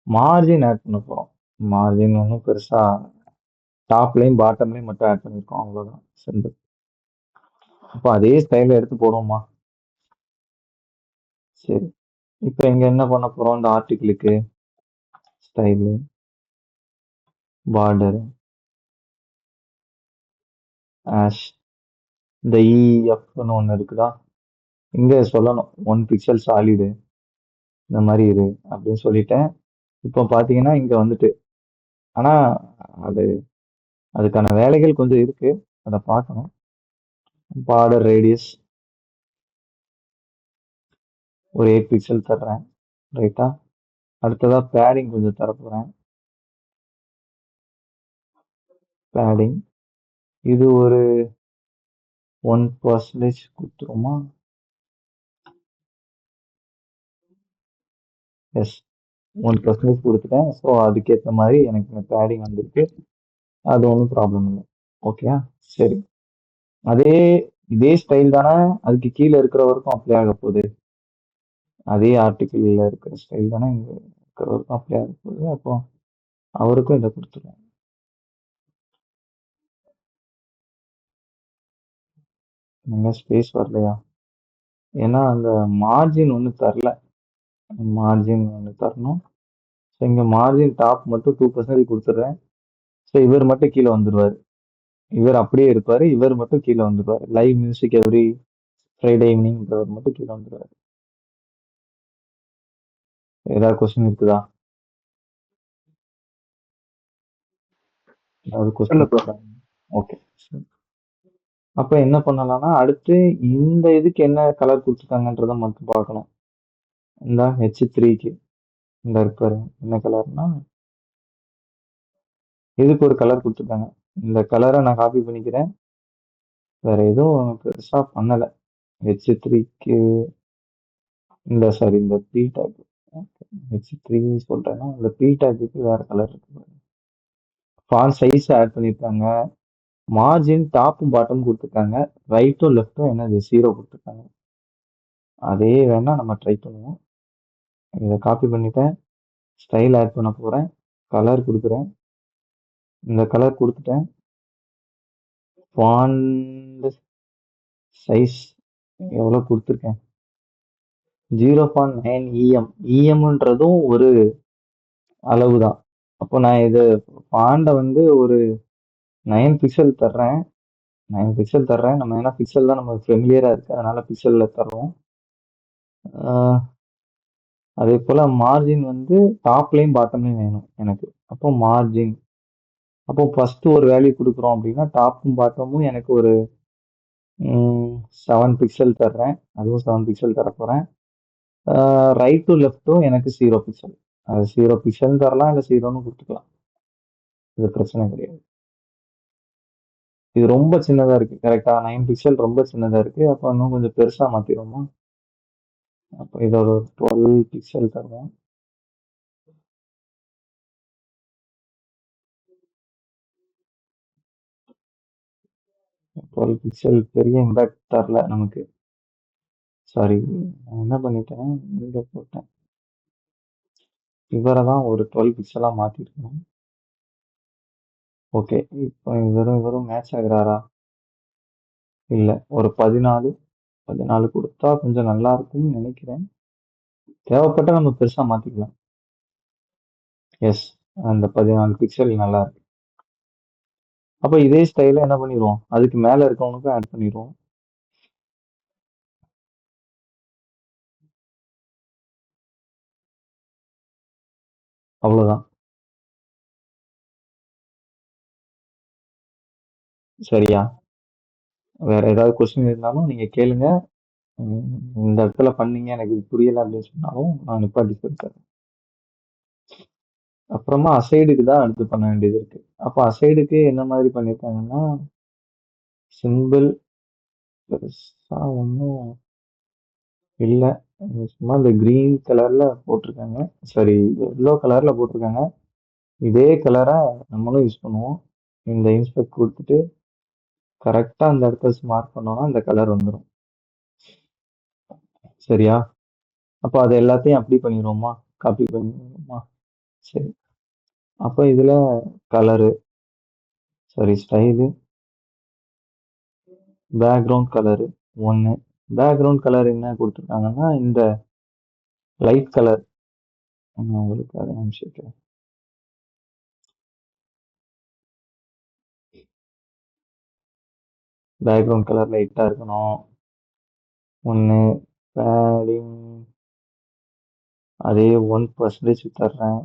மார்ஜின் ஆட் பண்ண போகிறோம். மார்ஜின் ஒன்றும் பெருசாக டாப்லையும் பாட்டம்லையும் மட்டும் ஆட் பண்ணியிருக்கோம், அவ்வளோதான். சிம்பிள். அப்போ அதே ஸ்டைலில் எடுத்து போடுவோமா? சரி, இப்போ இங்கே என்ன பண்ண போகிறோம்? இந்த ஆர்டிக்கிளுக்கு ஸ்டைலு, பார்டர், ஆஷ், இந்த இஎஃப்னு ஒன்று இருக்குதா, இங்கே சொல்லணும் 1 பிக்சல் சாலிடு இந்த மாதிரி இரு அப்படின்னு சொல்லிட்டேன். இப்போ பார்த்தீங்கன்னா இங்கே வந்துட்டு, ஆனால் அது அதுக்கான வேலைகள் கொஞ்சம் இருக்கு, அதை பார்க்கணும். பார்டர் ரேடியஸ் ஒரு 8 பிக்சல் தர்றேன், ரைட்டா? அடுத்ததா பேடிங் கொஞ்சம் தரப்போறேன். பேடிங் இது ஒரு 1% கொடுத்துருமா? எஸ், 1% கொடுத்துட்டேன். ஸோ அதுக்கேற்ற மாதிரி எனக்கு இந்த பேடிங் வந்திருக்கு, அது ஒன்றும் ப்ராப்ளம் இல்லை. ஓகே, சரி. இதே ஸ்டைல் தானே அதுக்கு கீழே இருக்கிறவருக்கும் அப்ளை ஆக போகுது. அதே ஆர்டிக்கிளில் இருக்கிற ஸ்டைல் தானே இங்கே இருக்கிறவருக்கும் அப்ளை ஆக போகுது. அப்போ அவருக்கும் இதை கொடுத்துருவோம். நல்லா ஸ்பேஸ் வரலையா? ஏன்னா அந்த மார்ஜின் ஒன்று தரல, மார்ஜின் ஒன்று தரணும். ஸோ இங்கே மார்ஜின் டாப் மட்டும் 2% கொடுத்துட்றேன். ஸோ இவர் மட்டும் கீழே வந்துடுவார், இவர் அப்படியே இருப்பார், இவர் மட்டும் கீழே வந்துடுவார். லைவ் மியூசிக் எவ்ரி ஃப்ரைடே ஈவினிங்கிறவர் மட்டும் கீழே வந்துடுவார். ஏதாவது கொஸ்டின் இருக்குதா? ஏதாவது கொஸ்டின்? ஓகே, அப்போ என்ன பண்ணலாம்னா அடுத்து இந்த இதுக்கு என்ன கலர் கொடுத்துருக்காங்கன்றதை மட்டும் பார்க்கணும். இந்த H3க்கு இந்த இருப்பாரு என்ன கலர்னா, இதுக்கு ஒரு கலர் கொடுத்துருக்காங்க. இந்த கலரை நான் காப்பி பண்ணிக்கிறேன், வேற எதுவும் பெருசா பண்ணலை. H3க்கு இந்த சாரி இந்த பி டேக், H3 சொல்றேன்னா இந்த பி டேக்கு வேற கலர் இருக்கு. ஃபாண்ட் சைஸ் ஆட் பண்ணியிருக்காங்க, மார்ஜின் டாப்பும் பாட்டம் கொடுத்துருக்காங்க, ரைட்டும் லெஃப்ட்டும் என்னது 0 கொடுத்துருக்காங்க. அதே வேணா நம்ம ட்ரை பண்ணுவோம். இதை காப்பி பண்ணிட்டேன், ஸ்டைல் ஆட் பண்ண போறேன், கலர் கொடுக்குறேன், இந்த கலர் கொடுத்துட்டேன். ஃபாண்ட் சைஸ் எவ்வளோ கொடுத்துருக்கேன்? 0.9 EM. EMன்றதும் ஒரு அளவு தான். அப்போ நான் இது ஃபாண்டை வந்து ஒரு 9 பிக்சல் தர்றேன், 9 பிக்சல் தர்றேன். நம்ம ஏன்னா பிக்சல் தான் நம்ம ஃபெமிலியராக இருக்கு, அதனால பிக்சலில் தர்றோம். அதே போல் மார்ஜின் வந்து டாப்லையும் பாட்டம்லையும் வேணும் எனக்கு. அப்போ மார்ஜின், அப்போ ஃபர்ஸ்ட் ஒரு வேல்யூ கொடுக்குறோம் அப்படின்னா டாப்பும் பாட்டமும் எனக்கு ஒரு 7 பிக்சல் தர்றேன், அதுவும் 7 பிக்சல் தர போகிறேன். ரைட் டு லெஃப்ட்டும் எனக்கு 0 பிக்சல், அது 0 பிக்சல்னு தரலாம், இல்லை 0ன்னு கொடுத்துக்கலாம், இது பிரச்சனை கிடையாது. இது ரொம்ப சின்னதாக இருக்குது, கரெக்டாக 9 பிக்சல் ரொம்ப சின்னதாக இருக்குது. அப்போ இன்னும் கொஞ்சம் பெருசாக மாற்றிடுவோமா? அப்போ இதை ஒரு 12 பிக்சல் தருவோம். பிக்சல் பெரிய இம்பேக்ட் தரல நமக்கு. சாரி, நான் என்ன பண்ணிட்டேன், இங்கே போட்டேன், இவரை தான் ஒரு 12 பிக்சலாக மாற்றிருக்கணும். ஓகே, இப்போ இவரும் மேட்ச் ஆகுறாரா? இல்லை, ஒரு 14 கொடுத்தா கொஞ்சம் நல்லா இருக்கும்னு நினைக்கிறேன். தேவைப்பட்டா நம்ம பெருசாக மாற்றிக்கலாம். எஸ், அந்த 14 பிக்சல் நல்லா இருக்கு. அப்போ இதே ஸ்டைலில் என்ன பண்ணிடுவோம், அதுக்கு மேலே இருக்கவனுக்கும் ஆட் பண்ணிடுவோம். அவ்வளோதான். சரியா? வேற ஏதாவது கொஸ்டின் இருந்தாலும் நீங்கள் கேளுங்க. இந்த இடத்துல பண்ணீங்க எனக்கு இது புரியலை அப்படின்னு சொன்னாலும் நான் நிப்பாட்டி சொல்லித்தரேன். அப்புறமா அசைடுக்கு தான் அடுத்து பண்ண வேண்டியது இருக்கு. அப்போ அசைடுக்கு என்ன மாதிரி பண்ணியிருக்காங்கன்னா, சிம்பிள் பெருசா ஒன்றும் இல்லை, சும்மா இந்த கிரீன் கலர்ல போட்டிருக்காங்க, சாரி எல்லோ கலர்ல போட்டிருக்காங்க. இதே கலரை நம்மளும் யூஸ் பண்ணுவோம். இந்த இன்ஸ்பெக்ட் கொடுத்துட்டு கரெக்டாக அந்த இடத்த மார்க் பண்ணோம்னா இந்த கலர் வந்துடும். சரியா? அப்போ அது எல்லாத்தையும் அப்படி பண்ணிடுவோமா, காப்பி பண்ணிடுவோமா? சரி. அப்போ இதுல colour, sorry style, background colour ஒன்று. பேக்ரவுண்ட் கலர் என்ன கொடுத்துருக்காங்கன்னா இந்த லைட் கலர். உங்களுக்கு அதை அனுப்பிச்சிருக்கேன். பேக்ரவுண்ட் கலர் லைட்டாக இருக்கணும் ஒன்று. பேடிங் அதே 1% தர்றேன்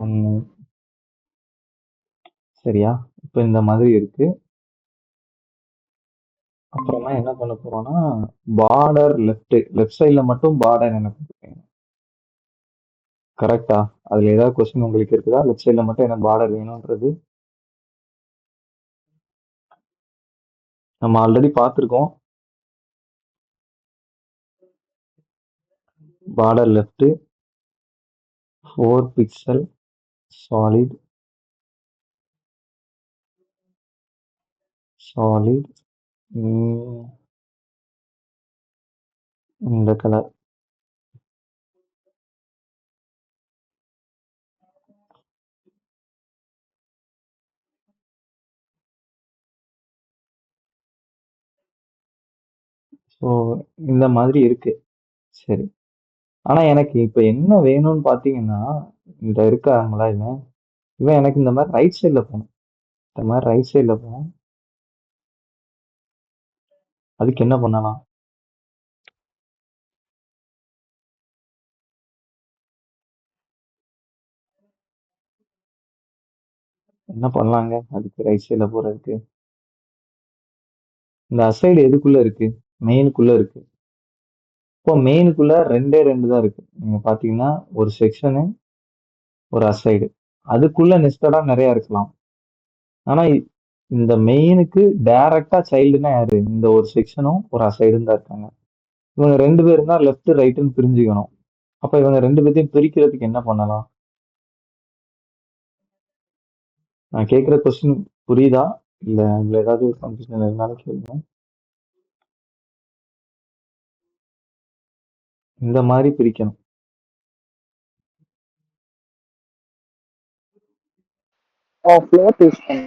ஒன்று. சரியா? இப்போ இந்த மாதிரி இருக்கு. அப்புறமா என்ன பண்ண போறோம்னா பார்டர் லெஃப்ட் சைடில் மட்டும் பார்டர் என்ன கொடுத்துருக்கேன் கரெக்டா? அதுல ஏதாவது கொஸ்டின் உங்களுக்கு இருக்குதா? லெஃப்ட் சைடில் மட்டும் என்ன பார்டர் வேணும்ன்றது நம்ம ஆல்ரெடி பார்த்துருக்கோம். பார்டர் லெஃப்ட் 4 பிக்சல் சாலிட் இந்த கலர். ஸோ இந்த மாதிரி இருக்கு. சரி. ஆனா எனக்கு இப்ப என்ன வேணும்னு பாத்தீங்கன்னா இந்த இருக்காங்களா இவன் எனக்கு இந்த மாதிரி ரைட் சைட்ல போகணும். இந்த மாதிரி ரைட் சைட்ல போகணும். அதுக்கு என்ன பண்ணலாம்? என்ன பண்ணலாங்க அதுக்கு ரைட் சைட்ல போறதுக்கு? இந்த அசைடு எதுக்குள்ள இருக்கு? மெயினுக்குள்ள இருக்கு. இப்போ மெயினுக்குள்ள ரெண்டு தான் இருக்கு. நீங்க பாத்தீங்கன்னா ஒரு செக்ஷனு ஒரு அசைடு. அதுக்குள்ள நெஸ்டடா நிறைய இருக்கலாம். ஆனா இந்த மெயினுக்கு டைரக்டா சைல்டுனா யாரு? இந்த ஒரு செக்ஷனும் ஒரு அசைடும் தான் இருக்காங்க. இவங்க 2 பேரும் தான் லெஃப்ட் ரைட்டுன்னு பிரிஞ்சுக்கணும். அப்ப இவங்க 2 பேத்தையும் பிரிக்கிறதுக்கு என்ன பண்ணலாம்? நான் கேட்குற கொஸ்டின் புரியுதா? இல்ல அதுல ஏதாவது கன்ஃபியூஷன் இருந்தாலும் கேளுங்க. இந்த மாதிரி பிரிக்கணும். ஃப்ளோட் யூஸ் பண்ண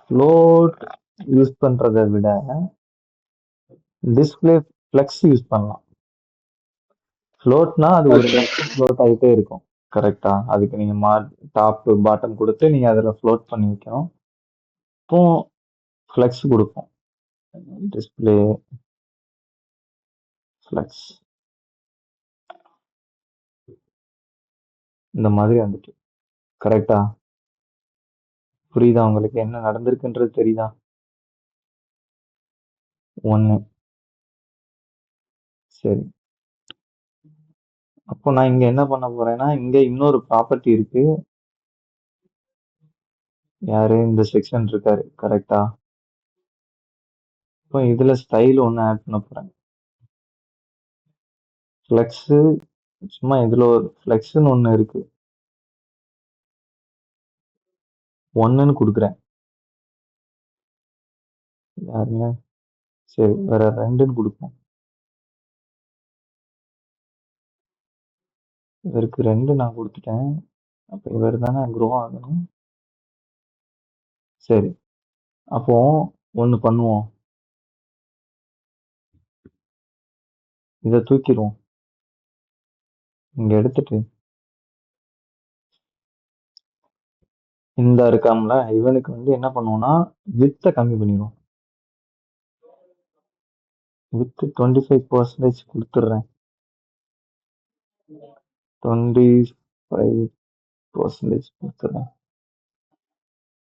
ஃப்ளோட் யூஸ் பண்றதை விட டிஸ்பிளே ஃப்ளெக்ஸ் யூஸ் பண்ணலாம். ஃப்ளோட்னா அது ஒரு நிமிஷம் ஃப்ளோட் ஆகிட்டே இருக்கும். கரெக்டா? அதுக்கு நீங்க டாப் பாட்டம் கொடுத்து நீங்க அதுல ஃப்ளோட் பண்ணி வைக்கணும். இப்போ ஃப்ளெக்ஸ் கொடுப்போம். டிஸ்பிளே ஃப்ளெக்ஸ் இந்த மாதிரி வந்துட்டு. கரெக்டா? புரியுதா உங்களுக்கு என்ன நடந்திருக்குன்றது தெரியுதா? ஒன்று. சரி. அப்போ நான் இங்க என்ன பண்ண போறேன்னா இங்க இன்னொரு ப்ராப்பர்ட்டி இருக்கு. யாரு? இந்த செக்ஷன் இருக்காரு. கரெக்டா? இப்போ இதுல ஸ்டைல் ஒன்று ஆட் பண்ண போறேன். ஃப்ளெக்ஸ் சும்மா இதுல ஒரு ஃப்ளெக்ஸ்னு ஒன்று இருக்கு. 1ன்னு கொடுக்குறேன். யாருங்க? சரி வேற 2ன்னு கொடுப்போம். இவருக்கு 2 நான் கொடுத்துட்டேன். அப்ப இவர் தானே க்ரோ ஆகணும். சரி. அப்போ ஒன்று பண்ணுவோம். இதை தூக்கிடுவோம். இங்க எடுத்துட்டு இந்த இருக்காம்ல இவனுக்கு என்ன பண்ணுவோம்னா வித்தை கம்மி பண்ணிடுவோம். வித்து 25% கொடுத்துட்றேன். 25% கொடுத்துட்றேன்.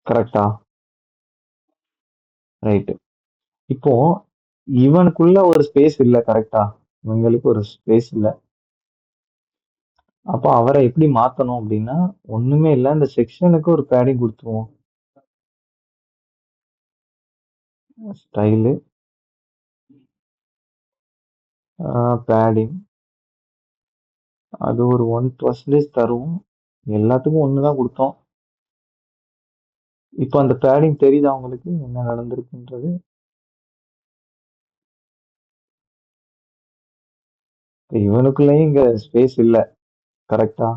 கரெக்டா? ரைட்டு. இப்போ இவனுக்குள்ள ஒரு ஸ்பேஸ் இல்லை. கரெக்டா? இவங்களுக்கு ஒரு ஸ்பேஸ் இல்லை. அப்போ அவரை எப்படி மாத்தணும் அப்படின்னா ஒண்ணுமே இல்லை, இந்த செக்ஷனுக்கு ஒரு பேடிங் கொடுத்துருவோம். ஸ்டைலு பேடிங் அது ஒரு 1% தருவோம். எல்லாத்துக்கும் ஒண்ணுதான் கொடுத்தோம். இப்போ அந்த பேடிங் தெரியுதா உங்களுக்கு என்ன நடந்திருக்குன்றது? இவனுக்குள்ளேயும் இங்க ஸ்பேஸ் இல்ல. கரெக்டா?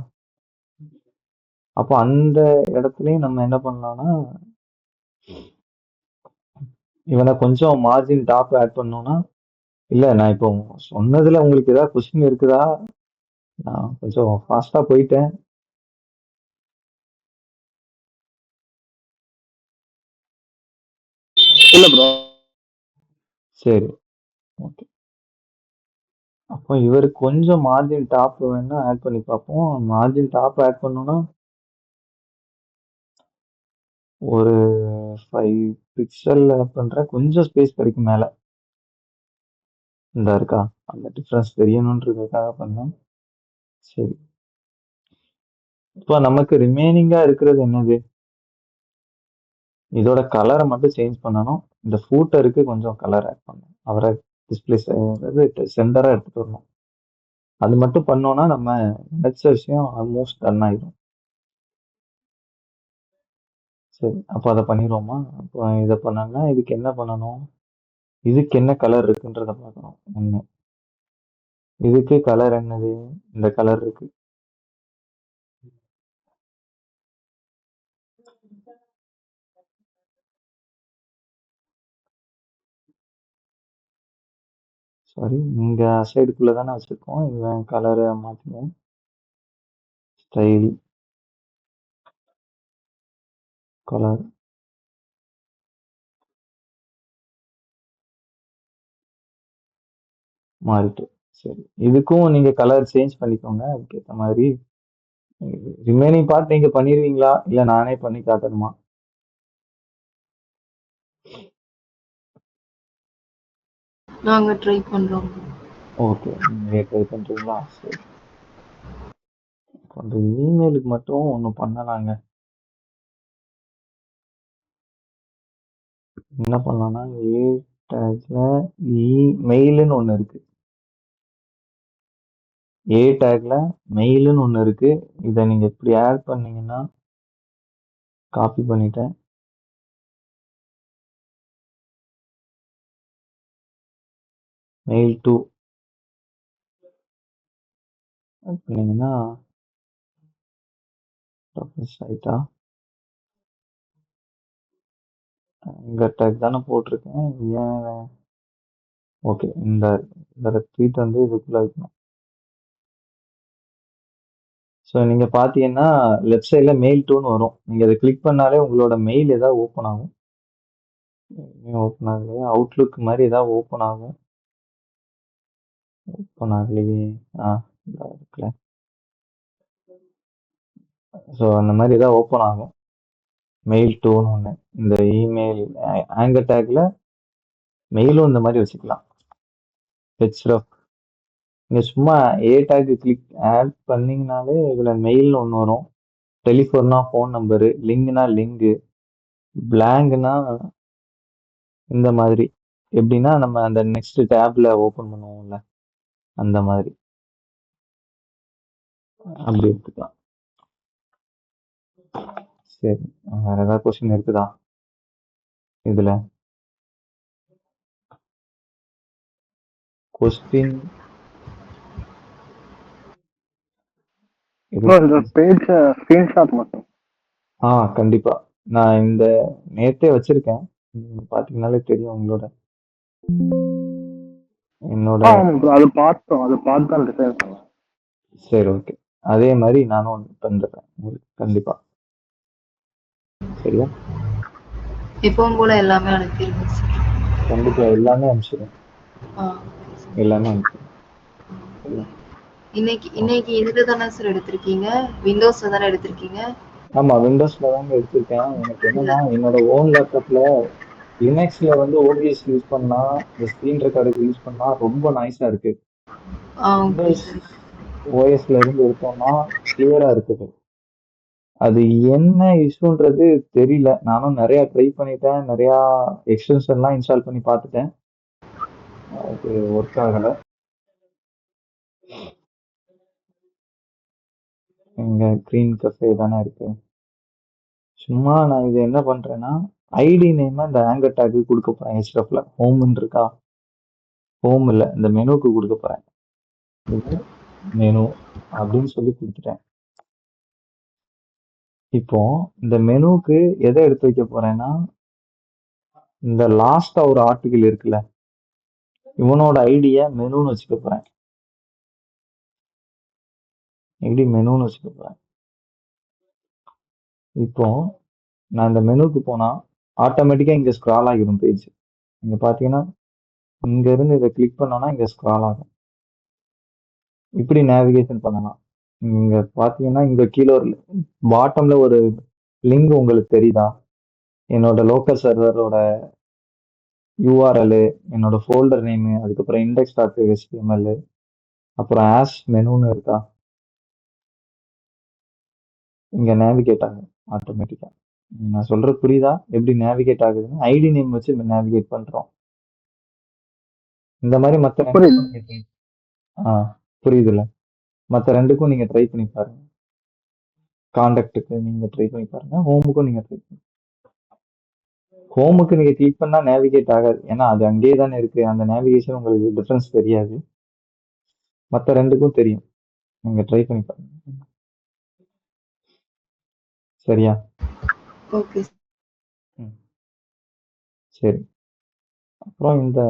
அப்போ அந்த இடத்துலயும் நம்ம என்ன பண்ணலாம்னா இவனை கொஞ்சம் மார்ஜின் டாப் ஆட் பண்ணோம்னா இல்ல நான் இப்போ சொன்னதுல உங்களுக்கு ஏதாவது கொஸ்டின் இருக்குதா? நான் கொஞ்சம் ஃபாஸ்டா போயிட்டேன். இல்ல ப்ரோ. சரி, ஓகே. அப்போ இவருக்கு கொஞ்சம் மார்ஜின் டாப் வேணா ஆட் பண்ணி பார்ப்போம். மார்ஜின் டாப் ஆட் பண்ணோம்னா ஒரு 5 பிக்சல் பண்றேன். கொஞ்சம் ஸ்பேஸ் கிடைக்கும் மேல. இந்த இருக்கா? அந்த டிஃபரன்ஸ் தெரியணுன்றதுக்காக பண்ணேன். சரி. இப்போ நமக்கு ரிமைனிங்கா இருக்கிறது என்னது? இதோட கலரை மட்டும் சேஞ்ச் பண்ணணும். இந்த ஃபூட்டருக்கு கொஞ்சம் கலர் ஆட் பண்ணணும். அவரை டிஸ்பிளே அதாவது சென்டரா எடுத்துட்டு வரணும். அது மட்டும் பண்ணோம்னா நம்ம நினைச்ச விஷயம் ஆல்மோஸ்ட் டன் ஆயிடும். சரி, அப்போ அதை பண்ணிடுவோமா? அப்போ இதை பண்ணோம்னா இதுக்கு என்ன பண்ணணும்? இதுக்கு என்ன கலர் இருக்குன்றத பார்க்கணும். ஒண்ணு. இதுக்கு கலர் என்னது? இந்த கலர் இருக்கு. சாரி, இங்க சைடுக்குள்ள தானே வச்சிருக்கோம். இவன் கலரை மாத்திடுவோம். ஸ்டைல் கலர் மாறிட்டு. சரி, இதுக்கும் நீங்க கலர் சேஞ்ச் பண்ணிக்கோங்க. அதுக்கேற்ற மாதிரி ரிமைனிங் பார்ட் நீங்க பண்ணிடுவீங்களா இல்ல நானே பண்ணி காட்டணுமா? நாங்க ட்ரை பண்றோம். ஓகே, நீங்க ட்ரை பண்றீங்களா? சரி. அந்த இமெயிலுக்கு மட்டும் ஒண்ணு பண்ணலாங்க. என்ன பண்ணலாம்னா ஏ டேக்ல மெயில்னு ஒண்ணு இருக்கு. ஏ டேக்ல மெயில்னு ஒண்ணு இருக்கு. இதை நீங்க இப்படி ஆட் பண்ணீங்கன்னா காப்பி பண்ணிட்டேன். மெயில் 2 ஆட் பண்ணீங்கன்னா ஆயிட்டா? இந்த டேக் தானே போட்டிருக்கேன். ஏன்? ஓகே, இந்த ட்வீட் வந்து இதுக்குள்ள வைக்கணும். ஸோ நீங்க பாத்தீங்கன்னா லெஃப்ட் சைட்ல மெயில் 2ன்னு வரும். நீங்க அதை கிளிக் பண்ணாலே உங்களோட மெயில் ஏதாவது ஓப்பன் ஆகும். ஓப்பன் ஆகலையே. அவுட்லுக் மாதிரி ஏதாவது ஓப்பன் ஆகும். ஓப்பன் ஆகலையே. ஆ, இருக்குல்ல. ஸோ அந்த மாதிரி ஏதாவது ஓப்பன் ஆகும். மெயில் 2ன்னு ஒன்று. இந்த இமெயில் ஆங்கர் டேக்ல மெயிலும் இந்த மாதிரி வச்சுக்கலாம். ஹெச்ரஃப் நீங்க சும்மா ஏ டேக் கிளிக் ஆட் பண்ணீங்கனாலே இதுல மெயில்னு ஒன்று வரும். டெலிஃபோன்னா ஃபோன் நம்பரு, லிங்க்னா லிங்கு, பிளாங்க்னா இந்த மாதிரி. எப்படின்னா நம்ம அந்த நெக்ஸ்ட் டேப்ல ஓபன் பண்ணுவோம்ல அந்த மாதிரி. அப்படி எடுத்துக்கலாம். சரி, வேற ஏதாவது கொஸ்டின் இருக்குதா இதுல? கொஸ்டின் ப்ரோ இந்த பேஜ் ஸ்கிரீன்ஷாட் மட்டும். கண்டிப்பா. நான் இந்த நேத்தே வச்சிருக்கேன். பாத்தீங்கன்னாலே தெரியும் உங்களோட என்னோட. ஆமா ப்ரோ, அது பார்த்தோம். அது பார்த்து தான் டிசைன் பண்ணேன். சரி, ஓகே. அதே மாதிரி நானும் தந்துடுறேன் உங்களுக்கு கண்டிப்பா. சரியா? எப்பவும் போல எல்லாமே அனுப்பிடுங்க சார். கண்டிப்பா எல்லாமே அனுப்பிச்சிடுறேன். ஆ. எல்லாமே அனுப்பிச்சிடுறேன். சரியா? இன்னைக்கு இன்னைக்கு இதுல தானே சார் எடுத்திருக்கீங்க? விண்டோஸ்ல தானே எடுத்திருக்கீங்க? ஆமா, விண்டோஸ்ல தாங்க எடுத்திருக்கேன். எனக்கு என்னன்னா என்னோட ஓன் லேப்டாப்ல லினக்ஸ்ல வந்து ஓபிஎஸ் யூஸ் பண்ணா இந்த ஸ்க்ரீன் ரெக்கார்டுக்கு யூஸ் பண்ணா ரொம்ப நாய்ஸா இருக்கு. Okay Windows sir. ஓஎஸ்ல இருந்து எடுத்தோம்னா கிளியரா இருக்குது. அது என்ன இஷ்யூன்றது தெரியல. நானும் நிறைய ட்ரை பண்ணிட்டேன். நிறைய எக்ஸ்டென்ஷன்லாம் இன்ஸ்டால் பண்ணி பார்த்துட்டேன். அது ஒர்க் ஆகல. எங்க கிரீன் கஃபே தானே இருக்கு. சும்மா நான் இது என்ன பண்றேன்னா ஐடி நேம் இந்த ஆங்கர் டேக்கு கொடுக்க போறேன். ஹெச்எஃப்ல ஹோம்னு இருக்கா? ஹோம் இல்ல, இந்த மெனுக்கு கொடுக்க போறேன். இது மெனு அப்படின்னு சொல்லி கொடுத்துட்டேன். இப்போ இந்த மெனுக்கு எதை எடுத்து வைக்க போறேன்னா, இந்த லாஸ்டா ஒரு ஆர்டிகிள் இருக்குல்ல, இவனோட ஐடிய மெனுன்னு வச்சுக்க போறேன். எப்படி மெனுன்னு வச்சுக்க போறேன். இப்போ நான் இந்த மெனுக்கு போனா ஆட்டோமேட்டிக்கா இங்க ஸ்க்ரால் ஆகிடும் பேஜ். இங்க பாத்தீங்கன்னா இங்க இருந்து இதை கிளிக் பண்ணோம்னா இங்க ஸ்க்ரால் ஆகும். இப்படி நேவிகேஷன் பண்ணலாம். இங்க பாத்தீங்கன்னா இங்க கீழே ஒரு பாட்டம்ல ஒரு லிங்க் உங்களுக்கு தெரியுதா? என்னோட லோக்கல் சர்வரோட URL, என்னோட ஃபோல்டர் நேமு, அதுக்கப்புறம் index.html, அப்புறம் ஆஸ் மெனுன்னு இருக்கா? இங்க நேவிகேட் ஆகும் ஆட்டோமேட்டிக்கா. நான் சொல்றது புரியுதா? எப்படி நேவிகேட் ஆகுதுன்னு ஐடி நேம் வச்சு நேவிகேட் பண்றோம். இந்த மாதிரி மத்த புரியுது. ரெண்டுக்கும் நீங்க புரியுதுல்ல? மத்த ரெண்டுக்கும் நீங்க ட்ரை பண்ணி பாருங்க. காண்டாக்டுக்கு நீங்க ட்ரை பண்ணி பாருங்க. ஹோமுக்கும் நீங்க ட்ரை பண்ணி ஹோமுக்கு நீங்க கிளிக் பண்ணா நேவிகேட் ஆகாது. ஏன்னா அது அங்கேயே தானே இருக்கு. அந்த நேவிகேஷன் உங்களுக்கு டிஃபரன்ஸ் தெரியாது. மத்த ரெண்டுக்கும் தெரியும். நீங்க ட்ரை பண்ணி பாருங்க. சரியா? ஓகே. ம். சரி. அப்புறம் இந்த